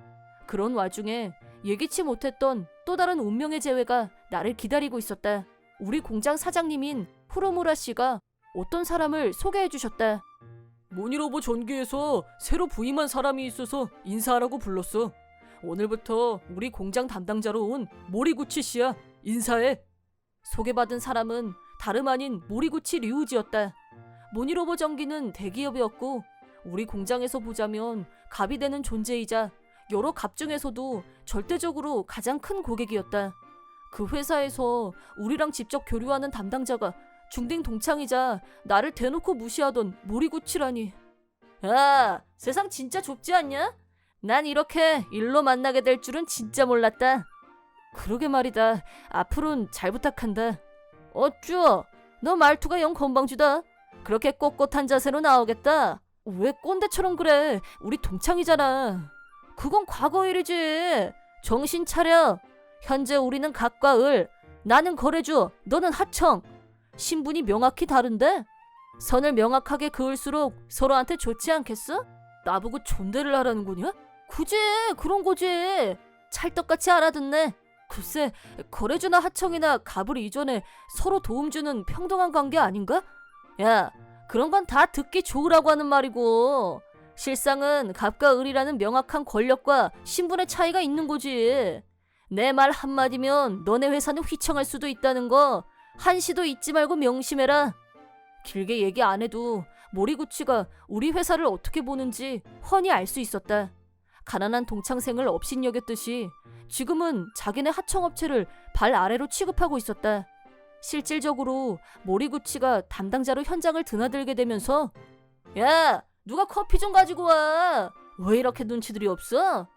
그런 와중에 예기치 못했던 또 다른 운명의 재회가 나를 기다리고 있었다. 우리 공장 사장님인 후로무라 씨가 어떤 사람을 소개해 주셨다. 모니로버 전기에서 새로 부임한 사람이 있어서 인사하라고 불렀어. 오늘부터 우리 공장 담당자로 온 모리구치 씨야. 인사해. 소개받은 사람은 다름 아닌 모리구치 류우지였다. 모니로버 전기는 대기업이었고 우리 공장에서 보자면 갑이 되는 존재이자 여러 갑 중에서도 절대적으로 가장 큰 고객이었다. 그 회사에서 우리랑 직접 교류하는 담당자가 중딩 동창이자 나를 대놓고 무시하던 모리구치라니. 아, 세상 진짜 좁지 않냐? 난 이렇게 일로 만나게 될 줄은 진짜 몰랐다. 그러게 말이다. 앞으로는 잘 부탁한다. 어쭈, 너 말투가 영 건방지다. 그렇게 꼿꼿한 자세로 나오겠다. 왜 꼰대처럼 그래? 우리 동창이잖아. 그건 과거 일이지. 정신 차려. 현재 우리는 갑과 을, 나는 거래주, 너는 하청. 신분이 명확히 다른데? 선을 명확하게 그을수록 서로한테 좋지 않겠어? 나보고 존대를 하라는 거냐? 굳이 그런 거지. 찰떡같이 알아듣네. 글쎄, 거래주나 하청이나 갑을 이전에 서로 도움 주는 평등한 관계 아닌가? 야, 그런 건 다 듣기 좋으라고 하는 말이고, 실상은 갑과 을이라는 명확한 권력과 신분의 차이가 있는 거지. 내 말 한마디면 너네 회사는 휘청할 수도 있다는 거 한시도 잊지 말고 명심해라. 길게 얘기 안 해도 모리구치가 우리 회사를 어떻게 보는지 훤히 알 수 있었다. 가난한 동창생을 업신여겼듯이 지금은 자기네 하청업체를 발 아래로 취급하고 있었다. 실질적으로 모리구치가 담당자로 현장을 드나들게 되면서, 야, 누가 커피 좀 가지고 와. 왜 이렇게 눈치들이 없어?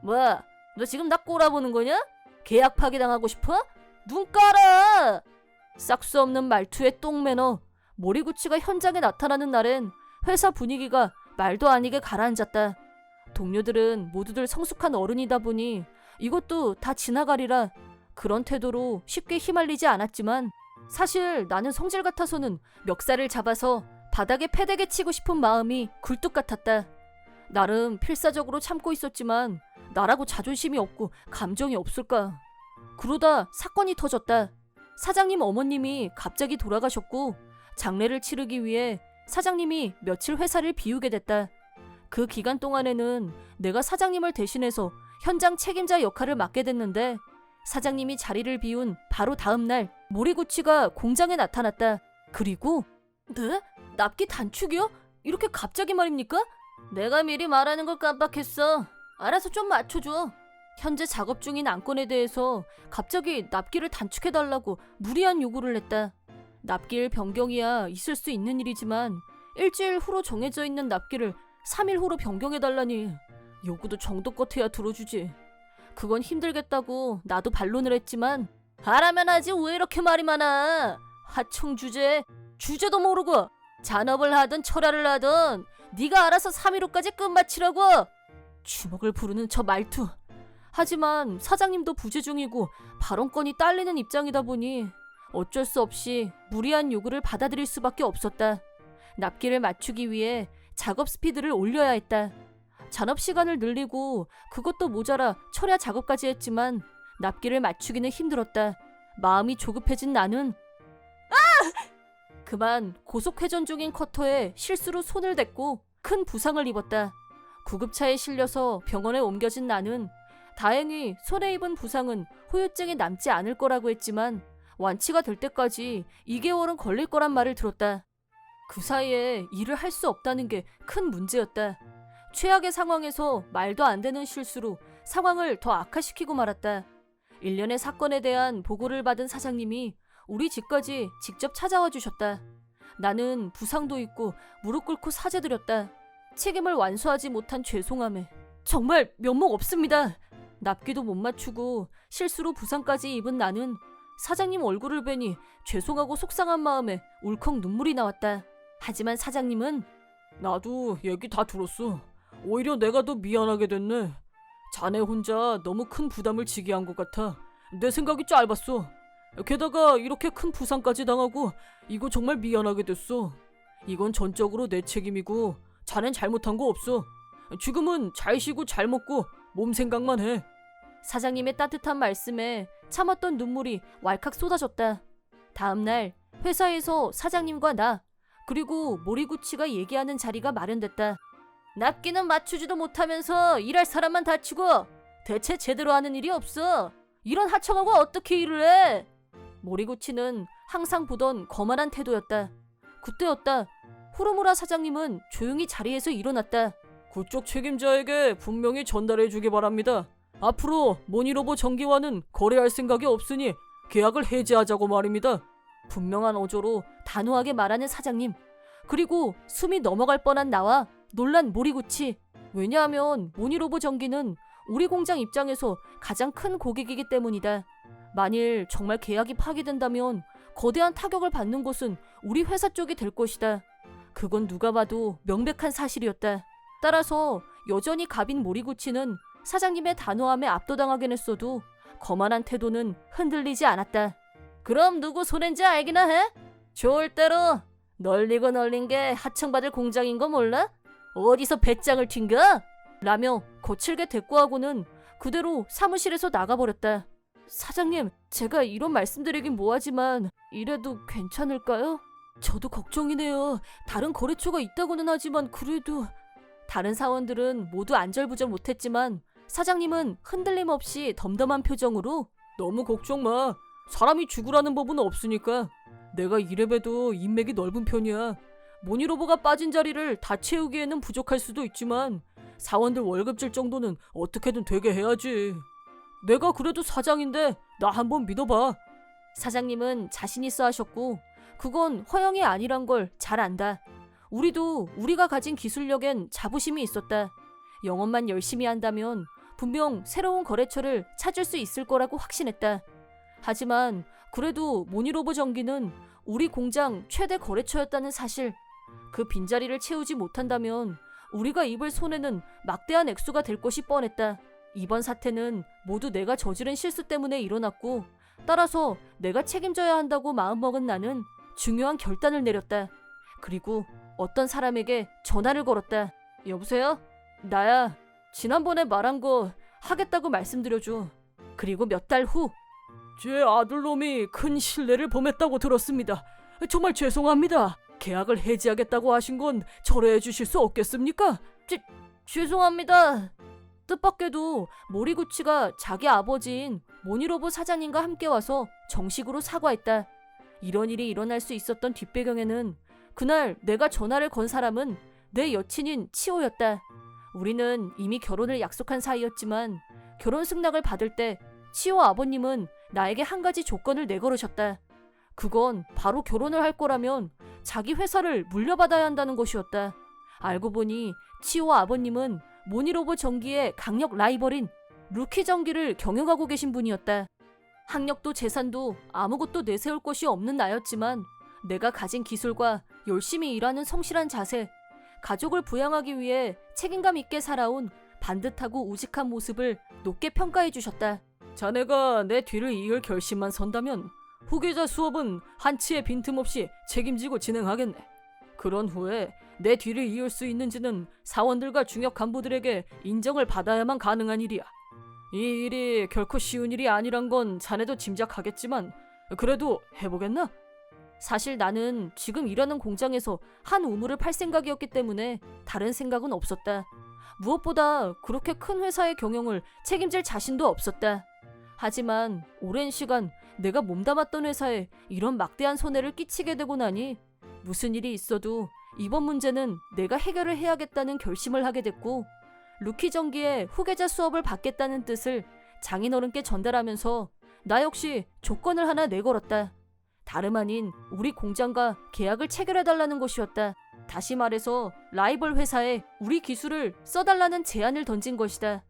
뭐야, 너 지금 나 꼬라보는 거냐? 계약 파기당하고 싶어? 눈 깔아. 싹수 없는 말투에 똥매너. 모리구치가 현장에 나타나는 날엔 회사 분위기가 말도 아니게 가라앉았다. 동료들은 모두들 성숙한 어른이다 보니 이것도 다 지나가리라 그런 태도로 쉽게 휘말리지 않았지만, 사실 나는 성질 같아서는 멱살을 잡아서 바닥에 패대게 치고 싶은 마음이 굴뚝 같았다. 나름 필사적으로 참고 있었지만 나라고 자존심이 없고 감정이 없을까. 그러다 사건이 터졌다. 사장님 어머님이 갑자기 돌아가셨고 장례를 치르기 위해 사장님이 며칠 회사를 비우게 됐다. 그 기간 동안에는 내가 사장님을 대신해서 현장 책임자 역할을 맡게 됐는데, 사장님이 자리를 비운 바로 다음 날 모리구치가 공장에 나타났다. 그리고 네? 납기 단축이요? 이렇게 갑자기 말입니까? 내가 미리 말하는 걸 깜빡했어. 알아서 좀 맞춰줘. 현재 작업 중인 안건에 대해서 갑자기 납기를 단축해달라고 무리한 요구를 했다. 납기일 변경이야 있을 수 있는 일이지만 일주일 후로 정해져 있는 납기를 3일 후로 변경해달라니 요구도 정도껏 해야 들어주지. 그건 힘들겠다고 나도 반론을 했지만 하라면 하지 왜 이렇게 말이 많아? 하청 주제도 모르고 잔업을 하든 철야를 하든 네가 알아서 3.15까지 끝마치라고. 주먹을 부르는 저 말투. 하지만 사장님도 부재 중이고 발언권이 딸리는 입장이다 보니 어쩔 수 없이 무리한 요구를 받아들일 수밖에 없었다. 납기를 맞추기 위해 작업 스피드를 올려야 했다. 잔업 시간을 늘리고 그것도 모자라 철야 작업까지 했지만 납기를 맞추기는 힘들었다. 마음이 조급해진 나는 그만 고속회전 중인 커터에 실수로 손을 댔고 큰 부상을 입었다. 구급차에 실려서 병원에 옮겨진 나는 다행히 손에 입은 부상은 후유증이 남지 않을 거라고 했지만 완치가 될 때까지 2개월은 걸릴 거란 말을 들었다. 그 사이에 일을 할 수 없다는 게 큰 문제였다. 최악의 상황에서 말도 안 되는 실수로 상황을 더 악화시키고 말았다. 일련의 사건에 대한 보고를 받은 사장님이 우리 집까지 직접 찾아와 주셨다. 나는 부상도 있고 무릎 꿇고 사죄드렸다. 책임을 완수하지 못한 죄송함에 정말 면목 없습니다. 납기도 못 맞추고 실수로 부상까지 입은 나는 사장님 얼굴을 뵈니 죄송하고 속상한 마음에 울컥 눈물이 나왔다. 하지만 사장님은 나도 얘기 다 들었어. 오히려 내가 더 미안하게 됐네. 자네 혼자 너무 큰 부담을 지게 한 것 같아. 내 생각이 짧았어. 게다가 이렇게 큰 부상까지 당하고 이거 정말 미안하게 됐어. 이건 전적으로 내 책임이고 자넨 잘못한 거 없어. 지금은 잘 쉬고 잘 먹고 몸 생각만 해. 사장님의 따뜻한 말씀에 참았던 눈물이 왈칵 쏟아졌다. 다음날 회사에서 사장님과 나 그리고 모리구치가 얘기하는 자리가 마련됐다. 납기는 맞추지도 못하면서 일할 사람만 다치고 대체 제대로 하는 일이 없어. 이런 하청하고 어떻게 일을 해? 모리구치는 항상 보던 거만한 태도였다. 그때였다. 후루무라 사장님은 조용히 자리에서 일어났다. 그쪽 책임자에게 분명히 전달해 주기 바랍니다. 앞으로 모니로버 전기와는 거래할 생각이 없으니 계약을 해지하자고 말입니다. 분명한 어조로 단호하게 말하는 사장님. 그리고 숨이 넘어갈 뻔한 나와 놀란 모리구치. 왜냐하면 모니로버 전기는 우리 공장 입장에서 가장 큰 고객이기 때문이다. 만일 정말 계약이 파기된다면 거대한 타격을 받는 곳은 우리 회사 쪽이 될 것이다. 그건 누가 봐도 명백한 사실이었다. 따라서 여전히 갑인 모리구치는 사장님의 단호함에 압도당하긴 했어도 거만한 태도는 흔들리지 않았다. 그럼 누구 손해인지 알기나 해? 좋을 대로 널리고 널린 게 하청받을 공장인 거 몰라? 어디서 배짱을 튕겨? 라며 거칠게 대꾸하고는 그대로 사무실에서 나가버렸다. 사장님, 제가 이런 말씀드리긴 뭐하지만 이래도 괜찮을까요? 저도 걱정이네요. 다른 거래처가 있다고는 하지만 그래도... 다른 사원들은 모두 안절부절 못했지만 사장님은 흔들림 없이 덤덤한 표정으로 너무 걱정 마. 사람이 죽으라는 법은 없으니까. 내가 이래봬도 인맥이 넓은 편이야. 모니로버가 빠진 자리를 다 채우기에는 부족할 수도 있지만 사원들 월급 줄 정도는 어떻게든 되게 해야지. 내가 그래도 사장인데 나 한번 믿어봐. 사장님은 자신 있어 하셨고 그건 허영이 아니란 걸 잘 안다. 우리도 우리가 가진 기술력엔 자부심이 있었다. 영업만 열심히 한다면 분명 새로운 거래처를 찾을 수 있을 거라고 확신했다. 하지만 그래도 모니로버 전기는 우리 공장 최대 거래처였다는 사실, 그 빈자리를 채우지 못한다면 우리가 입을 손해는 막대한 액수가 될 것이 뻔했다. 이번 사태는 모두 내가 저지른 실수 때문에 일어났고 따라서 내가 책임져야 한다고 마음먹은 나는 중요한 결단을 내렸다. 그리고 어떤 사람에게 전화를 걸었다. 여보세요? 나야. 지난번에 말한 거 하겠다고 말씀드려줘. 그리고 몇 달 후 제 아들놈이 큰 신뢰를 범했다고 들었습니다. 정말 죄송합니다. 계약을 해지하겠다고 하신 건 철회해 주실 수 없겠습니까? 죄송합니다. 뜻밖에도 모리구치가 자기 아버지인 모니로버 사장님과 함께 와서 정식으로 사과했다. 이런 일이 일어날 수 있었던 뒷배경에는 그날 내가 전화를 건 사람은 내 여친인 치오였다. 우리는 이미 결혼을 약속한 사이였지만 결혼 승낙을 받을 때 치오 아버님은 나에게 한 가지 조건을 내걸으셨다. 그건 바로 결혼을 할 거라면 자기 회사를 물려받아야 한다는 것이었다. 알고 보니 치오 아버님은 모니로버 전기의 강력 라이벌인 루키 전기를 경영하고 계신 분이었다. 학력도 재산도 아무것도 내세울 것이 없는 나였지만 내가 가진 기술과 열심히 일하는 성실한 자세, 가족을 부양하기 위해 책임감 있게 살아온 반듯하고 우직한 모습을 높게 평가해 주셨다. 자네가 내 뒤를 이을 결심만 선다면 후계자 수업은 한치의 빈틈없이 책임지고 진행하겠네. 그런 후에 내 뒤를 이을 수 있는지는 사원들과 중역 간부들에게 인정을 받아야만 가능한 일이야. 이 일이 결코 쉬운 일이 아니란 건 자네도 짐작하겠지만 그래도 해보겠나? 사실 나는 지금 일하는 공장에서 한 우물을 팔 생각이었기 때문에 다른 생각은 없었다. 무엇보다 그렇게 큰 회사의 경영을 책임질 자신도 없었다. 하지만 오랜 시간 내가 몸담았던 회사에 이런 막대한 손해를 끼치게 되고 나니 무슨 일이 있어도 이번 문제는 내가 해결을 해야겠다는 결심을 하게 됐고, 루키 정기에 후계자 수업을 받겠다는 뜻을 장인어른께 전달하면서 나 역시 조건을 하나 내걸었다. 다름 아닌 우리 공장과 계약을 체결해달라는 것이었다. 다시 말해서 라이벌 회사에 우리 기술을 써달라는 제안을 던진 것이다.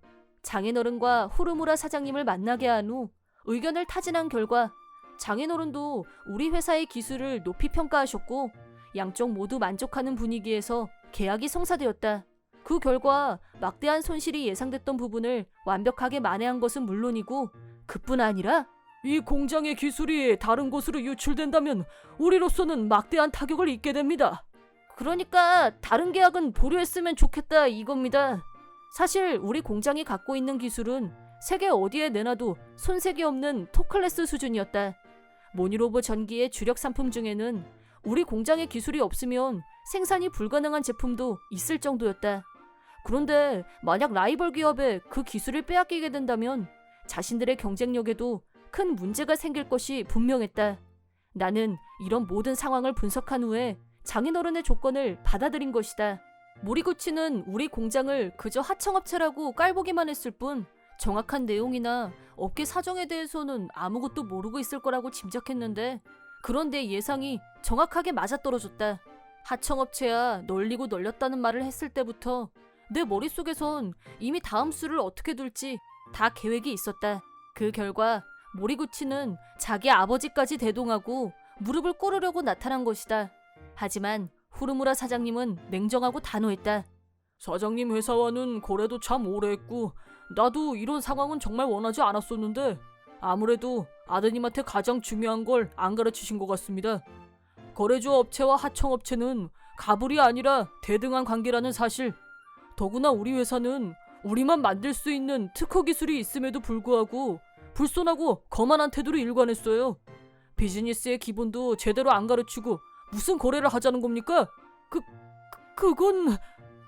장인어른과 후르무라 사장님을 만나게 한 후 의견을 타진한 결과 장인어른도 우리 회사의 기술을 높이 평가하셨고 양쪽 모두 만족하는 분위기에서 계약이 성사되었다. 그 결과 막대한 손실이 예상됐던 부분을 완벽하게 만회한 것은 물론이고 그뿐 아니라 이 공장의 기술이 다른 곳으로 유출된다면 우리로서는 막대한 타격을 입게 됩니다. 그러니까 다른 계약은 보류했으면 좋겠다 이겁니다. 사실 우리 공장이 갖고 있는 기술은 세계 어디에 내놔도 손색이 없는 톱클래스 수준이었다. 모니로버 전기의 주력 상품 중에는 우리 공장의 기술이 없으면 생산이 불가능한 제품도 있을 정도였다. 그런데 만약 라이벌 기업에 그 기술을 빼앗기게 된다면 자신들의 경쟁력에도 큰 문제가 생길 것이 분명했다. 나는 이런 모든 상황을 분석한 후에 장인어른의 조건을 받아들인 것이다. 모리구치는 우리 공장을 그저 하청업체라고 깔보기만 했을 뿐 정확한 내용이나 업계 사정에 대해서는 아무것도 모르고 있을 거라고 짐작했는데 그런데 예상이 정확하게 맞아떨어졌다. 하청업체야 널리고 널렸다는 말을 했을 때부터 내 머릿속에선 이미 다음 수를 어떻게 둘지 다 계획이 있었다. 그 결과 모리구치는 자기 아버지까지 대동하고 무릎을 꿇으려고 나타난 것이다. 하지만 후르무라 사장님은 냉정하고 단호했다. 사장님 회사와는 거래도 참 오래 했고 나도 이런 상황은 정말 원하지 않았었는데 아무래도 아드님한테 가장 중요한 걸 안 가르치신 것 같습니다. 거래주 업체와 하청업체는 가불이 아니라 대등한 관계라는 사실. 더구나 우리 회사는 우리만 만들 수 있는 특허 기술이 있음에도 불구하고 불손하고 거만한 태도로 일관했어요. 비즈니스의 기본도 제대로 안 가르치고 무슨 거래를 하자는 겁니까? 그건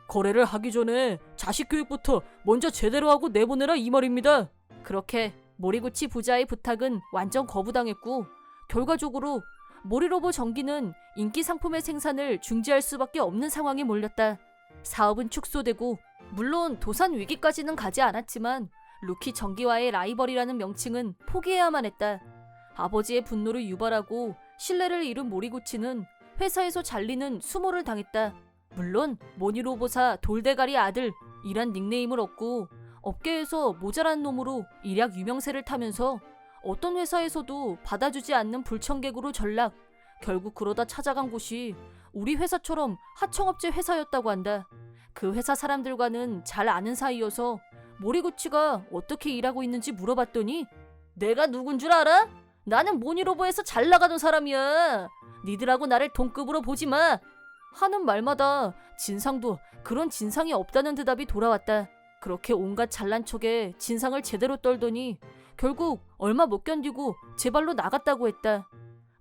거래를 하기 전에 자식 교육부터 먼저 제대로 하고 내보내라 이 말입니다. 그렇게 모리구치 부자의 부탁은 완전 거부당했고 결과적으로 모리로버 전기는 인기 상품의 생산을 중지할 수밖에 없는 상황에 몰렸다. 사업은 축소되고 물론 도산 위기까지는 가지 않았지만 루키 전기와의 라이벌이라는 명칭은 포기해야만 했다. 아버지의 분노를 유발하고 신뢰를 잃은 모리구치는 회사에서 잘리는 수모를 당했다. 물론 모니로보사 돌대가리 아들 이란 닉네임을 얻고 업계에서 모자란 놈으로 일약 유명세를 타면서 어떤 회사에서도 받아주지 않는 불청객으로 전락. 결국 그러다 찾아간 곳이 우리 회사처럼 하청업체 회사였다고 한다. 그 회사 사람들과는 잘 아는 사이여서 모리구치가 어떻게 일하고 있는지 물어봤더니 내가 누군 줄 알아? 나는 모니로버에서 잘 나가던 사람이야. 니들하고 나를 동급으로 보지 마. 하는 말마다 진상도 그런 진상이 없다는 대답이 돌아왔다. 그렇게 온갖 잘난 척에 진상을 제대로 떨더니 결국 얼마 못 견디고 제 발로 나갔다고 했다.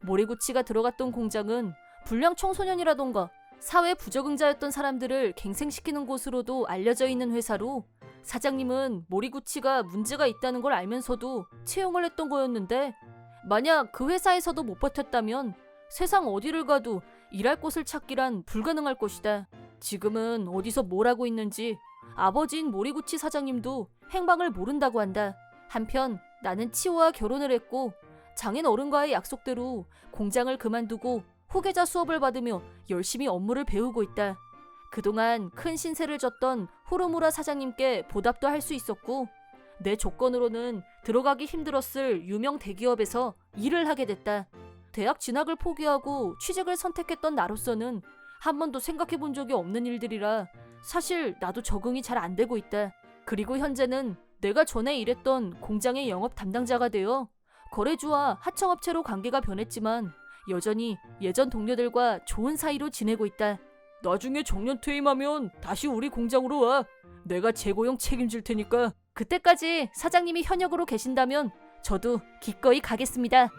모리구치가 들어갔던 공장은 불량 청소년이라던가 사회 부적응자였던 사람들을 갱생시키는 곳으로도 알려져 있는 회사로 사장님은 모리구치가 문제가 있다는 걸 알면서도 채용을 했던 거였는데 만약 그 회사에서도 못 버텼다면 세상 어디를 가도 일할 곳을 찾기란 불가능할 것이다. 지금은 어디서 뭘 하고 있는지 아버지인 모리구치 사장님도 행방을 모른다고 한다. 한편 나는 치오와 결혼을 했고 장인 어른과의 약속대로 공장을 그만두고 후계자 수업을 받으며 열심히 업무를 배우고 있다. 그동안 큰 신세를 졌던 후르무라 사장님께 보답도 할 수 있었고 내 조건으로는 들어가기 힘들었을 유명 대기업에서 일을 하게 됐다. 대학 진학을 포기하고 취직을 선택했던 나로서는 한 번도 생각해 본 적이 없는 일들이라 사실 나도 적응이 잘 안 되고 있다. 그리고 현재는 내가 전에 일했던 공장의 영업 담당자가 되어 거래주와 하청업체로 관계가 변했지만 여전히 예전 동료들과 좋은 사이로 지내고 있다. 나중에 정년 퇴임하면 다시 우리 공장으로 와. 내가 재고용 책임질 테니까. 그때까지 사장님이 현역으로 계신다면 저도 기꺼이 가겠습니다.